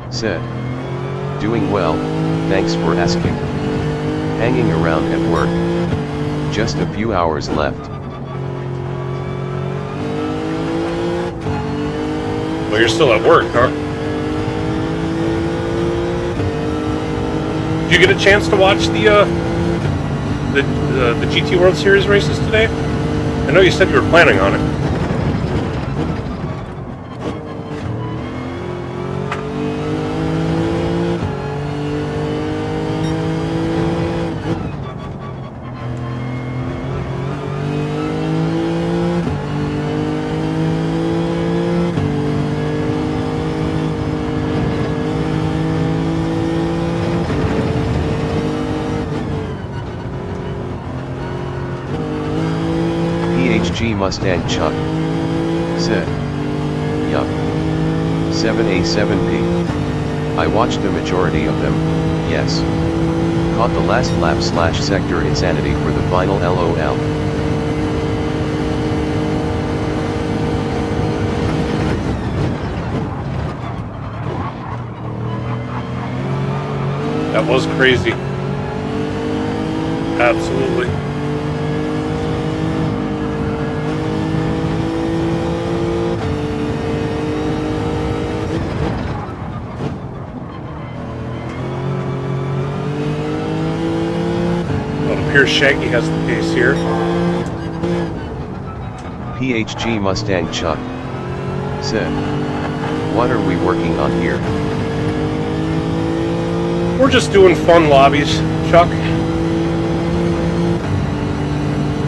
C: said, "Doing well, thanks for asking. Hanging around at work. Just a few hours left."
B: Well, you're still at work, huh? Did you get a chance to watch the GT World Series races today? I know you said you were planning on it.
C: PHG Mustang Chuck said, "Yup. 7A7P. I watched a majority of them, yes. Caught the last lap / sector insanity for the final LOL.
B: That was crazy. Absolutely. Well, it appears Shaggy has the pace here.
C: PHG Mustang Chuck said, "What are we working on here?"
B: We're just doing fun lobbies, Chuck.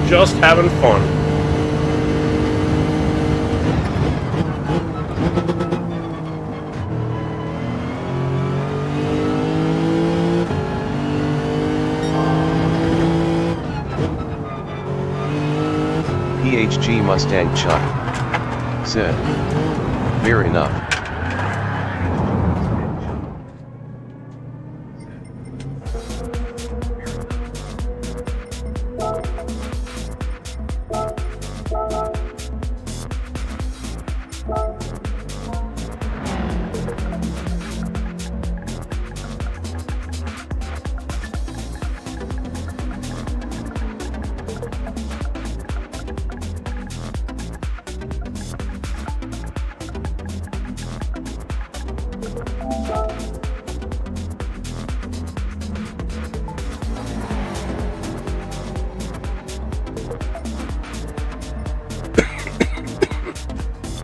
B: Just having fun.
C: PHG Mustang Chuck said, "Fair enough."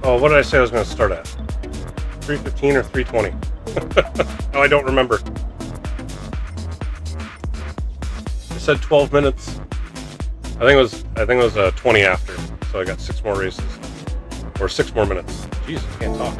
B: Oh, what did I say I was going to start at? 3:15 or 3:20? Oh, I don't remember. I said 12 minutes. I think it was 20 after. So I got 6 more races, or 6 more minutes. Jeez, I can't talk.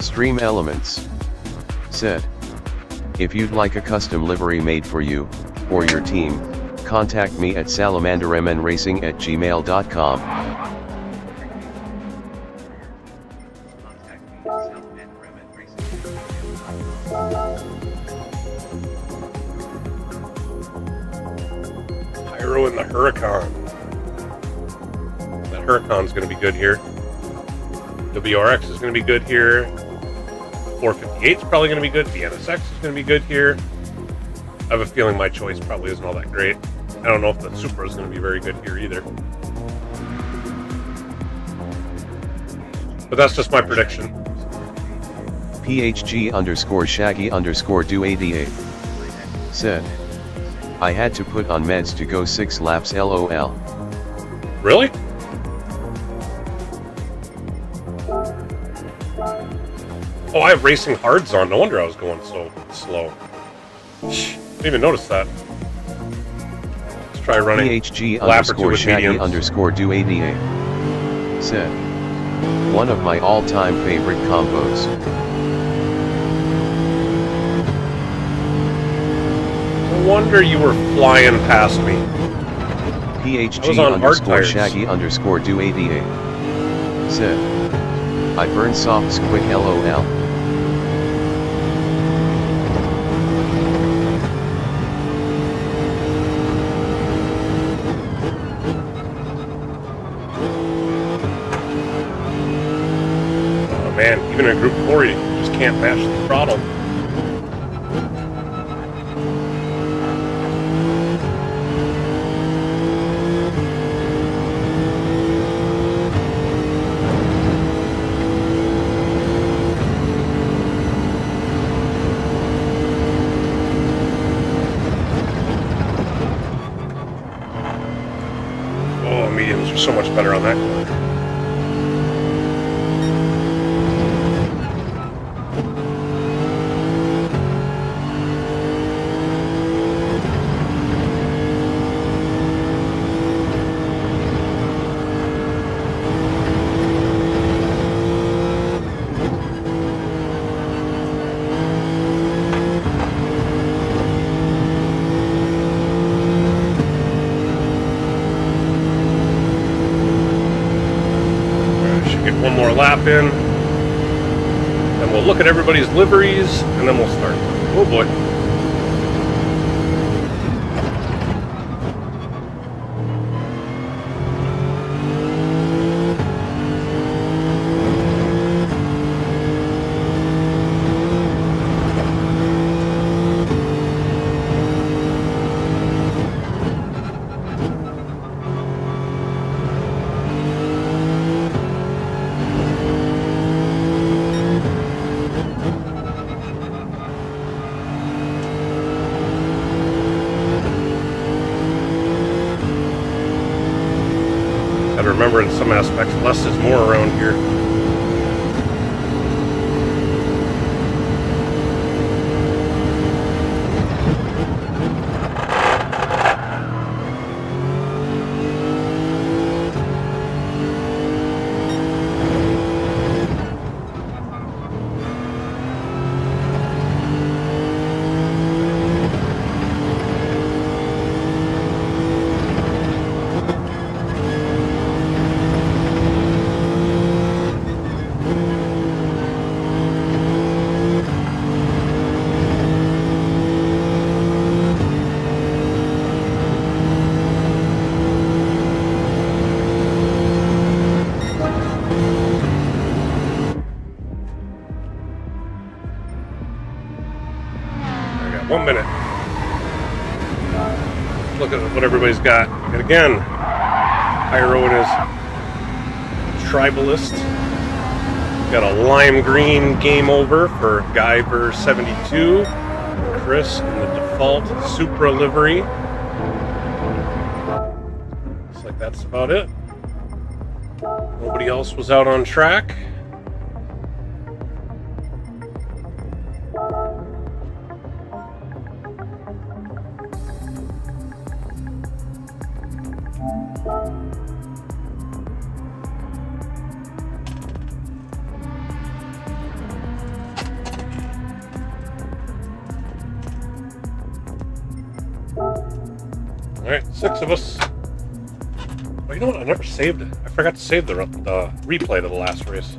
C: Stream Elements said, "If you'd like a custom livery made for you, or your team, contact me at salamandermnracing@gmail.com.
B: Pyro in the Huracan. That Huracan's going to be good here. WRX is going to be good here. 458 is probably going to be good. The NSX is going to be good here. I have a feeling my choice probably isn't all that great. I don't know if the Supra is going to be very good here either. But that's just my prediction.
C: PHG_Shaggy_Do88 said, "I had to put on meds to go 6 laps LOL.
B: Really? Oh, I have racing hards on. No wonder I was going so slow. Didn't even notice that. Let's try running lap or two with mediums.
C: PHG_Shaggy_Do88 said, "One of my all-time favorite combos.
B: No wonder you were flying past me.
C: PHG
B: on hard
C: underscore
B: tires.
C: Shaggy underscore do 88. Said. I burn softs quick LOL.
B: Oh man, even in Group 4 you just can't mash the throttle. Mediums are so much better on that corner. One more lap in, and we'll look at everybody's liveries, and then we'll start. Oh boy. Remember, in some aspects, less is more around here. I got 1 minute. Look at what everybody's got. And again, Pyro and his Tribalist. Got a lime green game over for Guyver72. Chris in the default Supra livery. Looks like that's about it. Nobody else was out on track. Alright, 6 of us. Oh, you know what? I never saved it. I forgot to save the replay to the last race.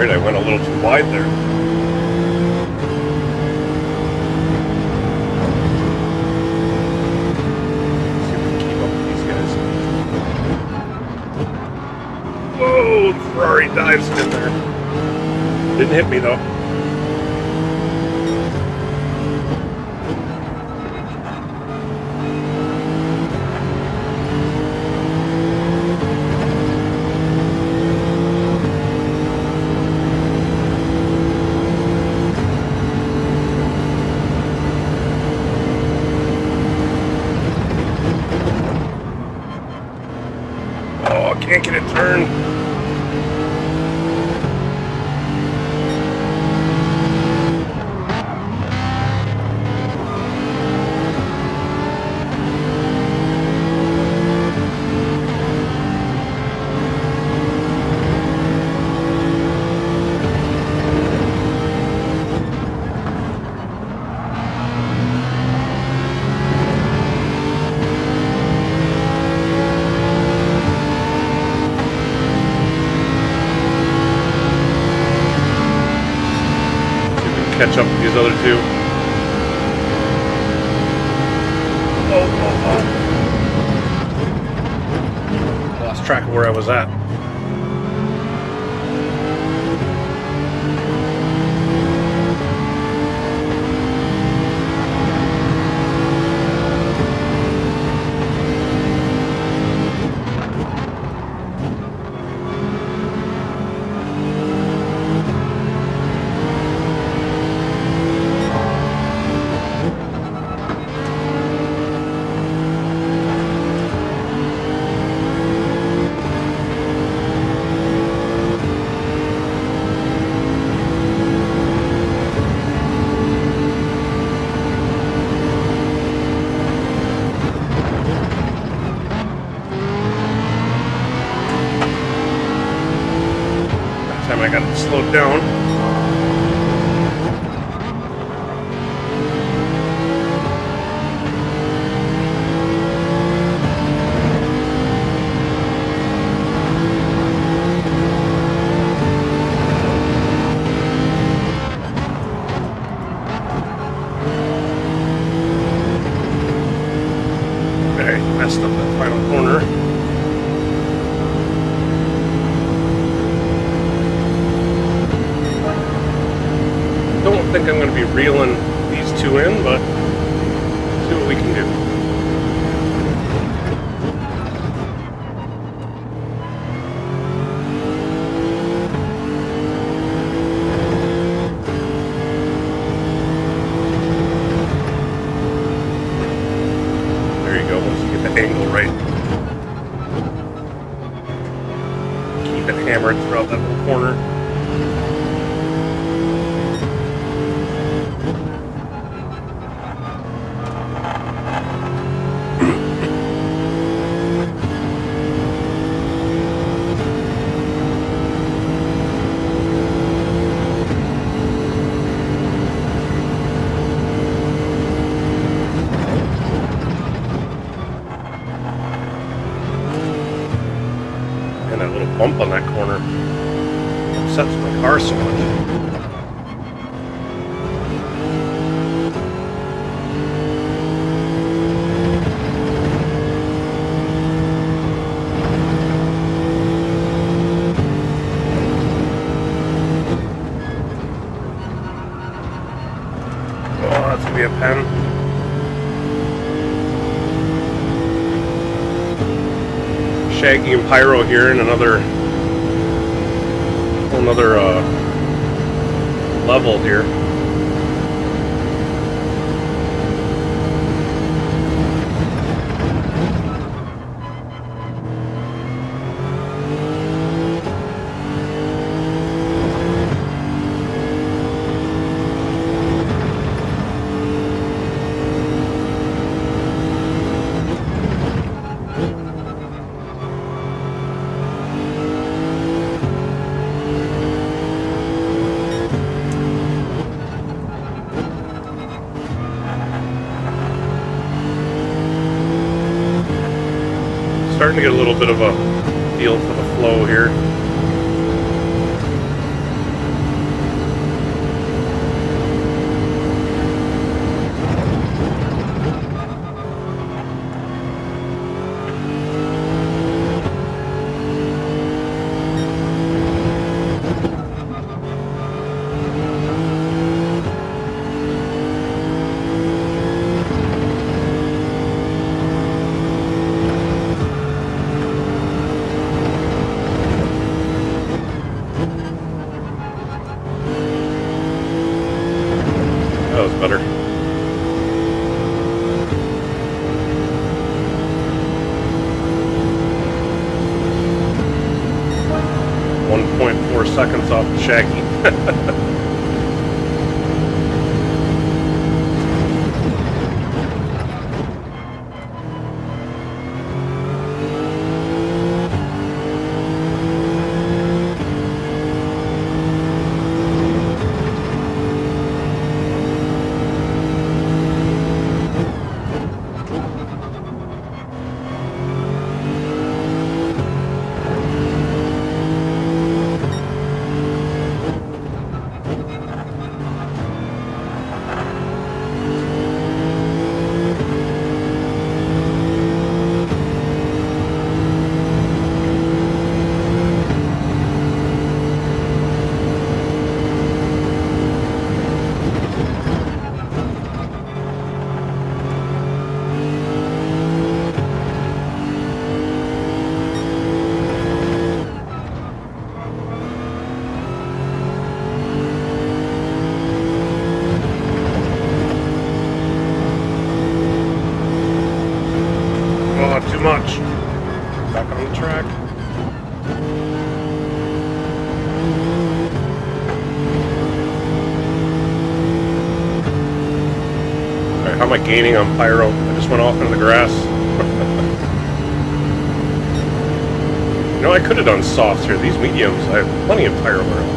B: I went a little too wide there. Let's see if we can keep up with these guys. Oh, the Ferrari dives in there. Didn't hit me though. Oh, I can't get it turned. Catch up with these other two. Oh. Lost track of where I was at. I got it slowed down. Okay, messed up that final corner. Don't think I'm going to be reeling these two in, but see what we can do. There you go, once you get the angle right. Keep it hammered throughout that whole corner. That little bump on that corner upsets my car so much. Oh, that's gonna be a pen. Shaggy and Pyro here in another level here. Starting to get a little bit of a feel for the flow here. seconds off the Shaggy. Too much. Back on the track. Alright, how am I gaining on Pyro? I just went off into the grass. You know, I could have done softs here. These mediums, I have plenty of tire left.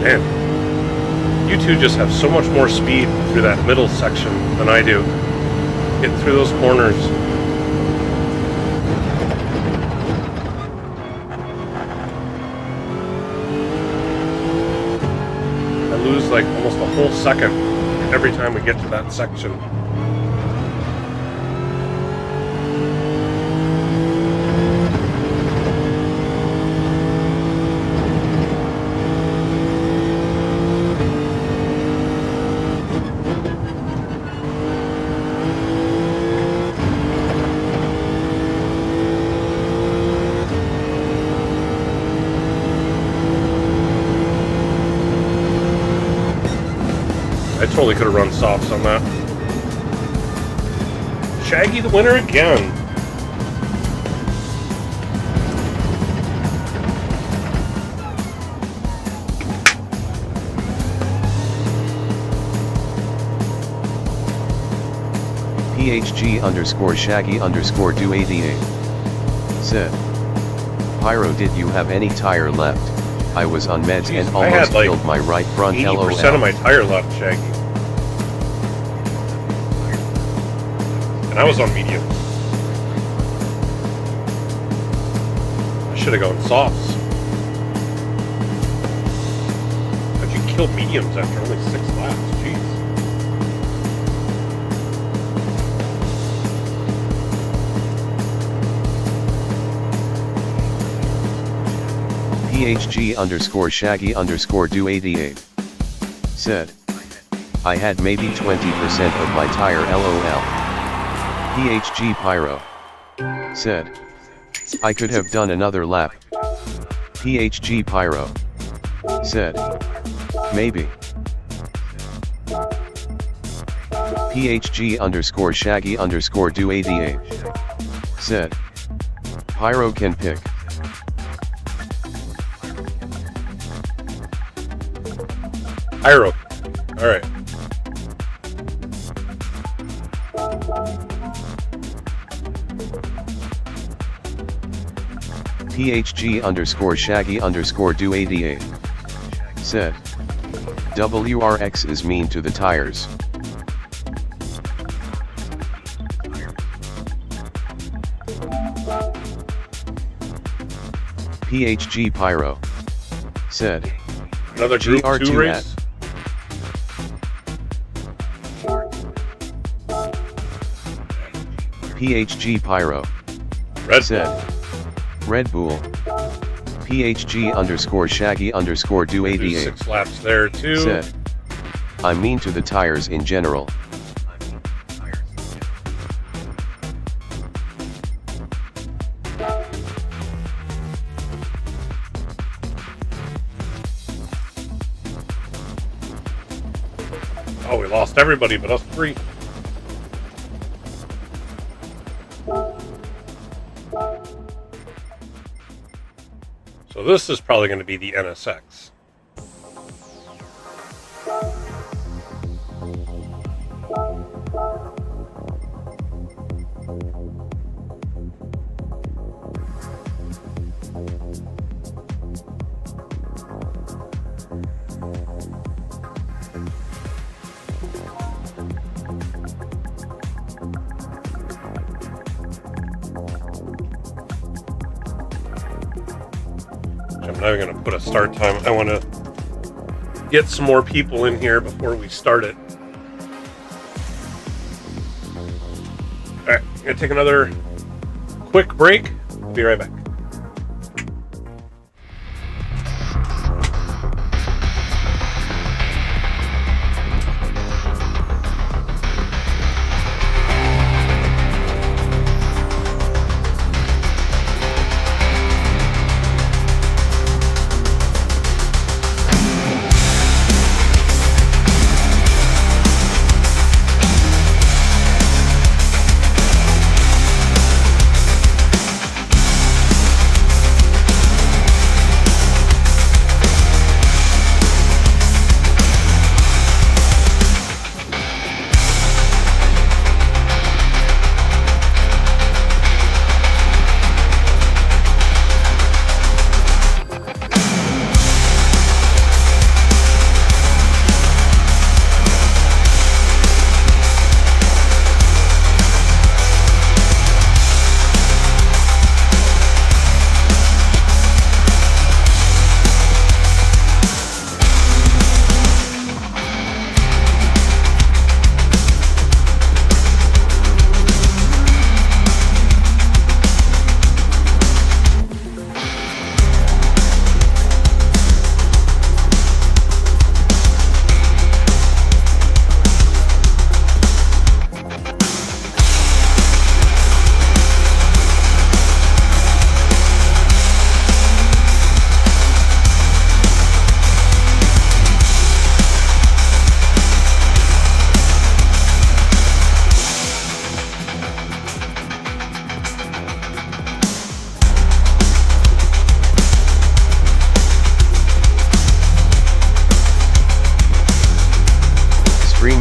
B: Man, you two just have so much more speed through that middle section than I do. Getting through those corners. I lose like almost a whole second every time we get to that section. I totally could have run softs on that. Shaggy the winner again.
C: PHG_Shaggy_do88 said, Pyro, did you have any tire left? I was on meds and almost
B: like
C: killed my right front.
B: 80% of my tire left, Shaggy. And I was on medium. I should have gone softs. How'd you kill mediums after only 6 laps? Jeez.
C: PHG_Shaggy_do88 said, I had maybe 20% of my tire LOL. PHG Pyro said, I could have done another lap. PHG Pyro said, maybe. PHG_Shaggy_do88 said, Pyro can pick.
B: Pyro. Alright.
C: PHG_Shaggy_do88 said, WRX is mean to the tires. PHG Pyro said,
B: Another Group 2
C: GR2
B: race?
C: PHG Pyro.
B: Red
C: Said. Red Bull. PHG underscore Shaggy underscore do
B: Bull.
C: 88.
B: 6 laps there too.
C: Said. I'm mean to the tires in general.
B: Oh, we lost everybody but us 3. So this is probably going to be the NSX. I'm not even going to put a start time. I want to get some more people in here before we start it. Alright, I'm going to take another quick break. Be right back.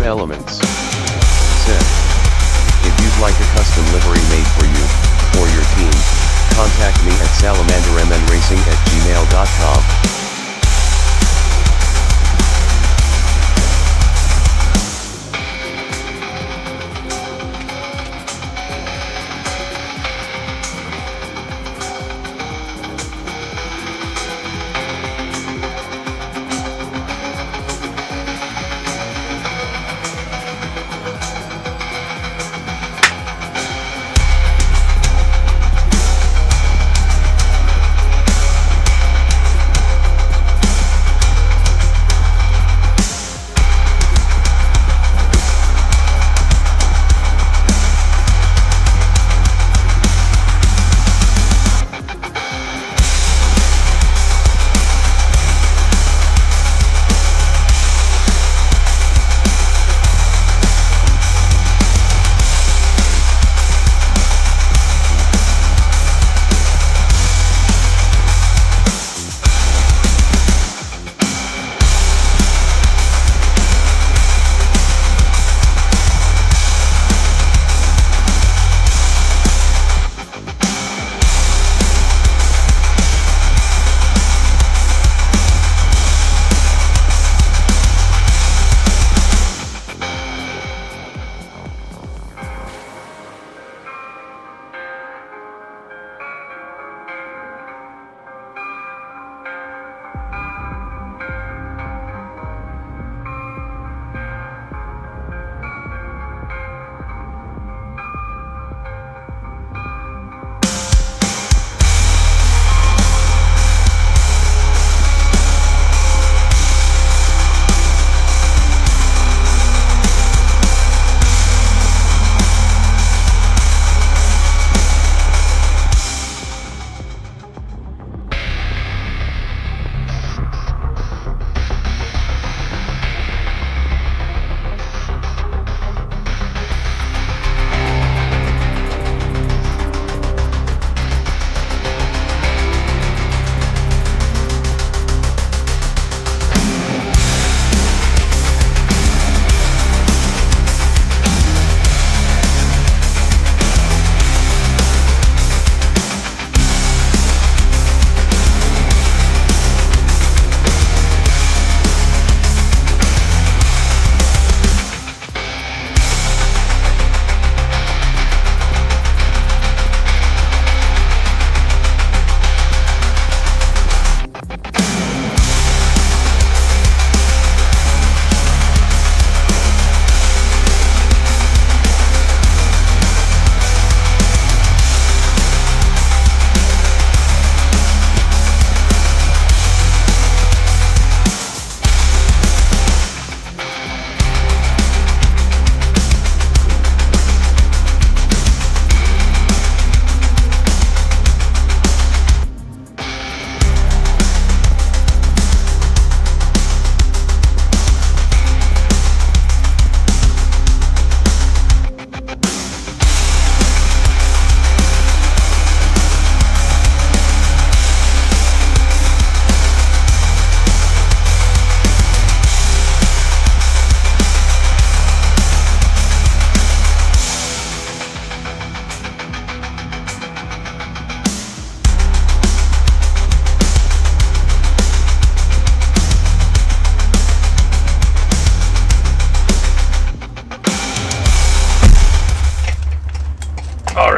C: Elements. Said. If you'd like a custom livery made for you, or your team, contact me at salamandermnracing@gmail.com.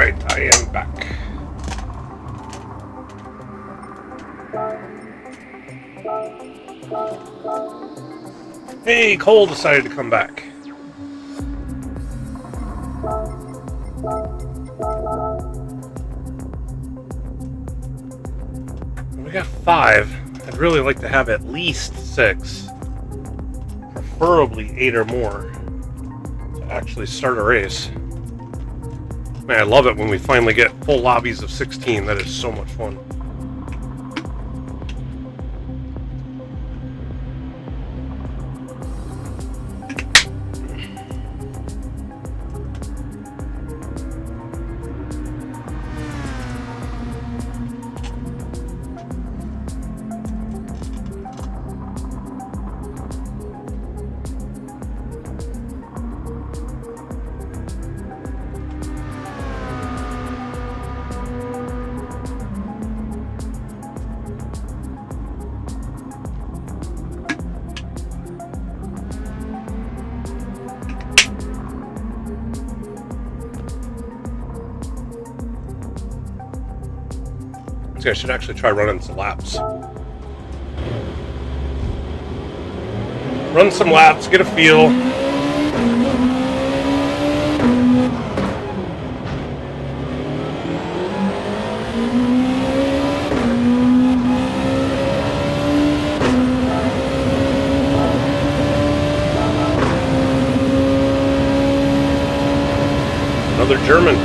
B: Alright, I am back. Hey, Cole decided to come back. We got 5. I'd really like to have at least 6. Preferably 8 or more. To actually start a race. Man, I love it when we finally get full lobbies of 16. That is so much fun. I should actually try running some laps. Run some laps, get a feel. Another German.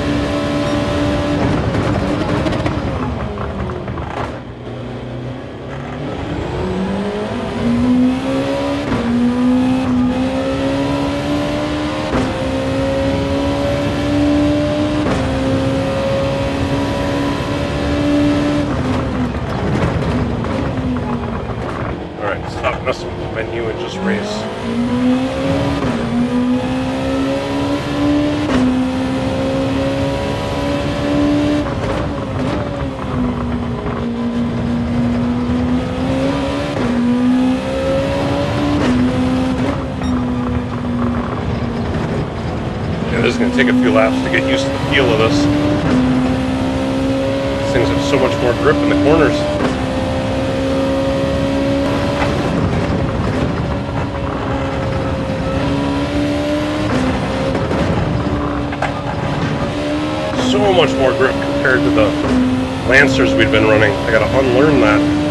B: This is going to take a few laps to get used to the feel of this. These things have so much more grip in the corners. So much more grip compared to the Lancers we've been running. I got to unlearn that.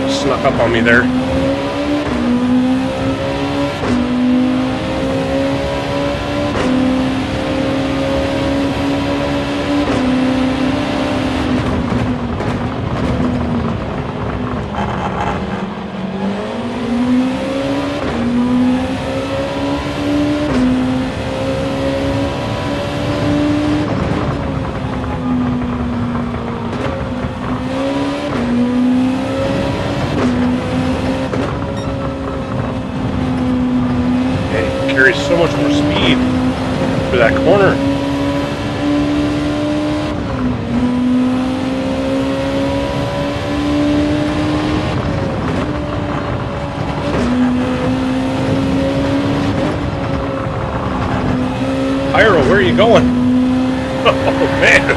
B: Snuck up on me there. that corner. Pyro, where are you going? Oh, man.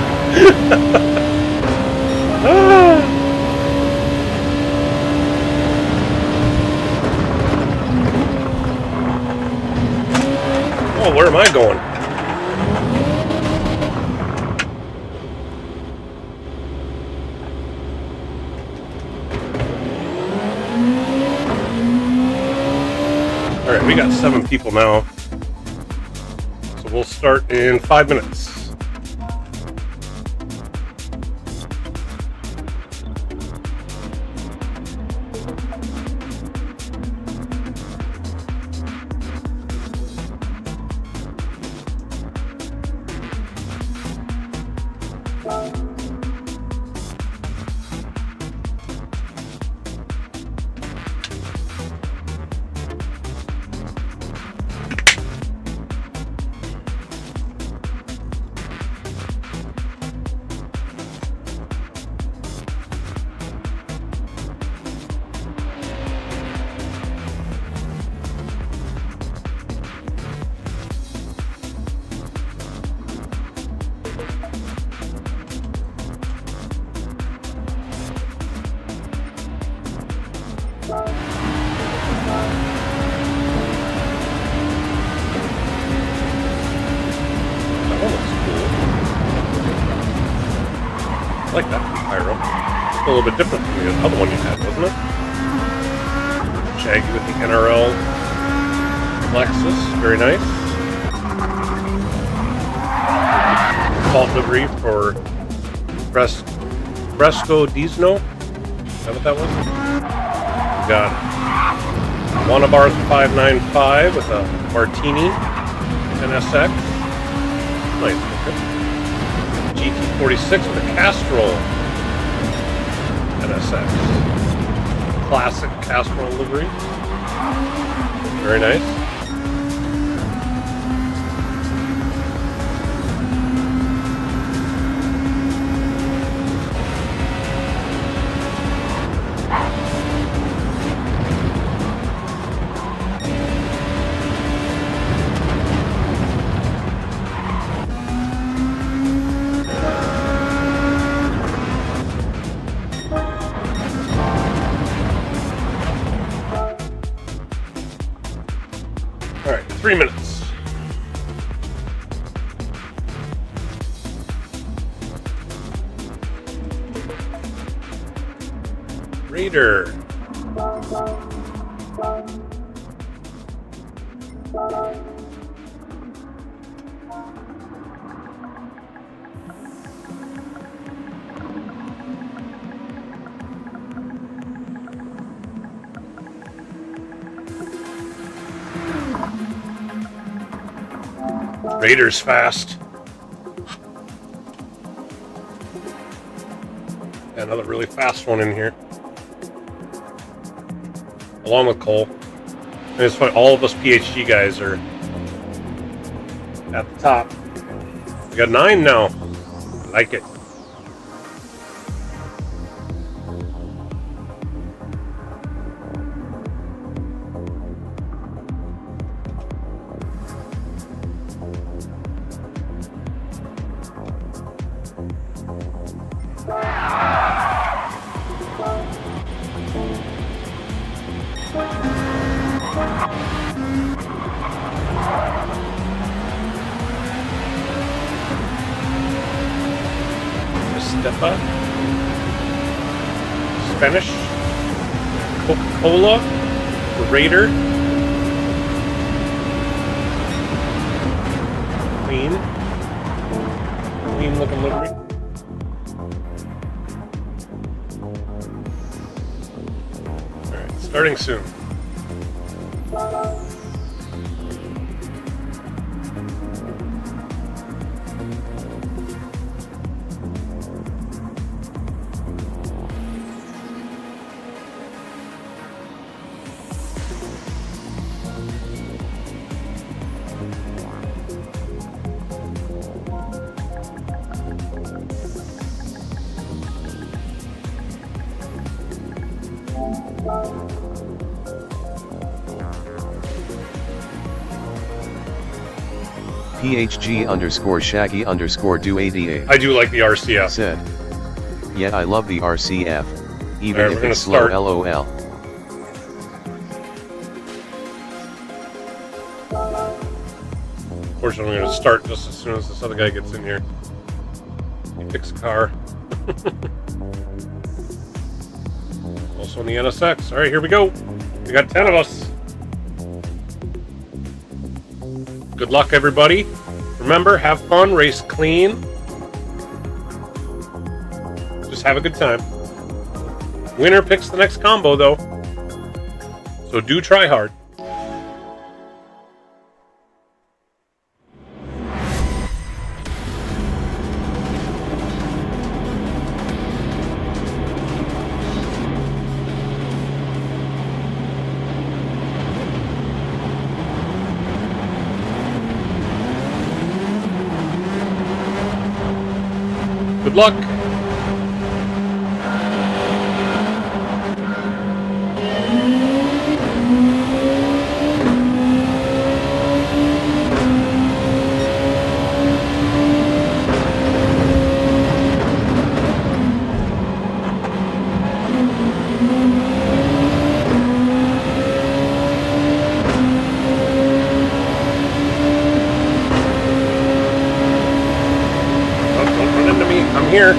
B: Oh, where am I going? Alright, we got 7 people now. So we'll start in 5 minutes. I like that pyro. It's a little bit different from the other one you had, wasn't it? Shaggy with the NRL Lexus, very nice. Default livery for Fresco Disno. Is that what that was? We got Wanabars 595 with a Martini NSX. Nice looking. GT46 with a Castrol NSX. Classic Castrol livery. Very nice. All right, 3 minutes. Raider. Raider's fast. Another really fast one in here. Along with Cole. And it's funny, all of us PhD guys are at the top. We got 9 now. I like it. Stepa, Spanish, Coca-Cola, the Raider, clean looking livery. Alright, starting soon.
C: PHG_Shaggy_do88
B: I do like the RCF.
C: said, yeah, I love the RCF, even
B: Alright,
C: if
B: we're
C: it's
B: gonna
C: slow,
B: start.
C: lol.
B: Fortunately, I'm going to start just as soon as this other guy gets in here. Fix a car. Also on the NSX. Alright, here we go. We got 10 of us. Good luck, everybody. Remember, have fun, race clean. Just have a good time. Winner picks the next combo, though. So do try hard. Good luck. Oh, don't run into me. I'm here.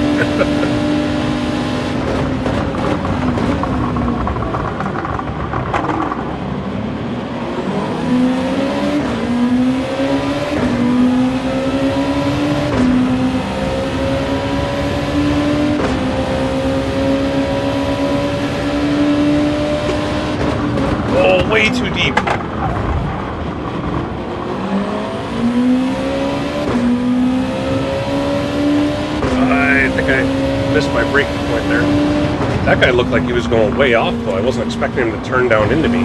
B: Oh, way too deep. I think I missed my braking point there. That guy looked like he was going way off, though. I wasn't expecting him to turn down into me.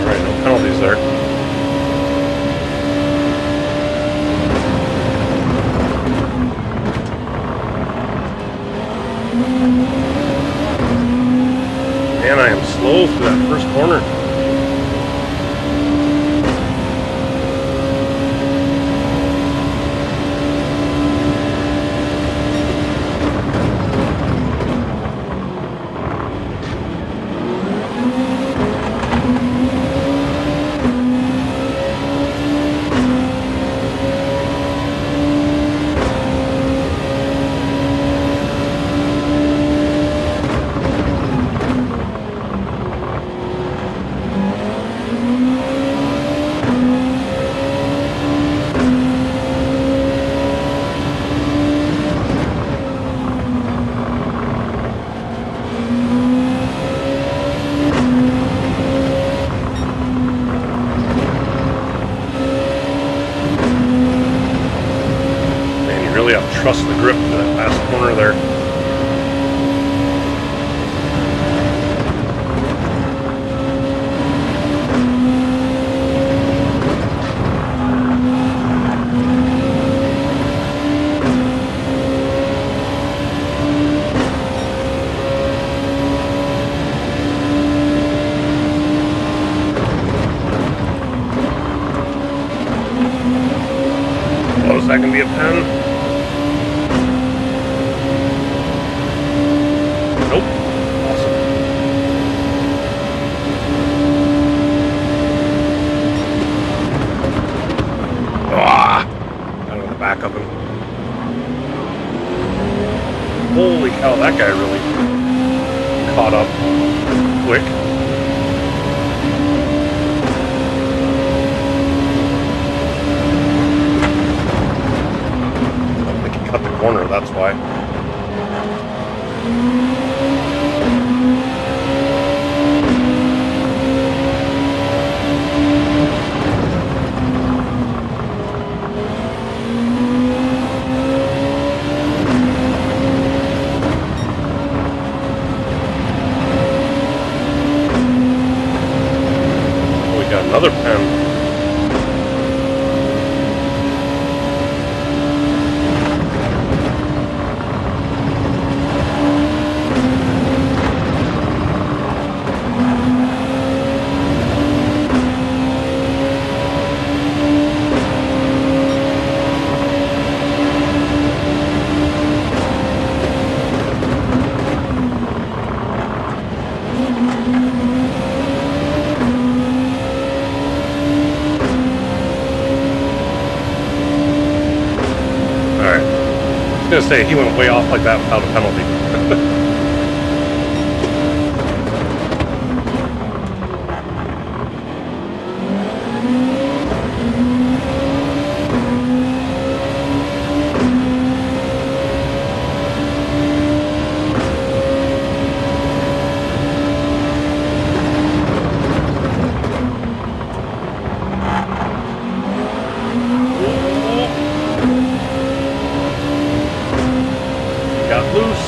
B: Alright, no penalties there. Man, I am slow through that first corner. Man, you really have to trust the grip to that last corner there. Oh, is that going to be a pen? Nope. Awesome. Ah! Out of the back of him. Holy cow, that guy really caught up quick. I think he cut the corner, that's why. Another pen. I was gonna say, he went way off like that without a penalty. Got loose.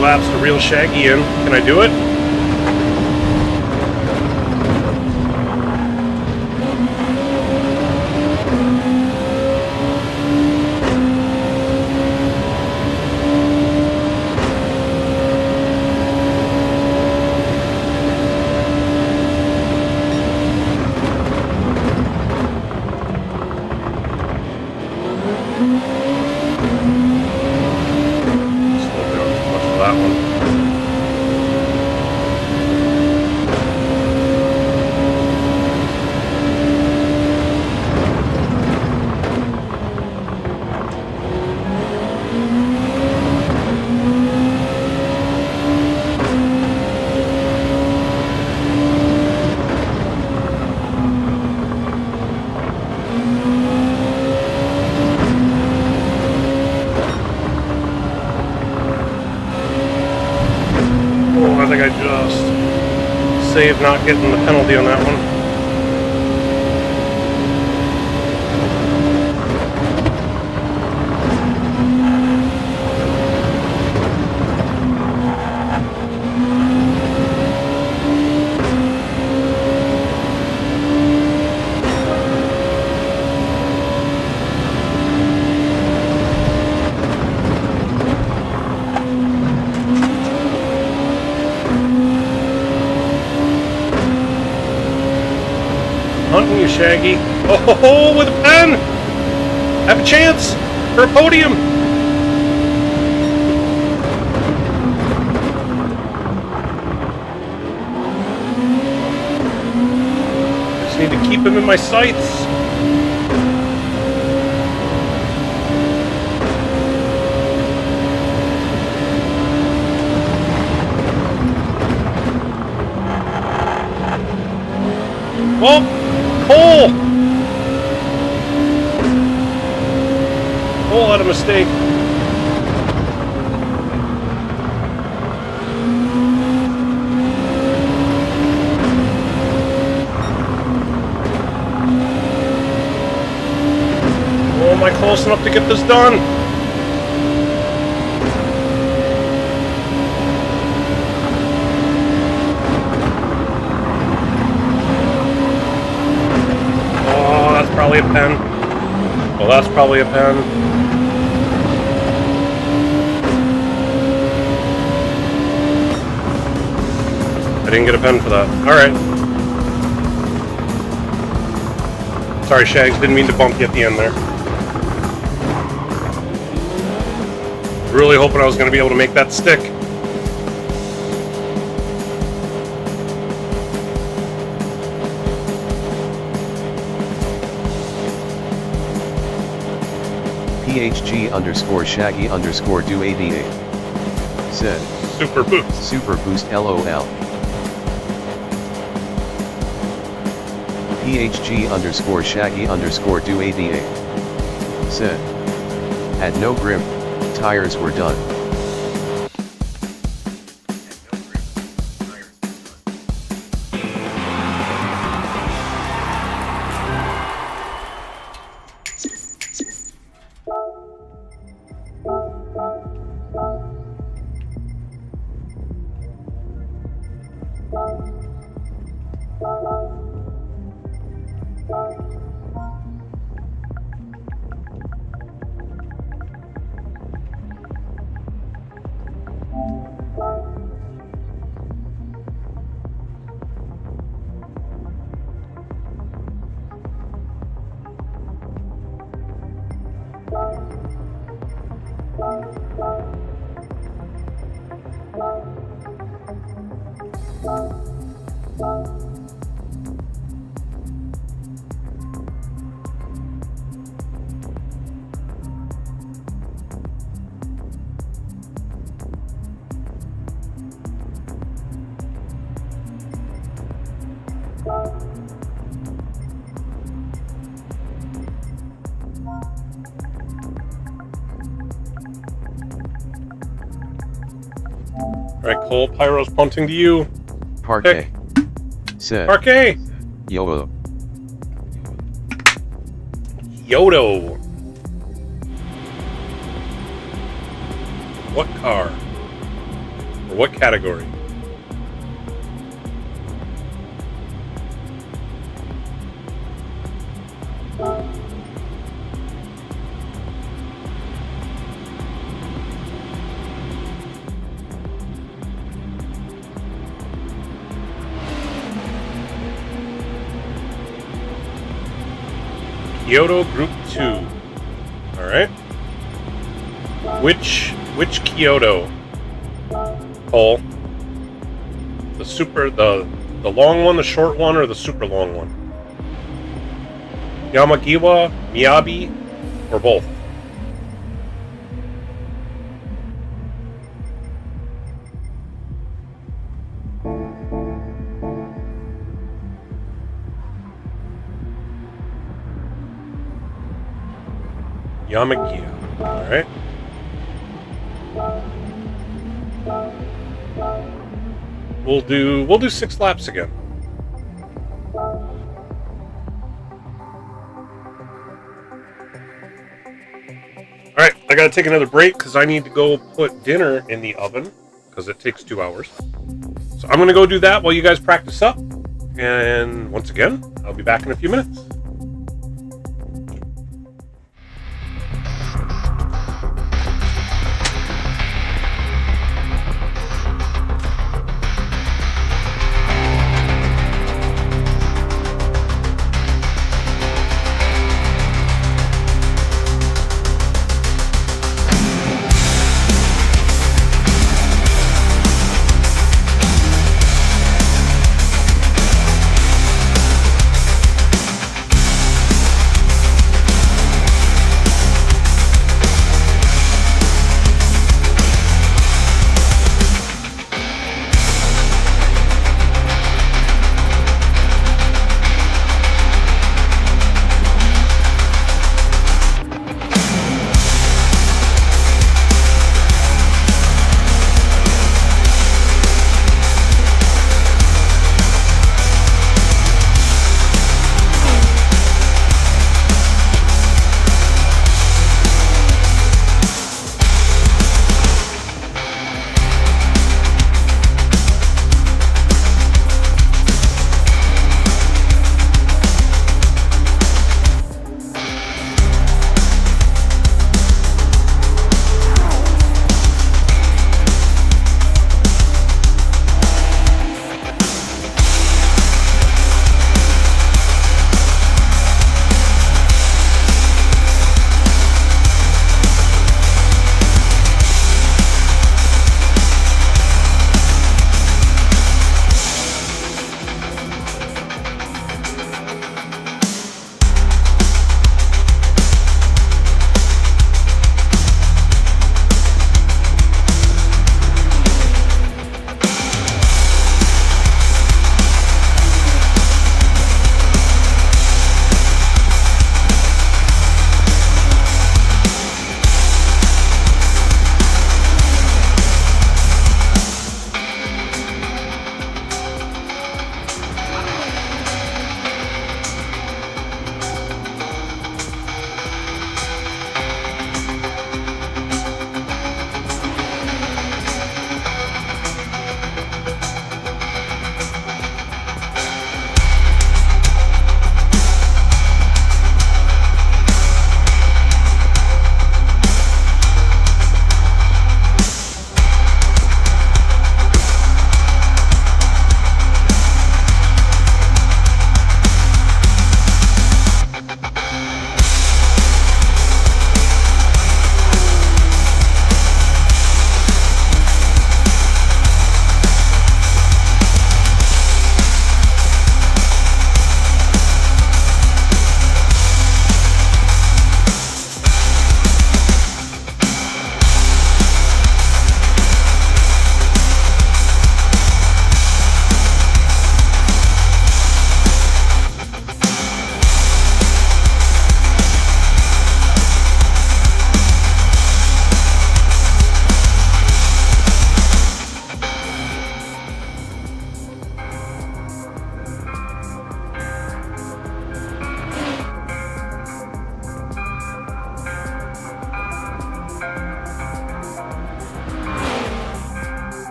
B: Laps to reel Shaggy in. Can I do it? That one. I think I just saved not getting the penalty on that one. Hunting you, Shaggy. Oh, with a pen! Have a chance for a podium! Just need to keep him in my sights. Well, Cole had a mistake. Oh, am I close enough to get this done? Probably a pen. Well, that's probably a pen. I didn't get a pen for that. Alright. Sorry, Shags. Didn't mean to bump you at the end there. Really hoping I was going to be able to make that stick.
C: PHG_Shaggy_do88 said.
B: Super boost.
C: Super boost LOL. PHG_Shaggy_do88. Said. Had no grip, tires were done.
B: Alright, Cole, Pyro's punting to you.
C: Parquet. Said.
B: Parquet!
C: Yodo.
B: Yodo. What car? Or what category? Kyoto Group 2. Alright. Which Kyoto? Cole? The long one, the short one, or the super long one? Yamagiwa, Miyabi, or both? Yamagiya. Alright. We'll do 6 laps again. Alright, I gotta take another break because I need to go put dinner in the oven because it takes 2 hours. So I'm gonna go do that while you guys practice up. And once again, I'll be back in a few minutes.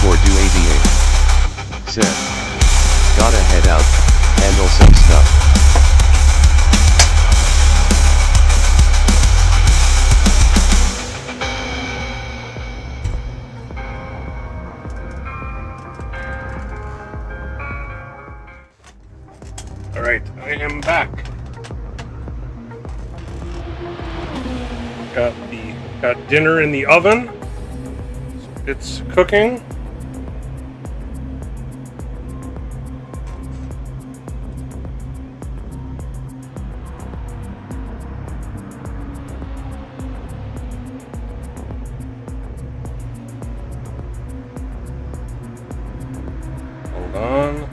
C: for do 88. Set. Gotta head out, handle some stuff.
B: Alright, I am back. Got dinner in the oven. It's cooking. Hold on.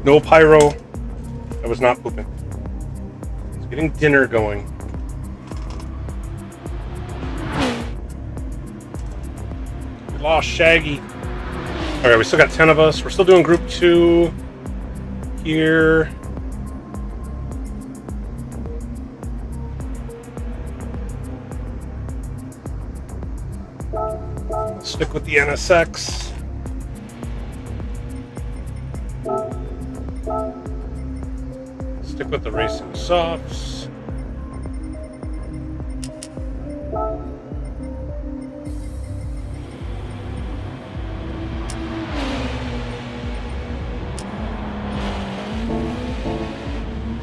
B: No pyro. I was not pooping. It's getting dinner going. We lost Shaggy. Alright, we still got 10 of us. We're still doing group 2 here. Stick with the NSX. Stick with the racing softs.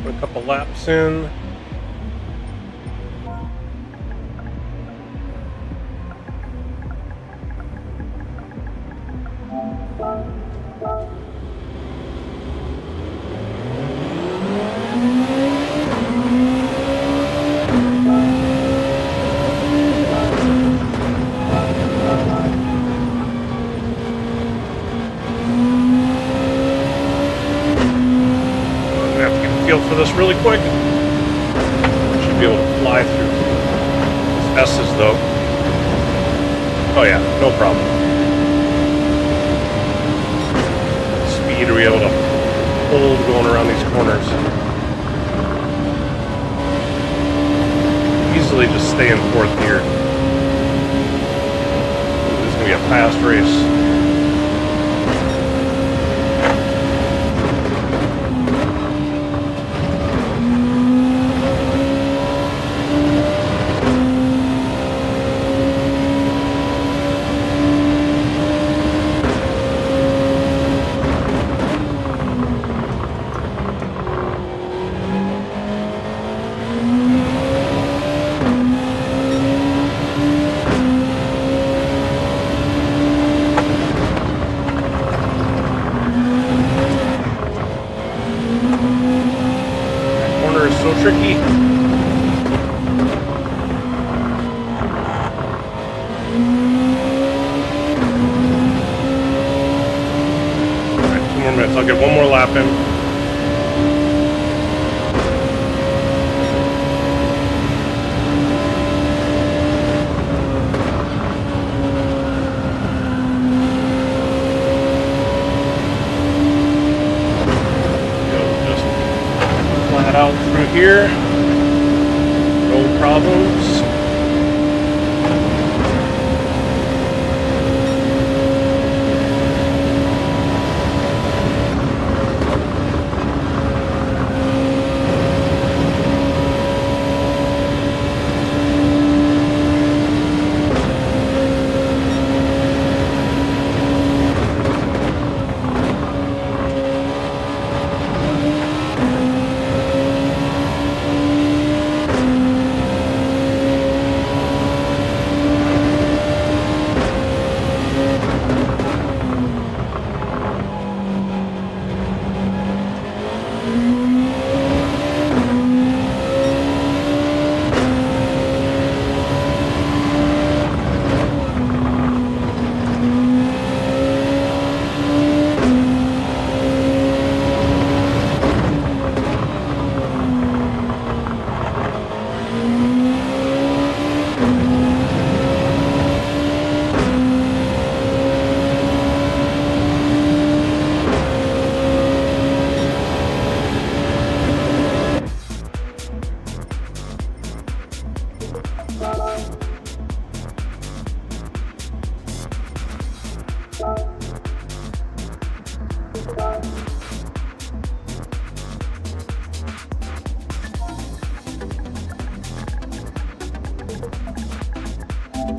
B: Put a couple laps in. For this really quick. Should be able to fly through these S's though. Oh yeah, no problem. Speed are we able to hold going around these corners? Easily just stay in fourth gear. This is gonna be a fast race. So tricky. Alright, 2 more minutes. I'll get one more lap in. Out through here, no problems.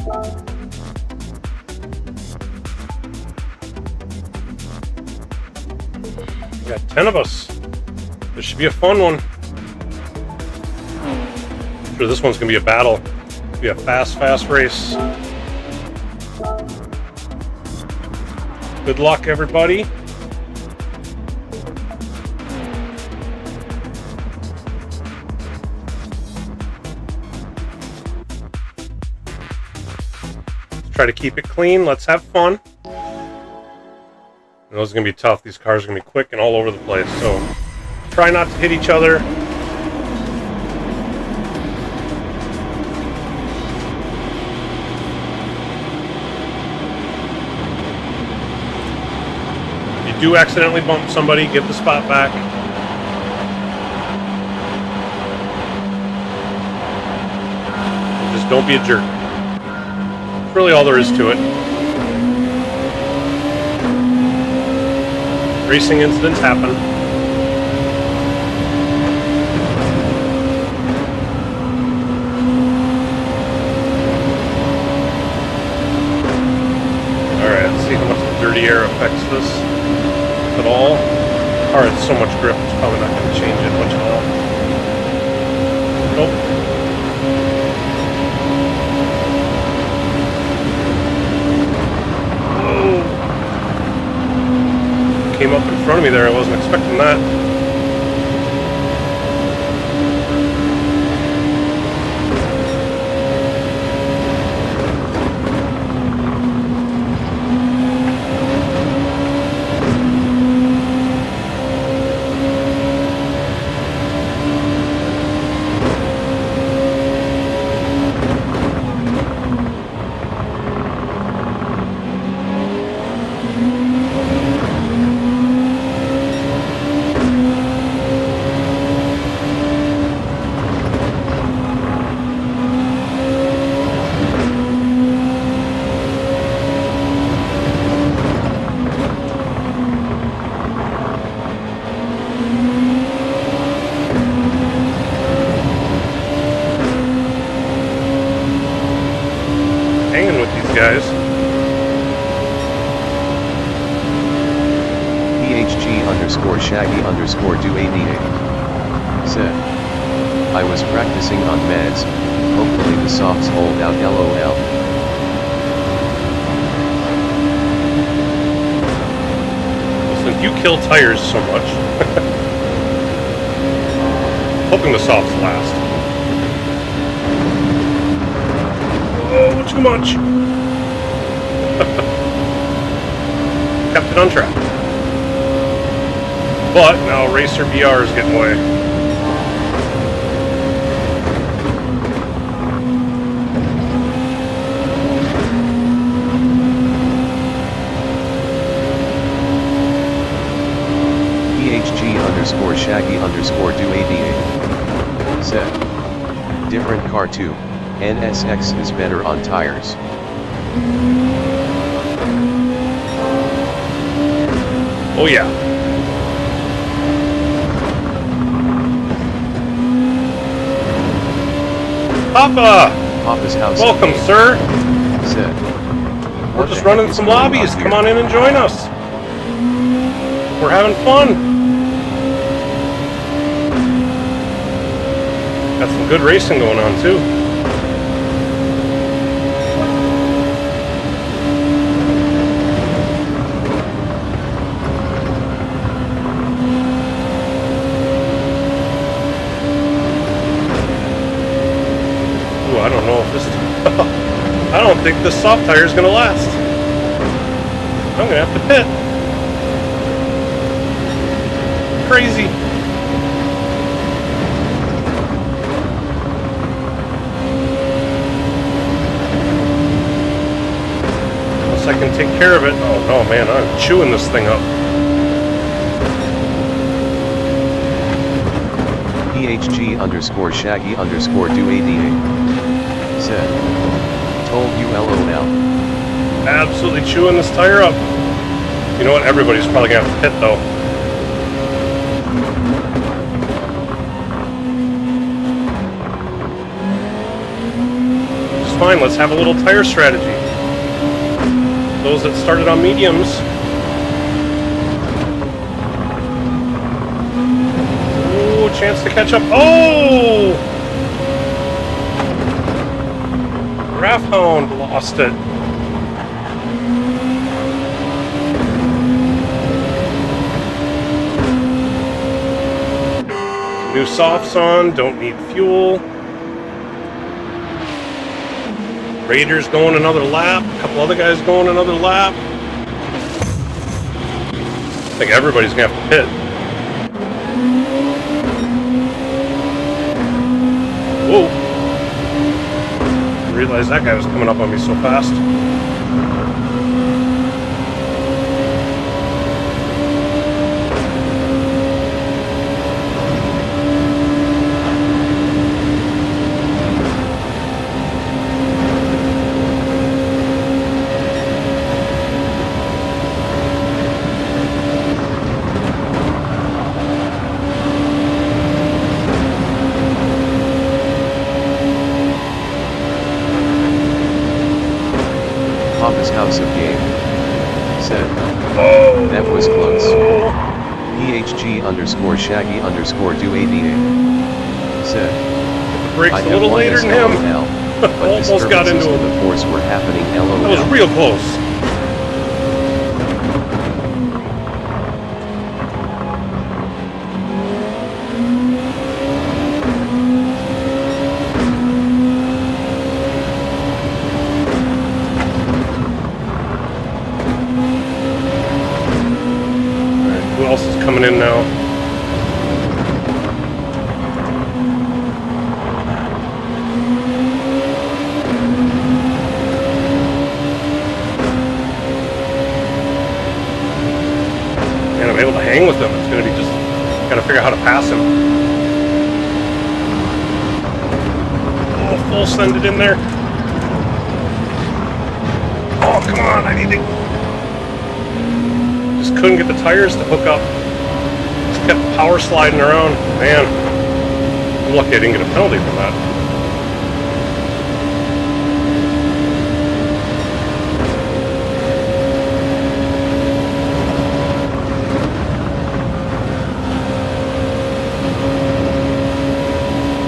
B: We got 10 of us. This should be a fun one. I'm sure this one's gonna be a battle. It'll be a fast race. Good luck, everybody. Let's try to keep it clean. Let's have fun. And those are going to be tough. These cars are going to be quick and all over the place. So try not to hit each other. If you do accidentally bump somebody, give the spot back. And just don't be a jerk. That's really all there is to it. Racing incidents happen. Alright, let's see how much the dirty air affects this, if at all. The car has so much grip, it's probably not going to change it much at all. Nope. Came up in front of me there. I wasn't expecting that. Guys.
C: PHG_Shaggy_do88 said, I was practicing on meds, hopefully the softs hold out LOL.
B: Listen, you kill tires so much. Hoping the softs last. Oh, too much. Kept it on track. But now Racer BR is getting away.
C: PHG_Shaggy_do88 said, different car too, NSX is better on tires.
B: Oh yeah.
C: Papa's house.
B: Welcome, sir.
C: Said,
B: we're just running some lobbies. Come on in and join us. We're having fun. Got some good racing going on too. I don't know if this... I don't think this soft tire is going to last. I'm going to have to pit. Crazy. Unless I can take care of it. Oh no, man, I'm chewing this thing up.
C: PHG_Shaggy_do88 said, told you LOL.
B: Absolutely chewing this tire up. You know what? Everybody's probably going to have to pit though. fine. Let's have a little tire strategy. Those that started on mediums. Ooh, chance to catch up. Oh! Graph Hound lost it. New softs on, don't need fuel. Raiders going another lap, a couple other guys going another lap. I think everybody's gonna have to pit. Whoa. Didn't realize that guy was coming up on me so fast.
C: Papa's House of Game said,
B: Oh.
C: that was close. PHG_Shaggy_do88 said,
B: The brakes
C: I
B: a little
C: have
B: later
C: won
B: than
C: this
B: him.
C: LOL, but
B: Almost got into
C: disturbances to
B: him.
C: the force were happening LOL.
B: That was real close. Who else is coming in now? Man, I'm able to hang with him. It's going to be just, got to figure out how to pass him. Oh, full send it in there. Oh, come on, I need to... Just couldn't get the tires to hook up. Just kept power sliding around. Man, I'm lucky I didn't get a penalty from that.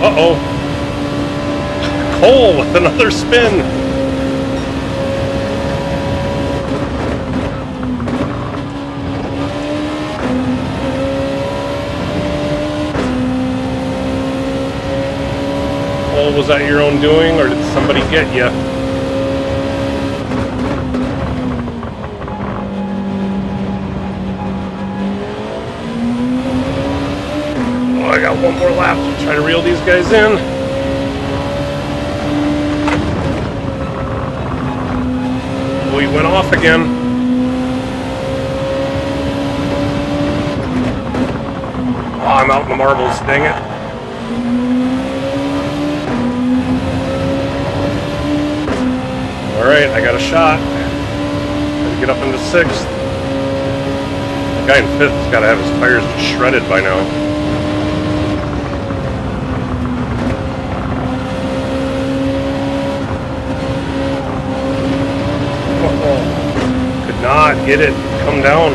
B: Uh-oh. Cole with another spin. Was that your own doing, or did somebody get you? Oh, I got one more lap to try to reel these guys in. Oh, he went off again. Oh, I'm out in the marbles, dang it. Alright, I got a shot. Gotta get up into 6th. The guy in 5th has got to have his tires just shredded by now. Oh, could not get it. Come down.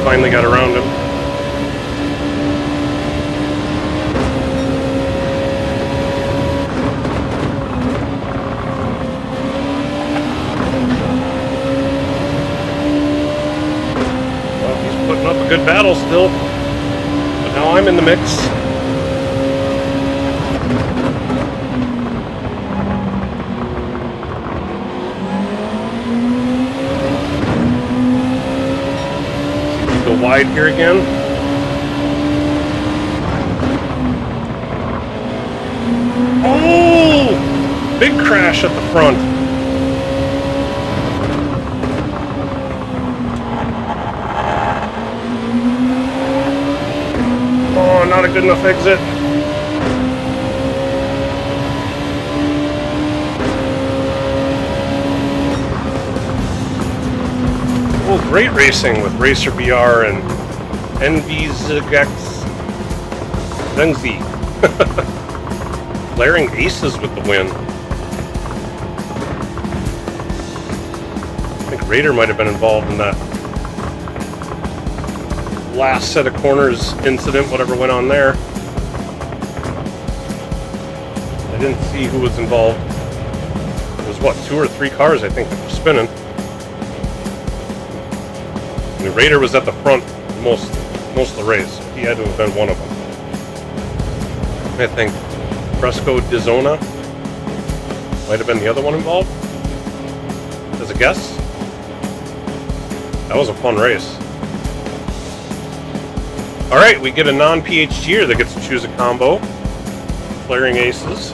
B: Finally got around him. Well, he's putting up a good battle still. But now I'm in the mix. Wide here again. Oh! Big crash at the front. Oh, not a good enough exit. Oh, great racing with Racer BR and NVZX Vengzi. Flaring aces with the win. I think Raider might have been involved in that last set of corners incident, whatever went on there. I didn't see who was involved. It was, what, 2 or 3 cars, I think, that were spinning. And the Raider was at the front most of the race. He had to have been one of them. I think Fresco Dizona might have been the other one involved. As a guess. That was a fun race. Alright, we get a non-PHGer that gets to choose a combo. Flaring aces.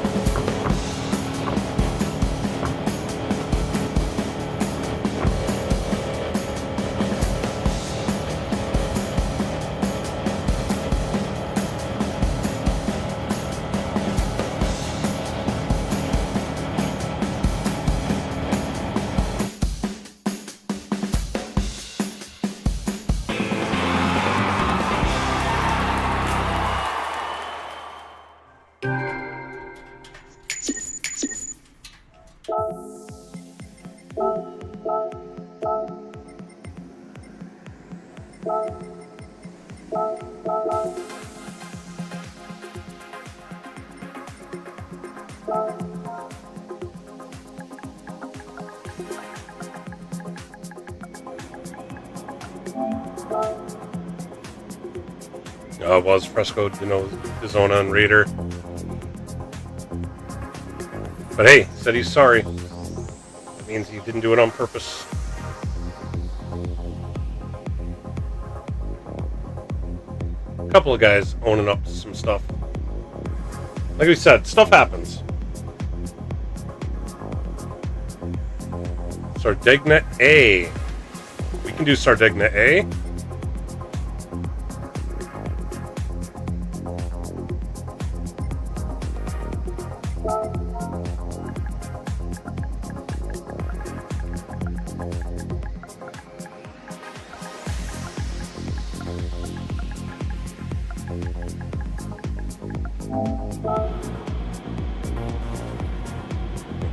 B: It was Fresco, Dizona and Raider. But hey, said he's sorry. That means he didn't do it on purpose. A couple of guys owning up to some stuff. Like we said, stuff happens. Sardegna A. We can do Sardegna A.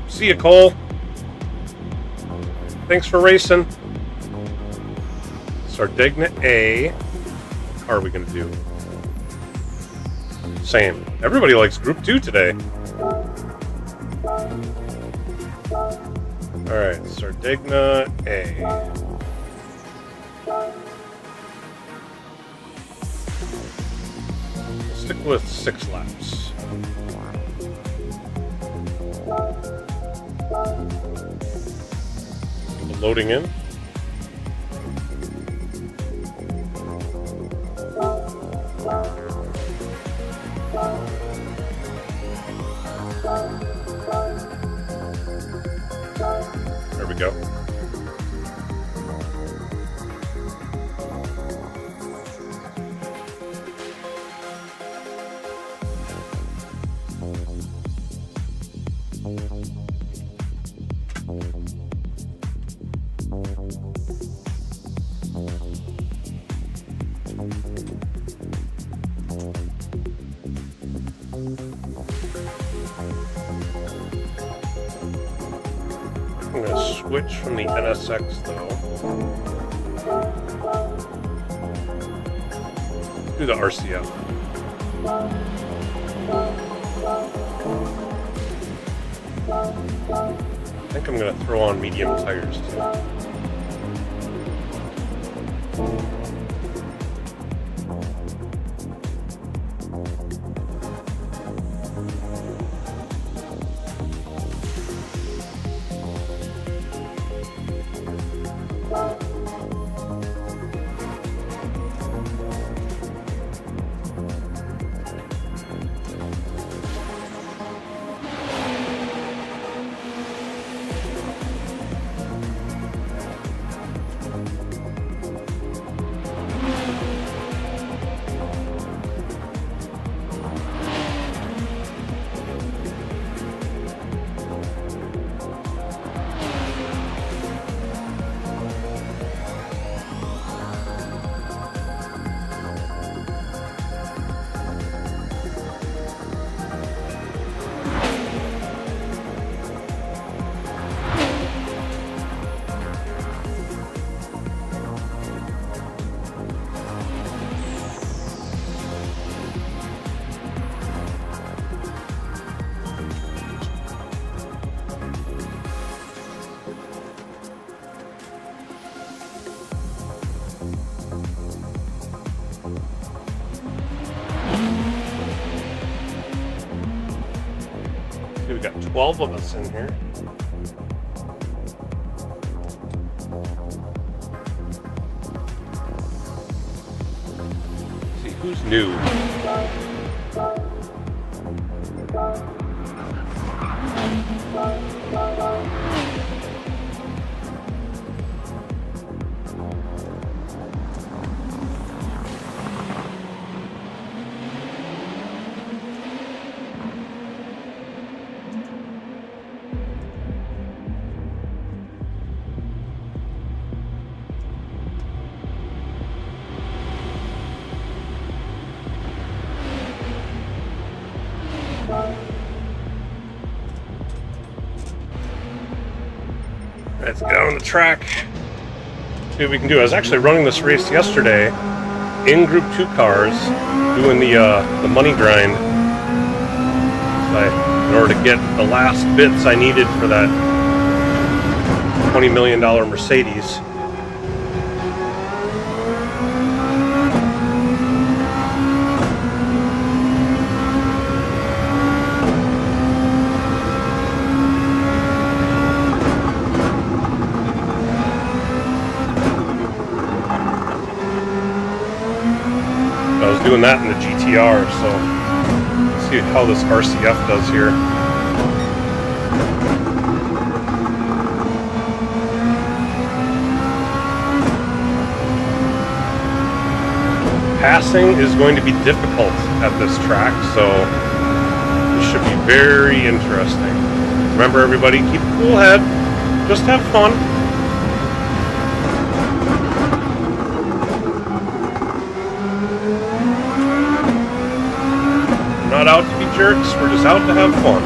B: See you, Cole. Thanks for racing. Sardegna A. What car are we going to do? Same. Everybody likes Group 2 today. Alright, Sardegna A. We'll stick with 6 laps. Loading in. There we go. I'm going to switch from the NSX though. Let's do the RCF. I think I'm going to throw on medium tires too. 12 of us in here. Let's see, who's new? Let's get on the track. See what we can do. I was actually running this race yesterday in Group 2 cars, doing the money grind. In order to get the last bits I needed for that $20 million Mercedes. Doing that in the GTR, so let's see how this RCF does here. Passing is going to be difficult at this track, so this should be very interesting. Remember, everybody, keep a cool head, just have fun. Not out to be jerks, we're just out to have fun.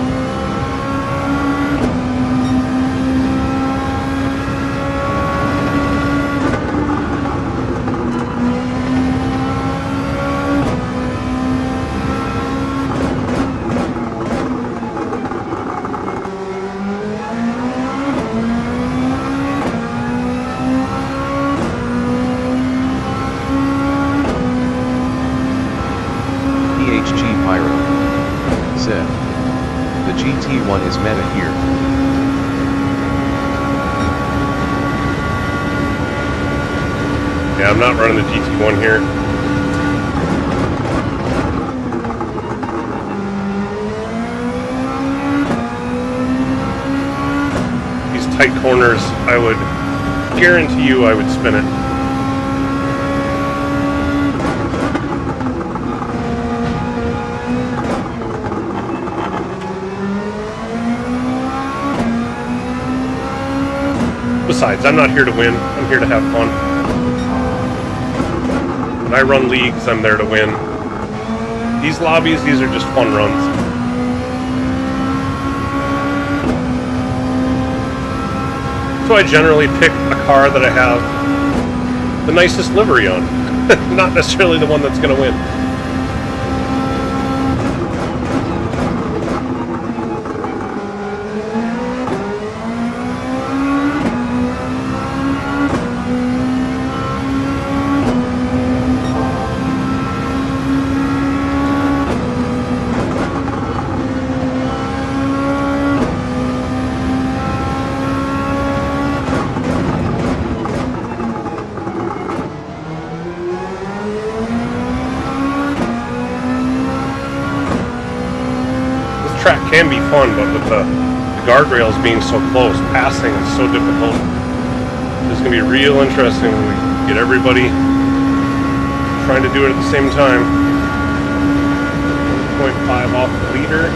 C: The GT1 is meta here.
B: Yeah, I'm not running the GT1 here. These tight corners, I would guarantee you I would spin it. Besides, I'm not here to win, I'm here to have fun. When I run leagues, I'm there to win. These lobbies, these are just fun runs. So I generally pick a car that I have the nicest livery on. Not necessarily the one that's going to win. Track can be fun, but with the guardrails being so close, passing is so difficult. It's going to be real interesting when we get everybody trying to do it at the same time. 1.5 off the leader.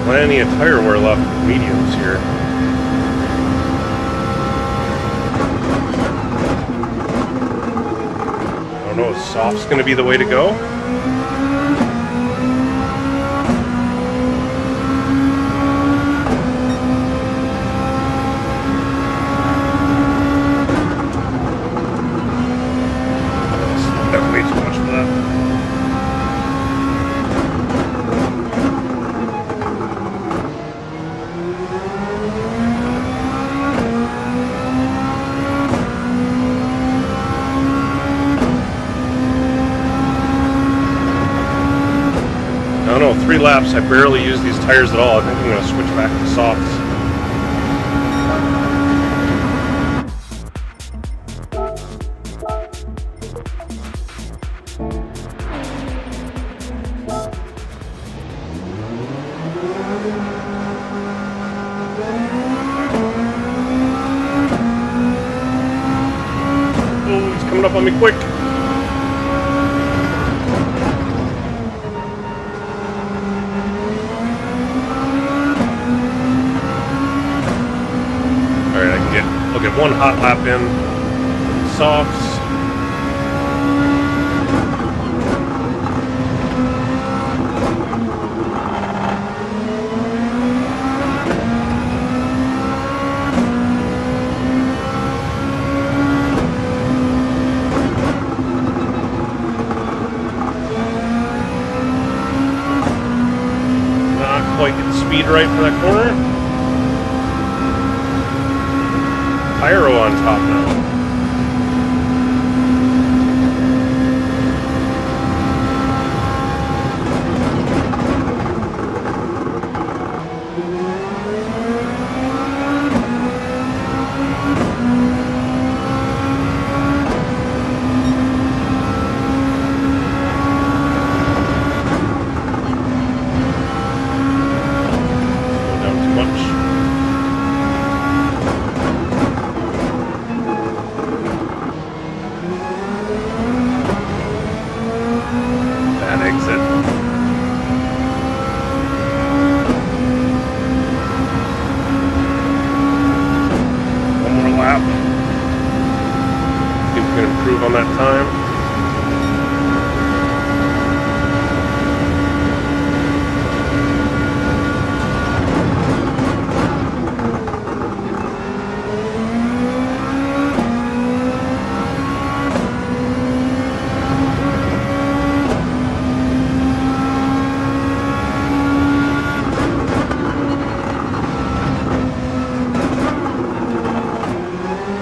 B: Plenty of tire wear left with mediums here. Soft's going to be the way to go. That's way too much for that. I don't know, 3 laps, I barely use these tires at all. I think I'm going to switch back to softs. Oh, he's coming up on me quick. I'll get 1 hot lap in, softs. Not quite get the speed right for that corner. Pyro on top now. Slow down too much. Improve on that time.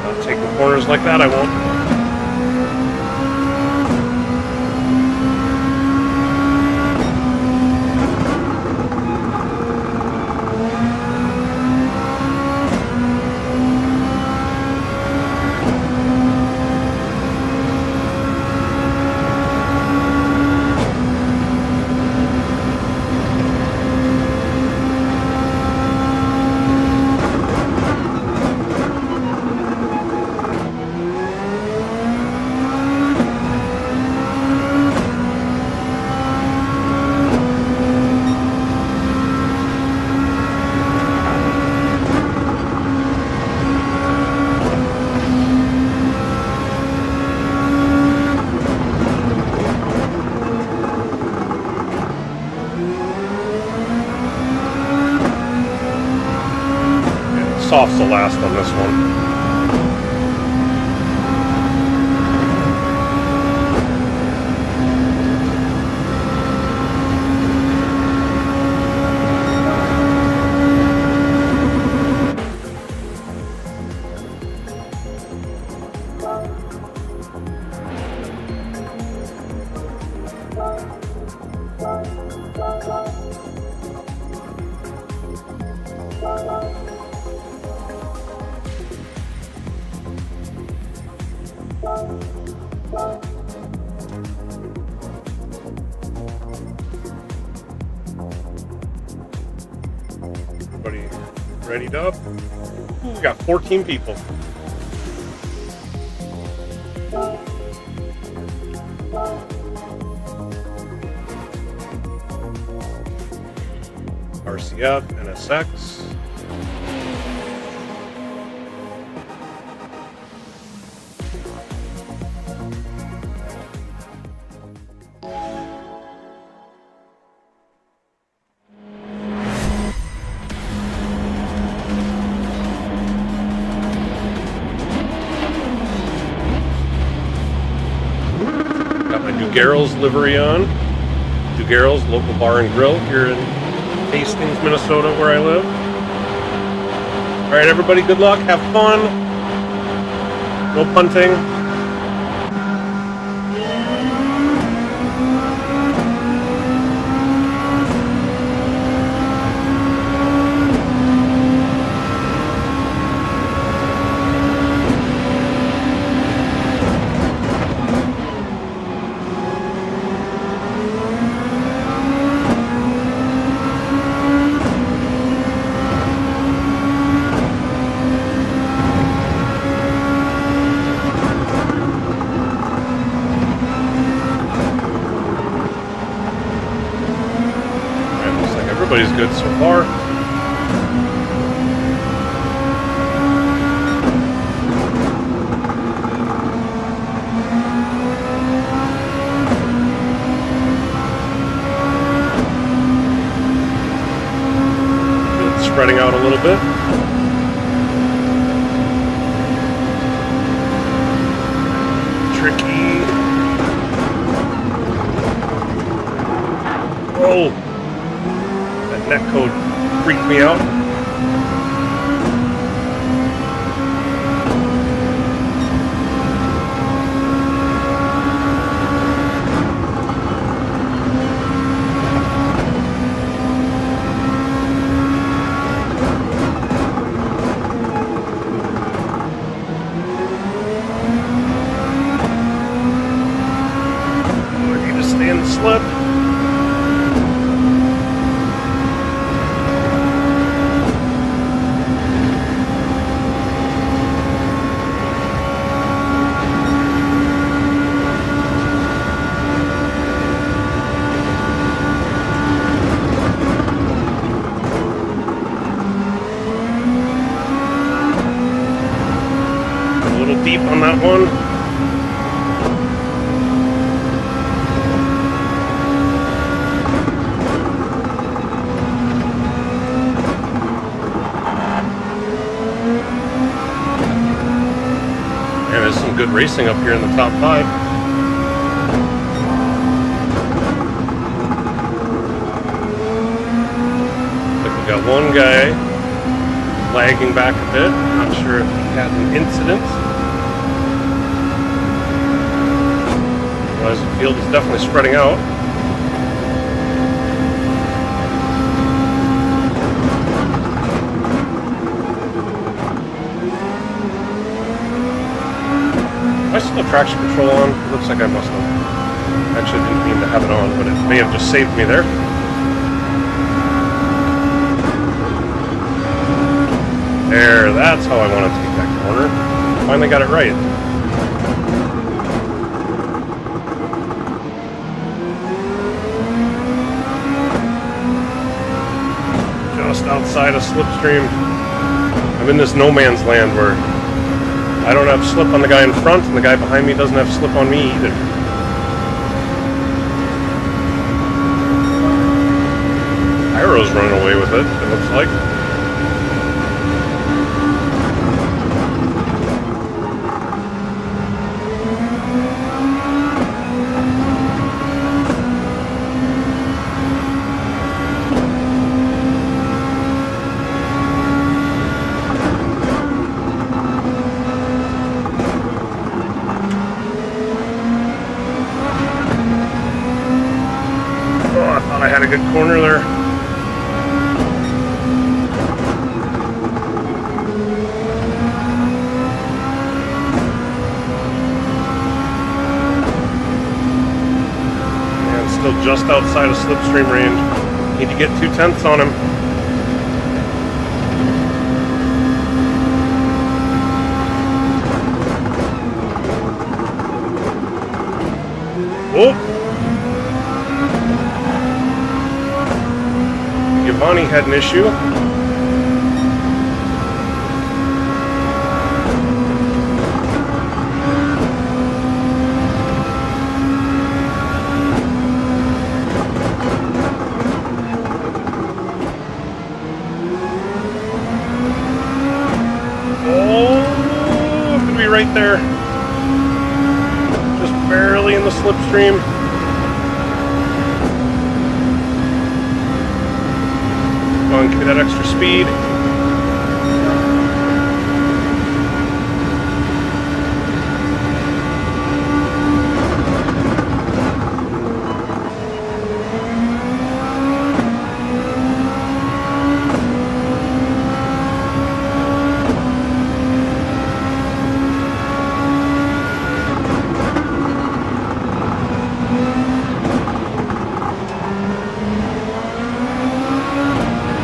B: Not taking corners like that, I won't. Soft's the last on this one. Everybody readied up? We got 14 people. RCF, NSX. Dugarrel's livery on. Dugarrel's, local bar and grill here in Hastings, Minnesota, where I live. Alright, everybody, good luck. Have fun. No punting. Everybody's good so far. It's spreading out a little bit. Tricky. Whoa! Net code freaked me out. I need to stay in the slip. Deep on that one. Man, there's some good racing up here in the top 5. Looks like we got one guy lagging back a bit. Not sure if he had an incident. Otherwise, the field is definitely spreading out. I still have traction control on. It looks like I must have. Actually, didn't mean to have it on, but it may have just saved me there. There, that's how I want to take that corner. Finally got it right. Just outside of slipstream. I'm in this no man's land where I don't have slip on the guy in front, and the guy behind me doesn't have slip on me either. Arrow's running away with it, it looks like. I had a good corner there. And still just outside of slipstream range. Need to get 2/10 on him. Oh! Giovanni had an issue. Oh, could be right there. Just barely in the slipstream. on, give me that extra speed.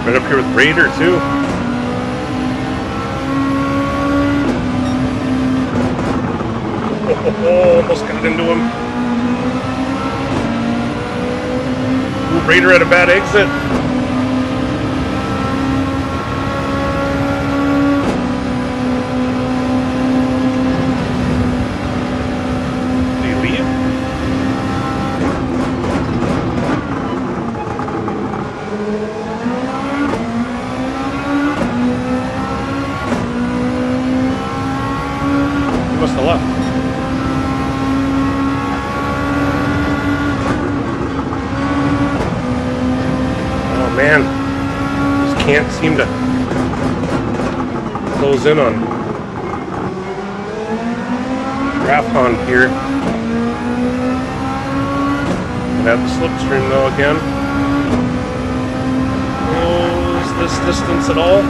B: Right up here with Raider too. Oh, almost got into him. Ooh, Raider had a bad exit. Did he leave? He must have left. Man, just can't seem to close in on Grafhond here. Gonna have the slipstream though again. Oh, is this distance at all?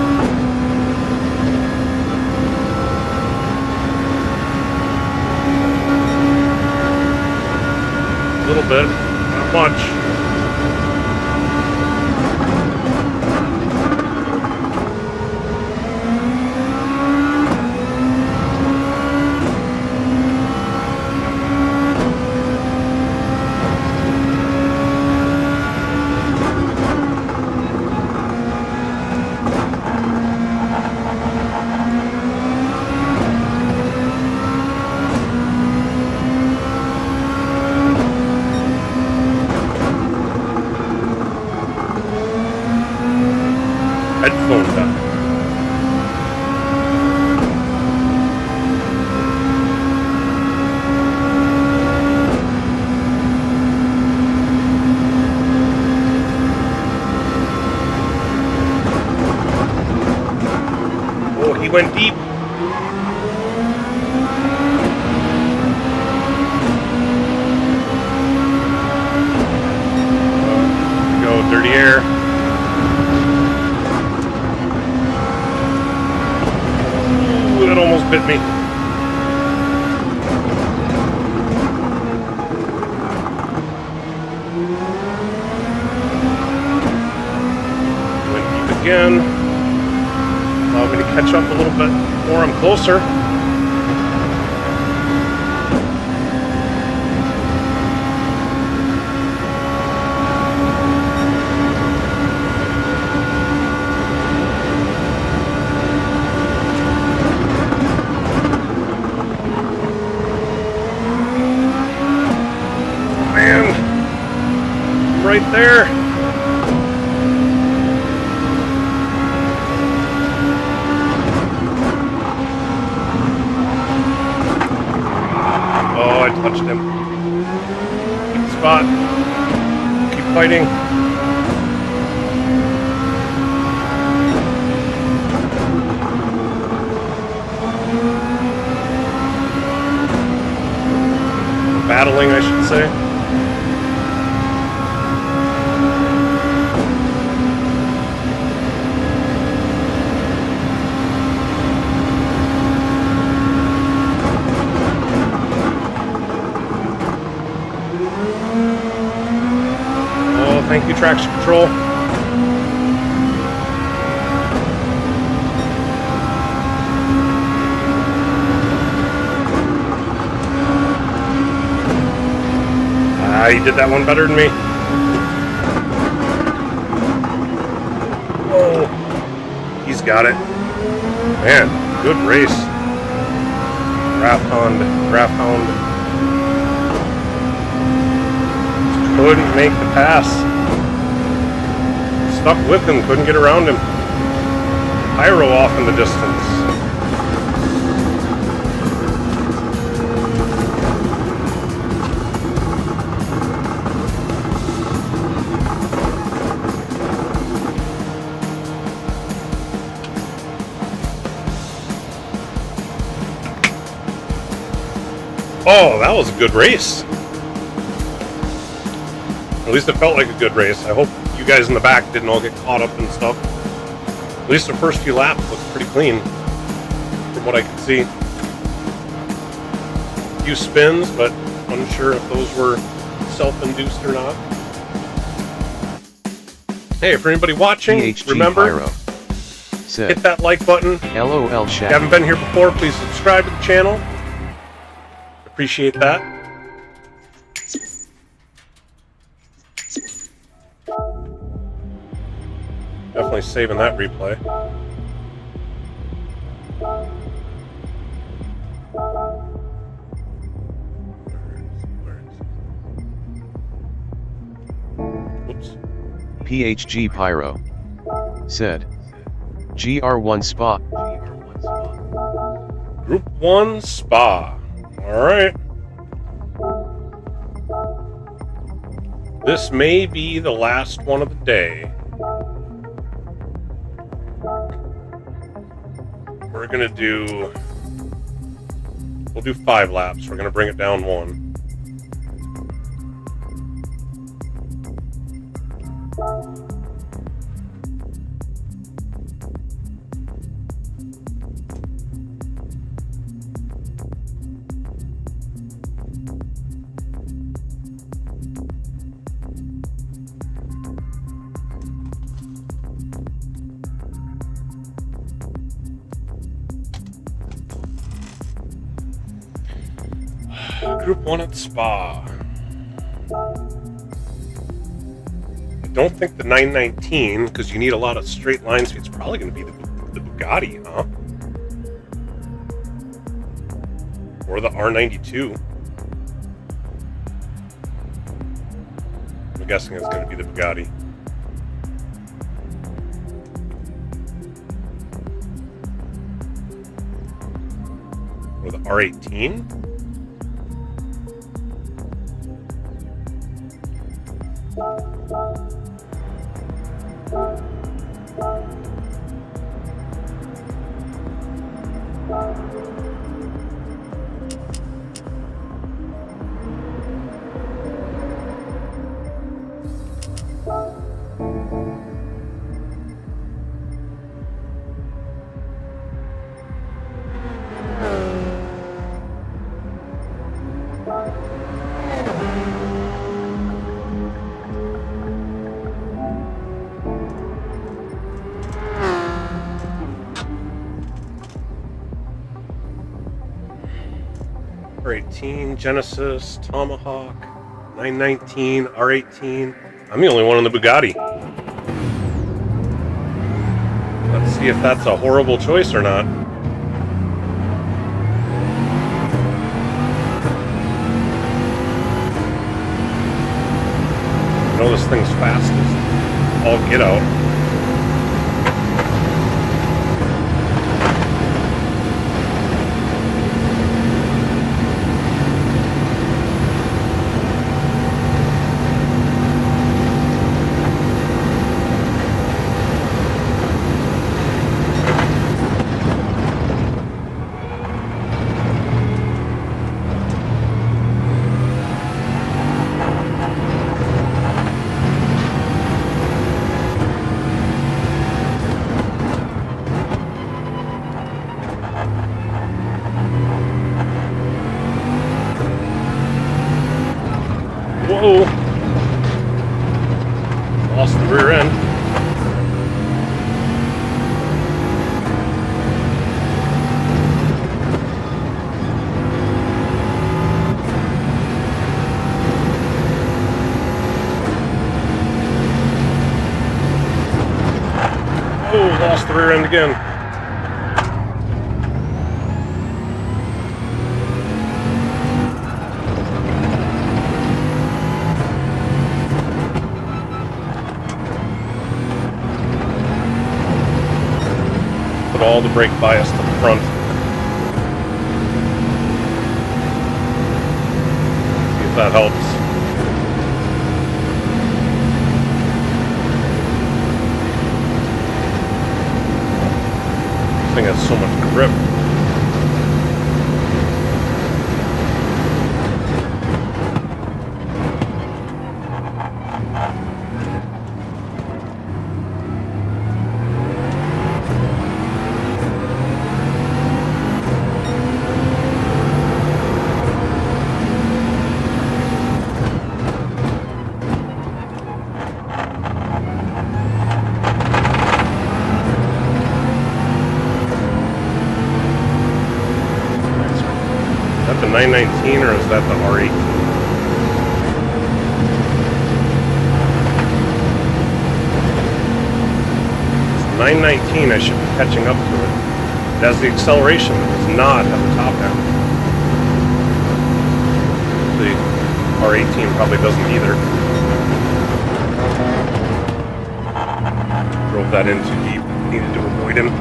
B: A little bit, not much. Headphone time. Oh, he went deep. Go, dirty air. That almost bit me. Went deep again. Allow me to catch up a little bit more. I'm closer. Right there. Oh, I touched him. Good spot. Keep fighting. Battling, I should say. Thank you, traction control. He did that one better than me. Oh, he's got it. Man, good race. Grafhound. Couldn't make the pass. Stuck with him, couldn't get around him. Pyro off in the distance. Oh, that was a good race. At least it felt like a good race. I hope you guys in the back didn't all get caught up and stuff. At least the first few laps looked pretty clean, from what I could see. A few spins, but unsure if those were self-induced or not. Hey, for anybody watching,
C: PHG
B: remember,
C: Pyro said,
B: hit that like button.
C: LOL
B: If
C: chat.
B: you haven't been here before, please subscribe to the channel. Appreciate that. Definitely saving that replay. Whoops.
C: PHG Pyro said, GR1 Spa.
B: Group 1 Spa. Alright. This may be the last one of the day. We're gonna do... We'll do 5 laps. We're gonna bring it down 1. Group 1 at Spa. I don't think the 919, because you need a lot of straight line speed. It's probably going to be the Bugatti, huh? Or the R92. I'm guessing it's going to be the Bugatti. Or the R18? R18, Genesis, Tomahawk, 919, R18. I'm the only one in the Bugatti. Let's see if that's a horrible choice or not. I know this thing's fast as all get out. Whoa! Lost the rear end. Oh, lost the rear end again. Put all the brake bias to the front. See if that helps. This thing has so much grip. 919 or is that the R18? 919, I should be catching up to it. It has the acceleration, it does not have the top down. The R18 probably doesn't either. Drove that in too deep. Needed to avoid him.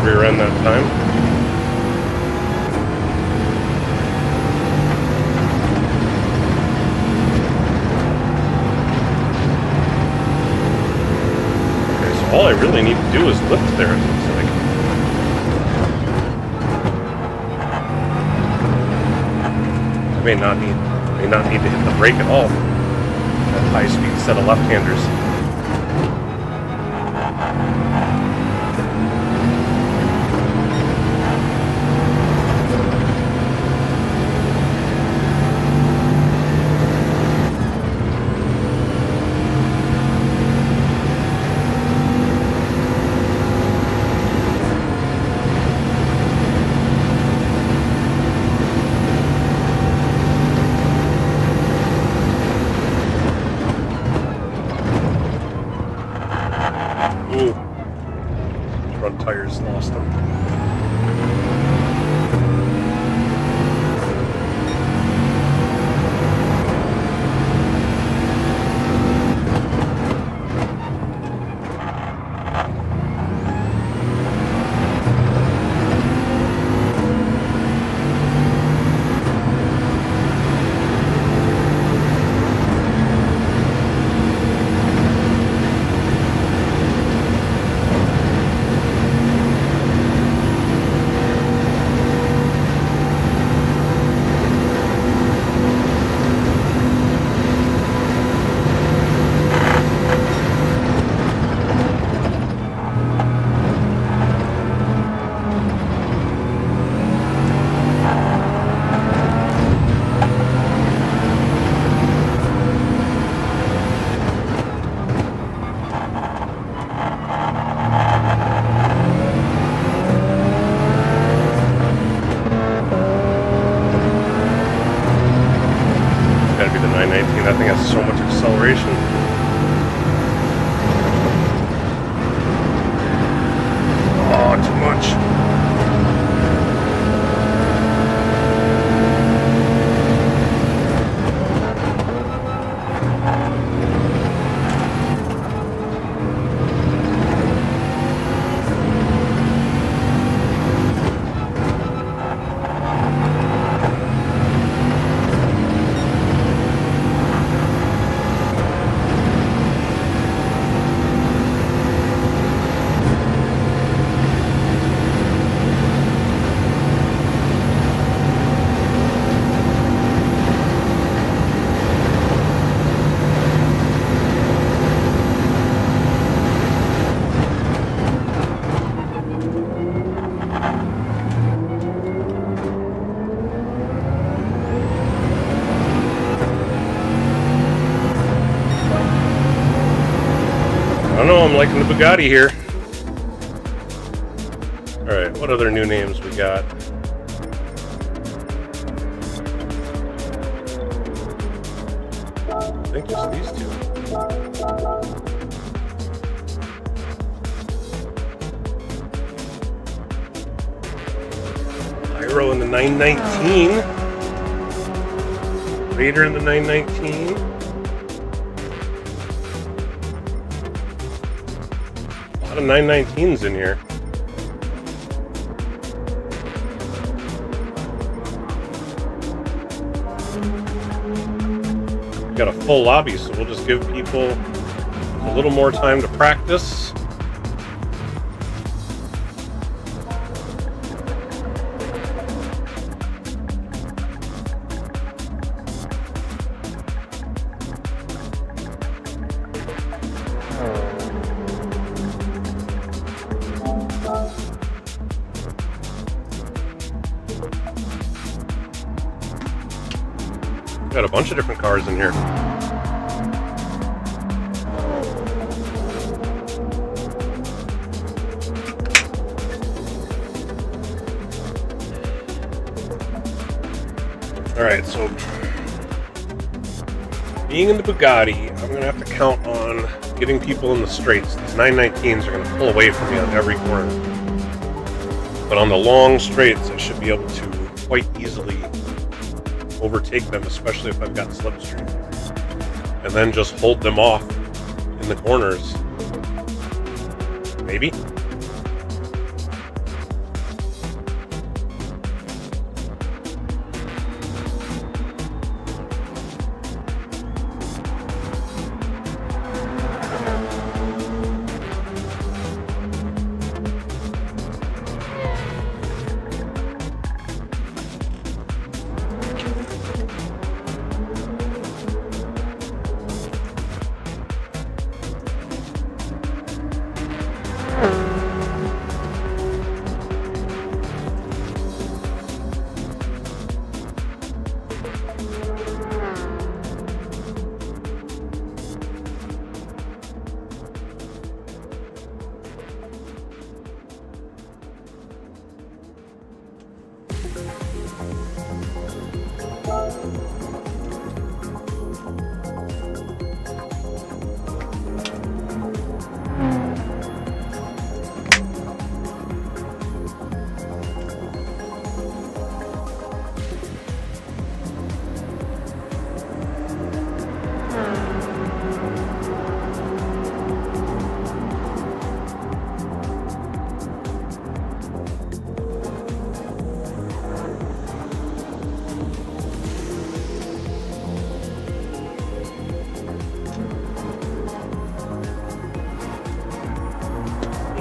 B: Rear end that time. Okay, so all I really need to do is lift there, it looks like. I may not need to hit the brake at all. That high-speed set of left-handers. Ooh. Front tires lost them. That thing has so much acceleration. Oh, too much. I don't know, I'm liking the Bugatti here. Alright, what other new names we got? I think just these two. Pyro in the 919. Raider in the 919. A lot of 919s in here. We got a full lobby, so we'll just give people a little more time to practice. Got a bunch of different cars in here. Alright, so being in the Bugatti, I'm going to have to count on getting people in the straights. These 919s are going to pull away from me on every corner. But on the long straights, I should be able to quite easily overtake them, especially if I've got slipstream. And then just hold them off in the corners. Maybe?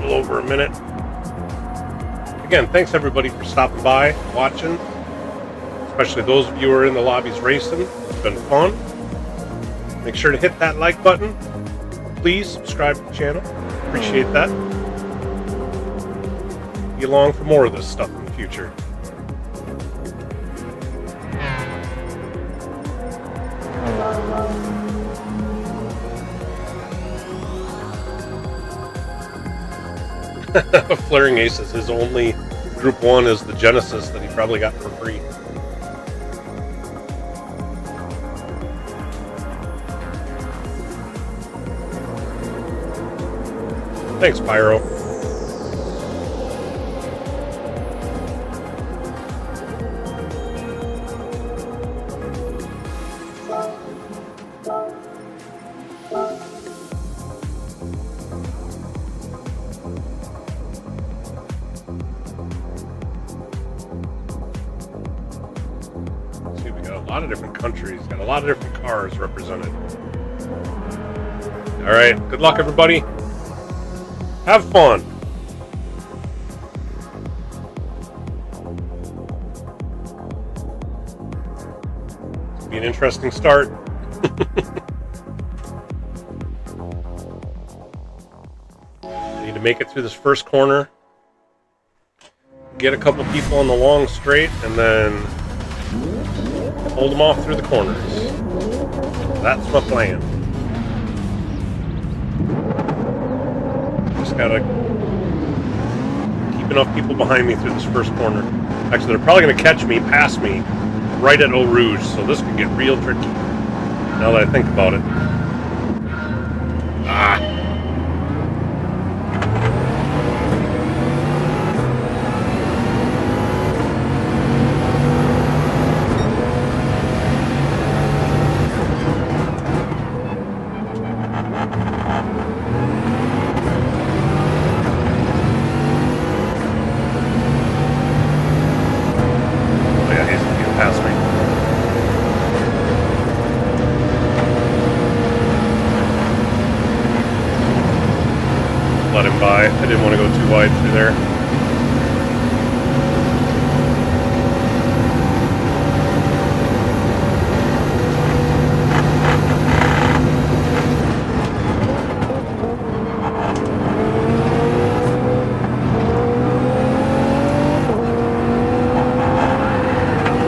B: Over a minute. Again, thanks everybody for stopping by, watching, especially those of you who are in the lobbies racing. It's been fun. Make sure to hit that like button. Please subscribe to the channel. Appreciate that. Be along for more of this stuff in the future. Flaring Aces, his only Group 1 is the Genesis that he probably got for free. Thanks, Pyro. A lot of different countries, got a lot of different cars represented. Alright, good luck everybody. Have fun. It's gonna be an interesting start. I need to make it through this first corner, get a couple people on the long straight, and then hold them off through the corners. That's my plan. Just gotta keep enough people behind me through this first corner. Actually, they're probably gonna catch me, pass me, right at Eau Rouge, so this could get real tricky, now that I think about it. Ah! Let him by. I didn't want to go too wide through there.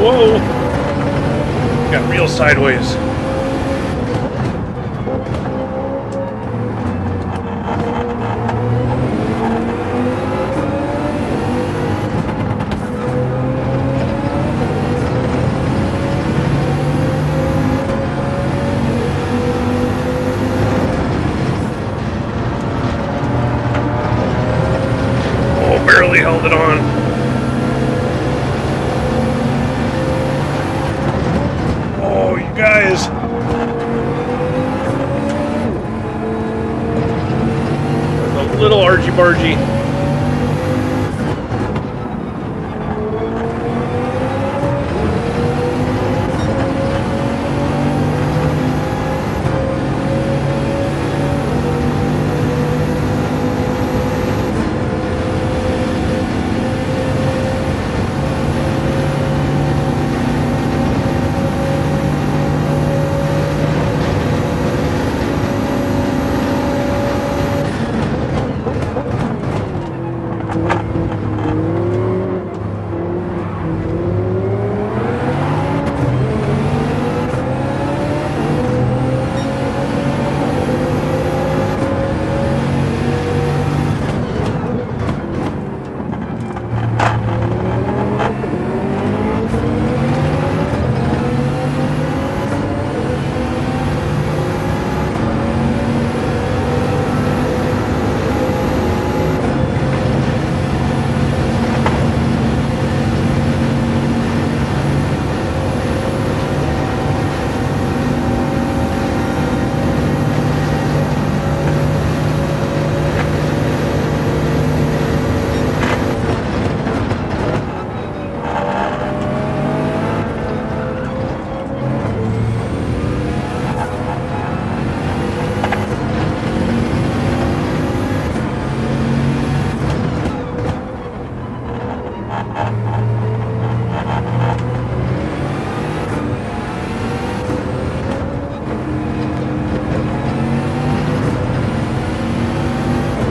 B: Whoa! Got real sideways. Oh, barely held it on. Guys, a little argy-bargy.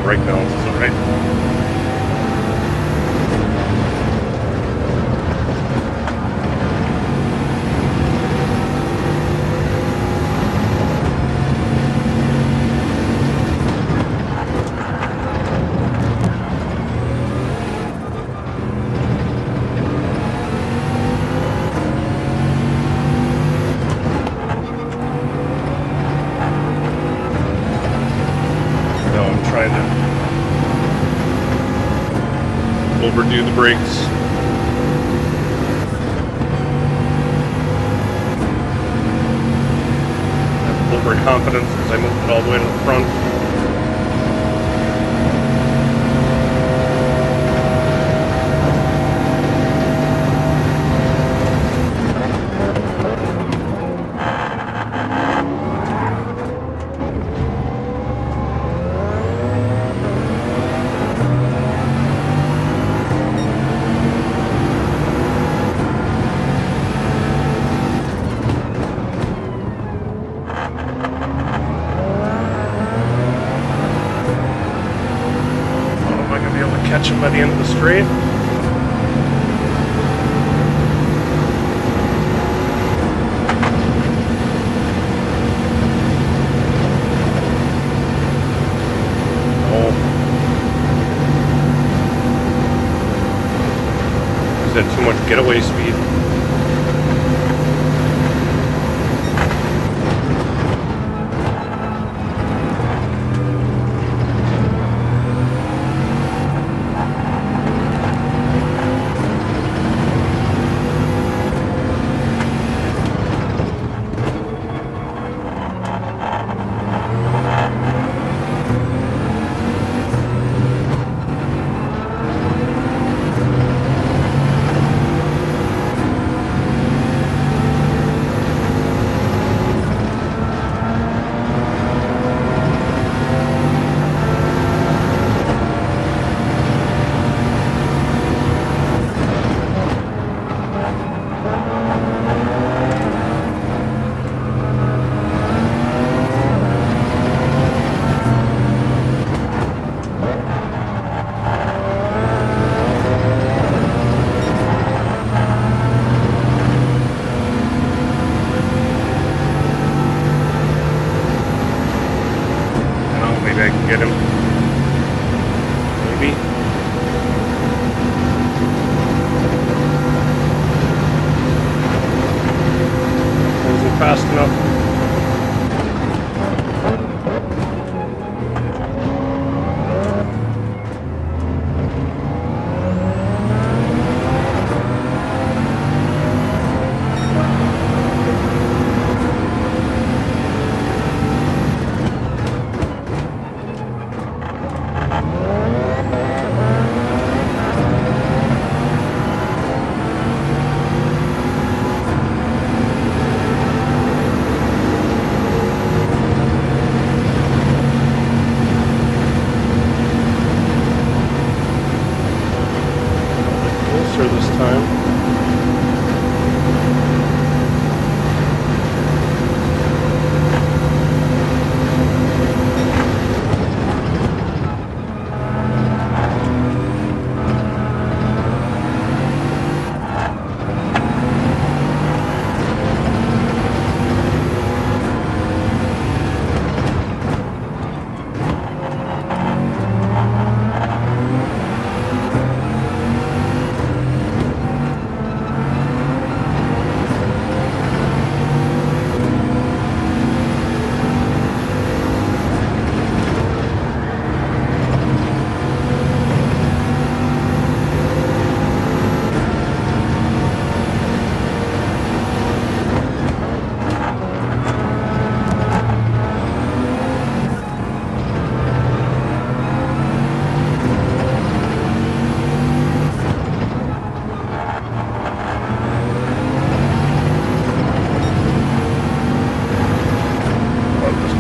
B: Brake balance is alright. No, I'm trying to overdo the brakes. I have overconfidence because I moved it all the way to the front. Catch him by the end of the straight. Oh. Is that too much getaway speed? get him. Maybe. Wasn't fast enough. This time.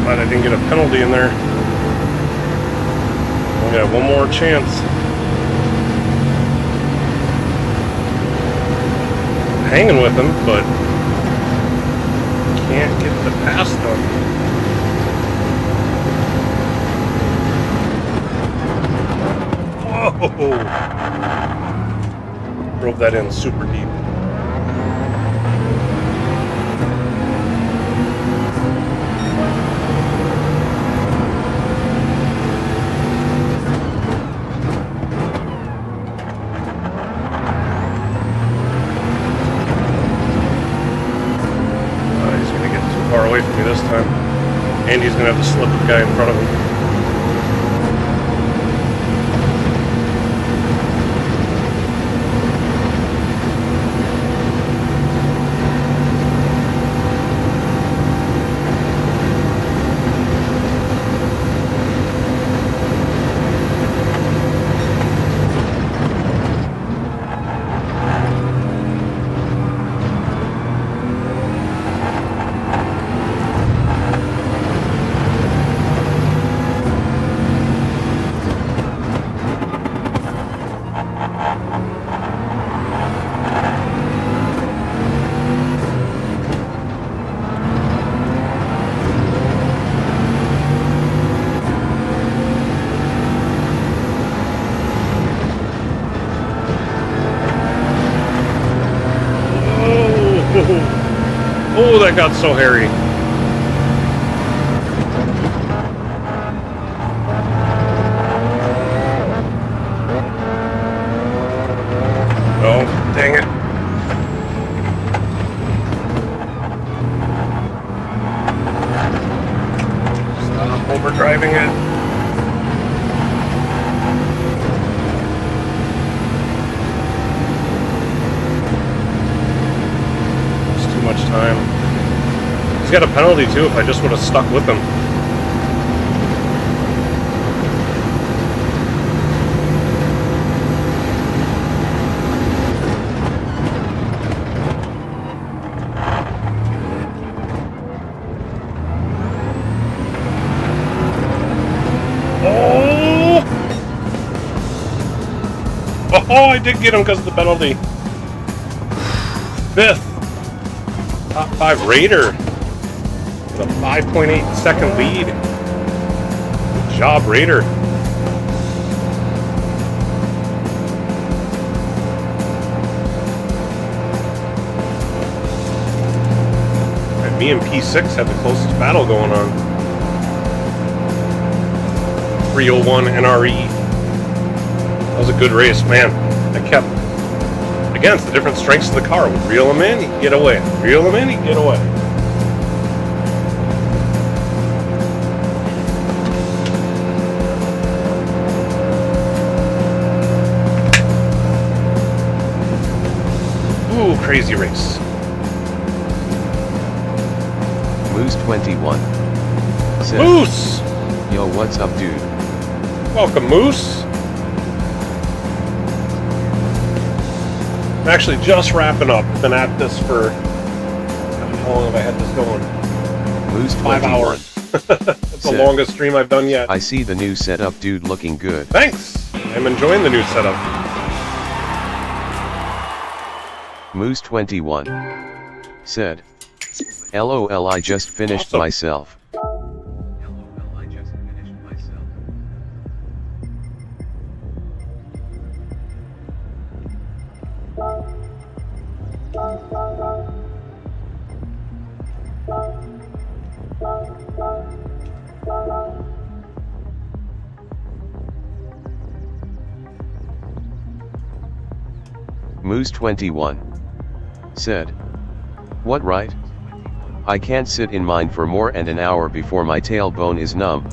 B: Glad I didn't get a penalty in there. We got one more chance. Hanging with him, but can't get the pass done. Whoa! Drove that in super deep. Far away from me this time. And he's going to have to slip the guy in front of him. Oh, that got so hairy. Oh, dang it. Stop overdriving it. Much time. He's got a penalty too if I just would have stuck with him. Oh, I did get him because of the penalty. 5th. Top 5 Raider with a 5.8 second lead. Good job, Raider. And me and P6 had the closest battle going on. 301 NRE. That was a good race, man. I kept, again, it's the different strengths of the car. Would reel him in, he'd get away. Reel him in, he'd get away. Ooh, crazy race.
C: Moose 21. Said,
B: Moose!
C: yo, what's up, dude?
B: Welcome, Moose. I'm actually just wrapping up. Been at this for, how long have I had this going?
C: Moose
B: 5
C: 21.
B: hours. That's the longest stream I've done yet.
C: I see the new setup, dude, looking good.
B: Thanks. I'm enjoying the new setup.
C: Moose 21. Said, LOL, I just finished
B: Awesome.
C: myself. Moose 21. Said, what, right? I can't sit in mine for more than an hour before my tailbone is numb.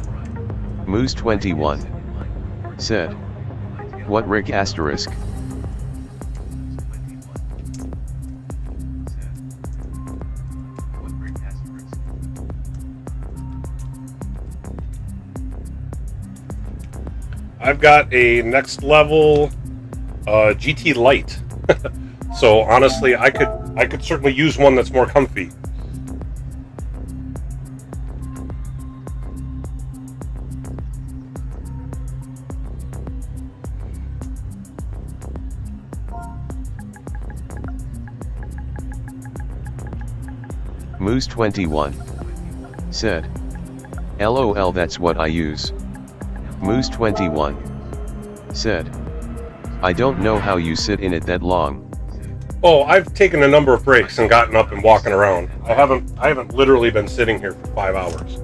C: Moose 21. Said, what, Rick asterisk?
B: I've got a NextLevel GT Lite. So honestly, I could certainly use one that's more comfy.
C: Moose 21. Said, LOL, that's what I use. Moose 21. Said, I don't know how you sit in it that long.
B: Oh, I've taken a number of breaks and gotten up and walking around. I haven't literally been sitting here for 5 hours.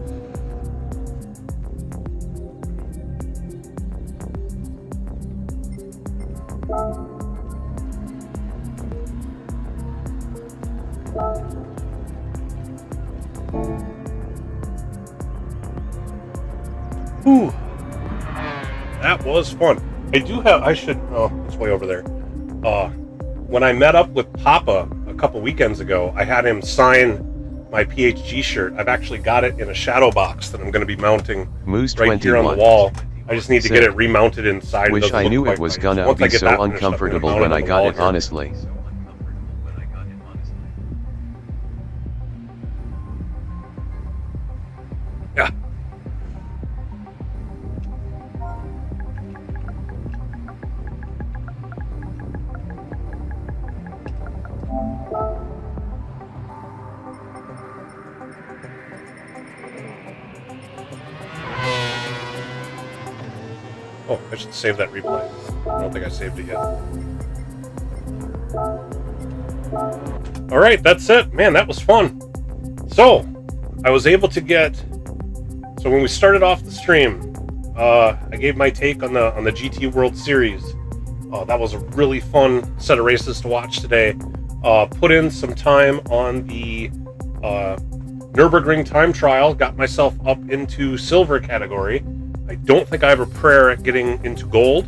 B: Whew. That was fun. Oh, it's way over there. When I met up with Papa a couple weekends ago, I had him sign my PHG shirt. I've actually got it in a shadow box that I'm going to be mounting
C: Moose
B: right
C: 21.
B: here on the wall. I just need to get it remounted inside.
C: Wish I knew it was gonna be so uncomfortable when I got it, honestly.
B: Yeah. Oh, I should save that replay. I don't think I saved it yet. Alright, that's it. Man, that was fun. So, I was able to get... So when we started off the stream, I gave my take on the GT World Series. That was a really fun set of races to watch today. Put in some time on the Nürburgring time trial. Got myself up into silver category. I don't think I have a prayer at getting into gold,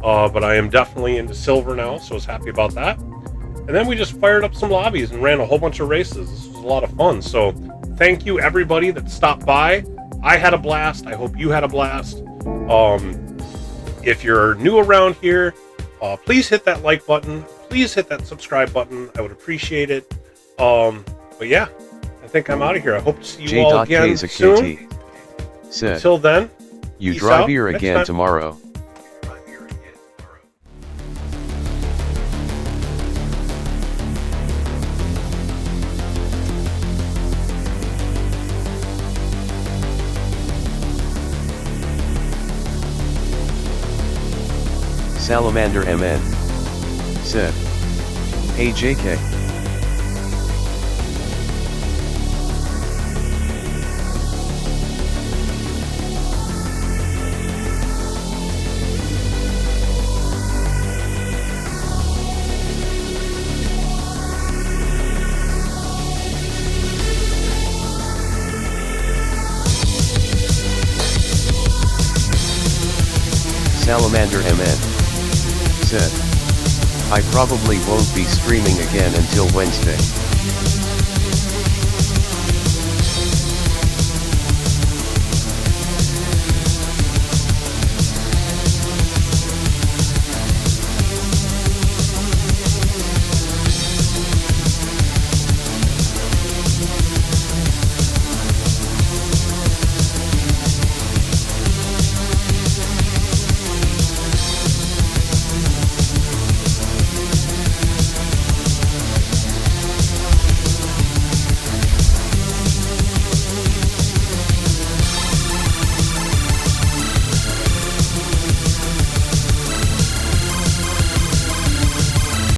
B: but I am definitely into silver now, so I was happy about that. And then we just fired up some lobbies and ran a whole bunch of races. This was a lot of fun. So thank you everybody that stopped by. I had a blast. I hope you had a blast. If you're new around here, please hit that like button. Please hit that subscribe button. I would appreciate it. But yeah, I think I'm out of here. I hope to see you all again soon. Until then,
C: you drive here again tomorrow. Salamander MN said, hey JK. Salamander MN said, I probably won't be streaming again until Wednesday.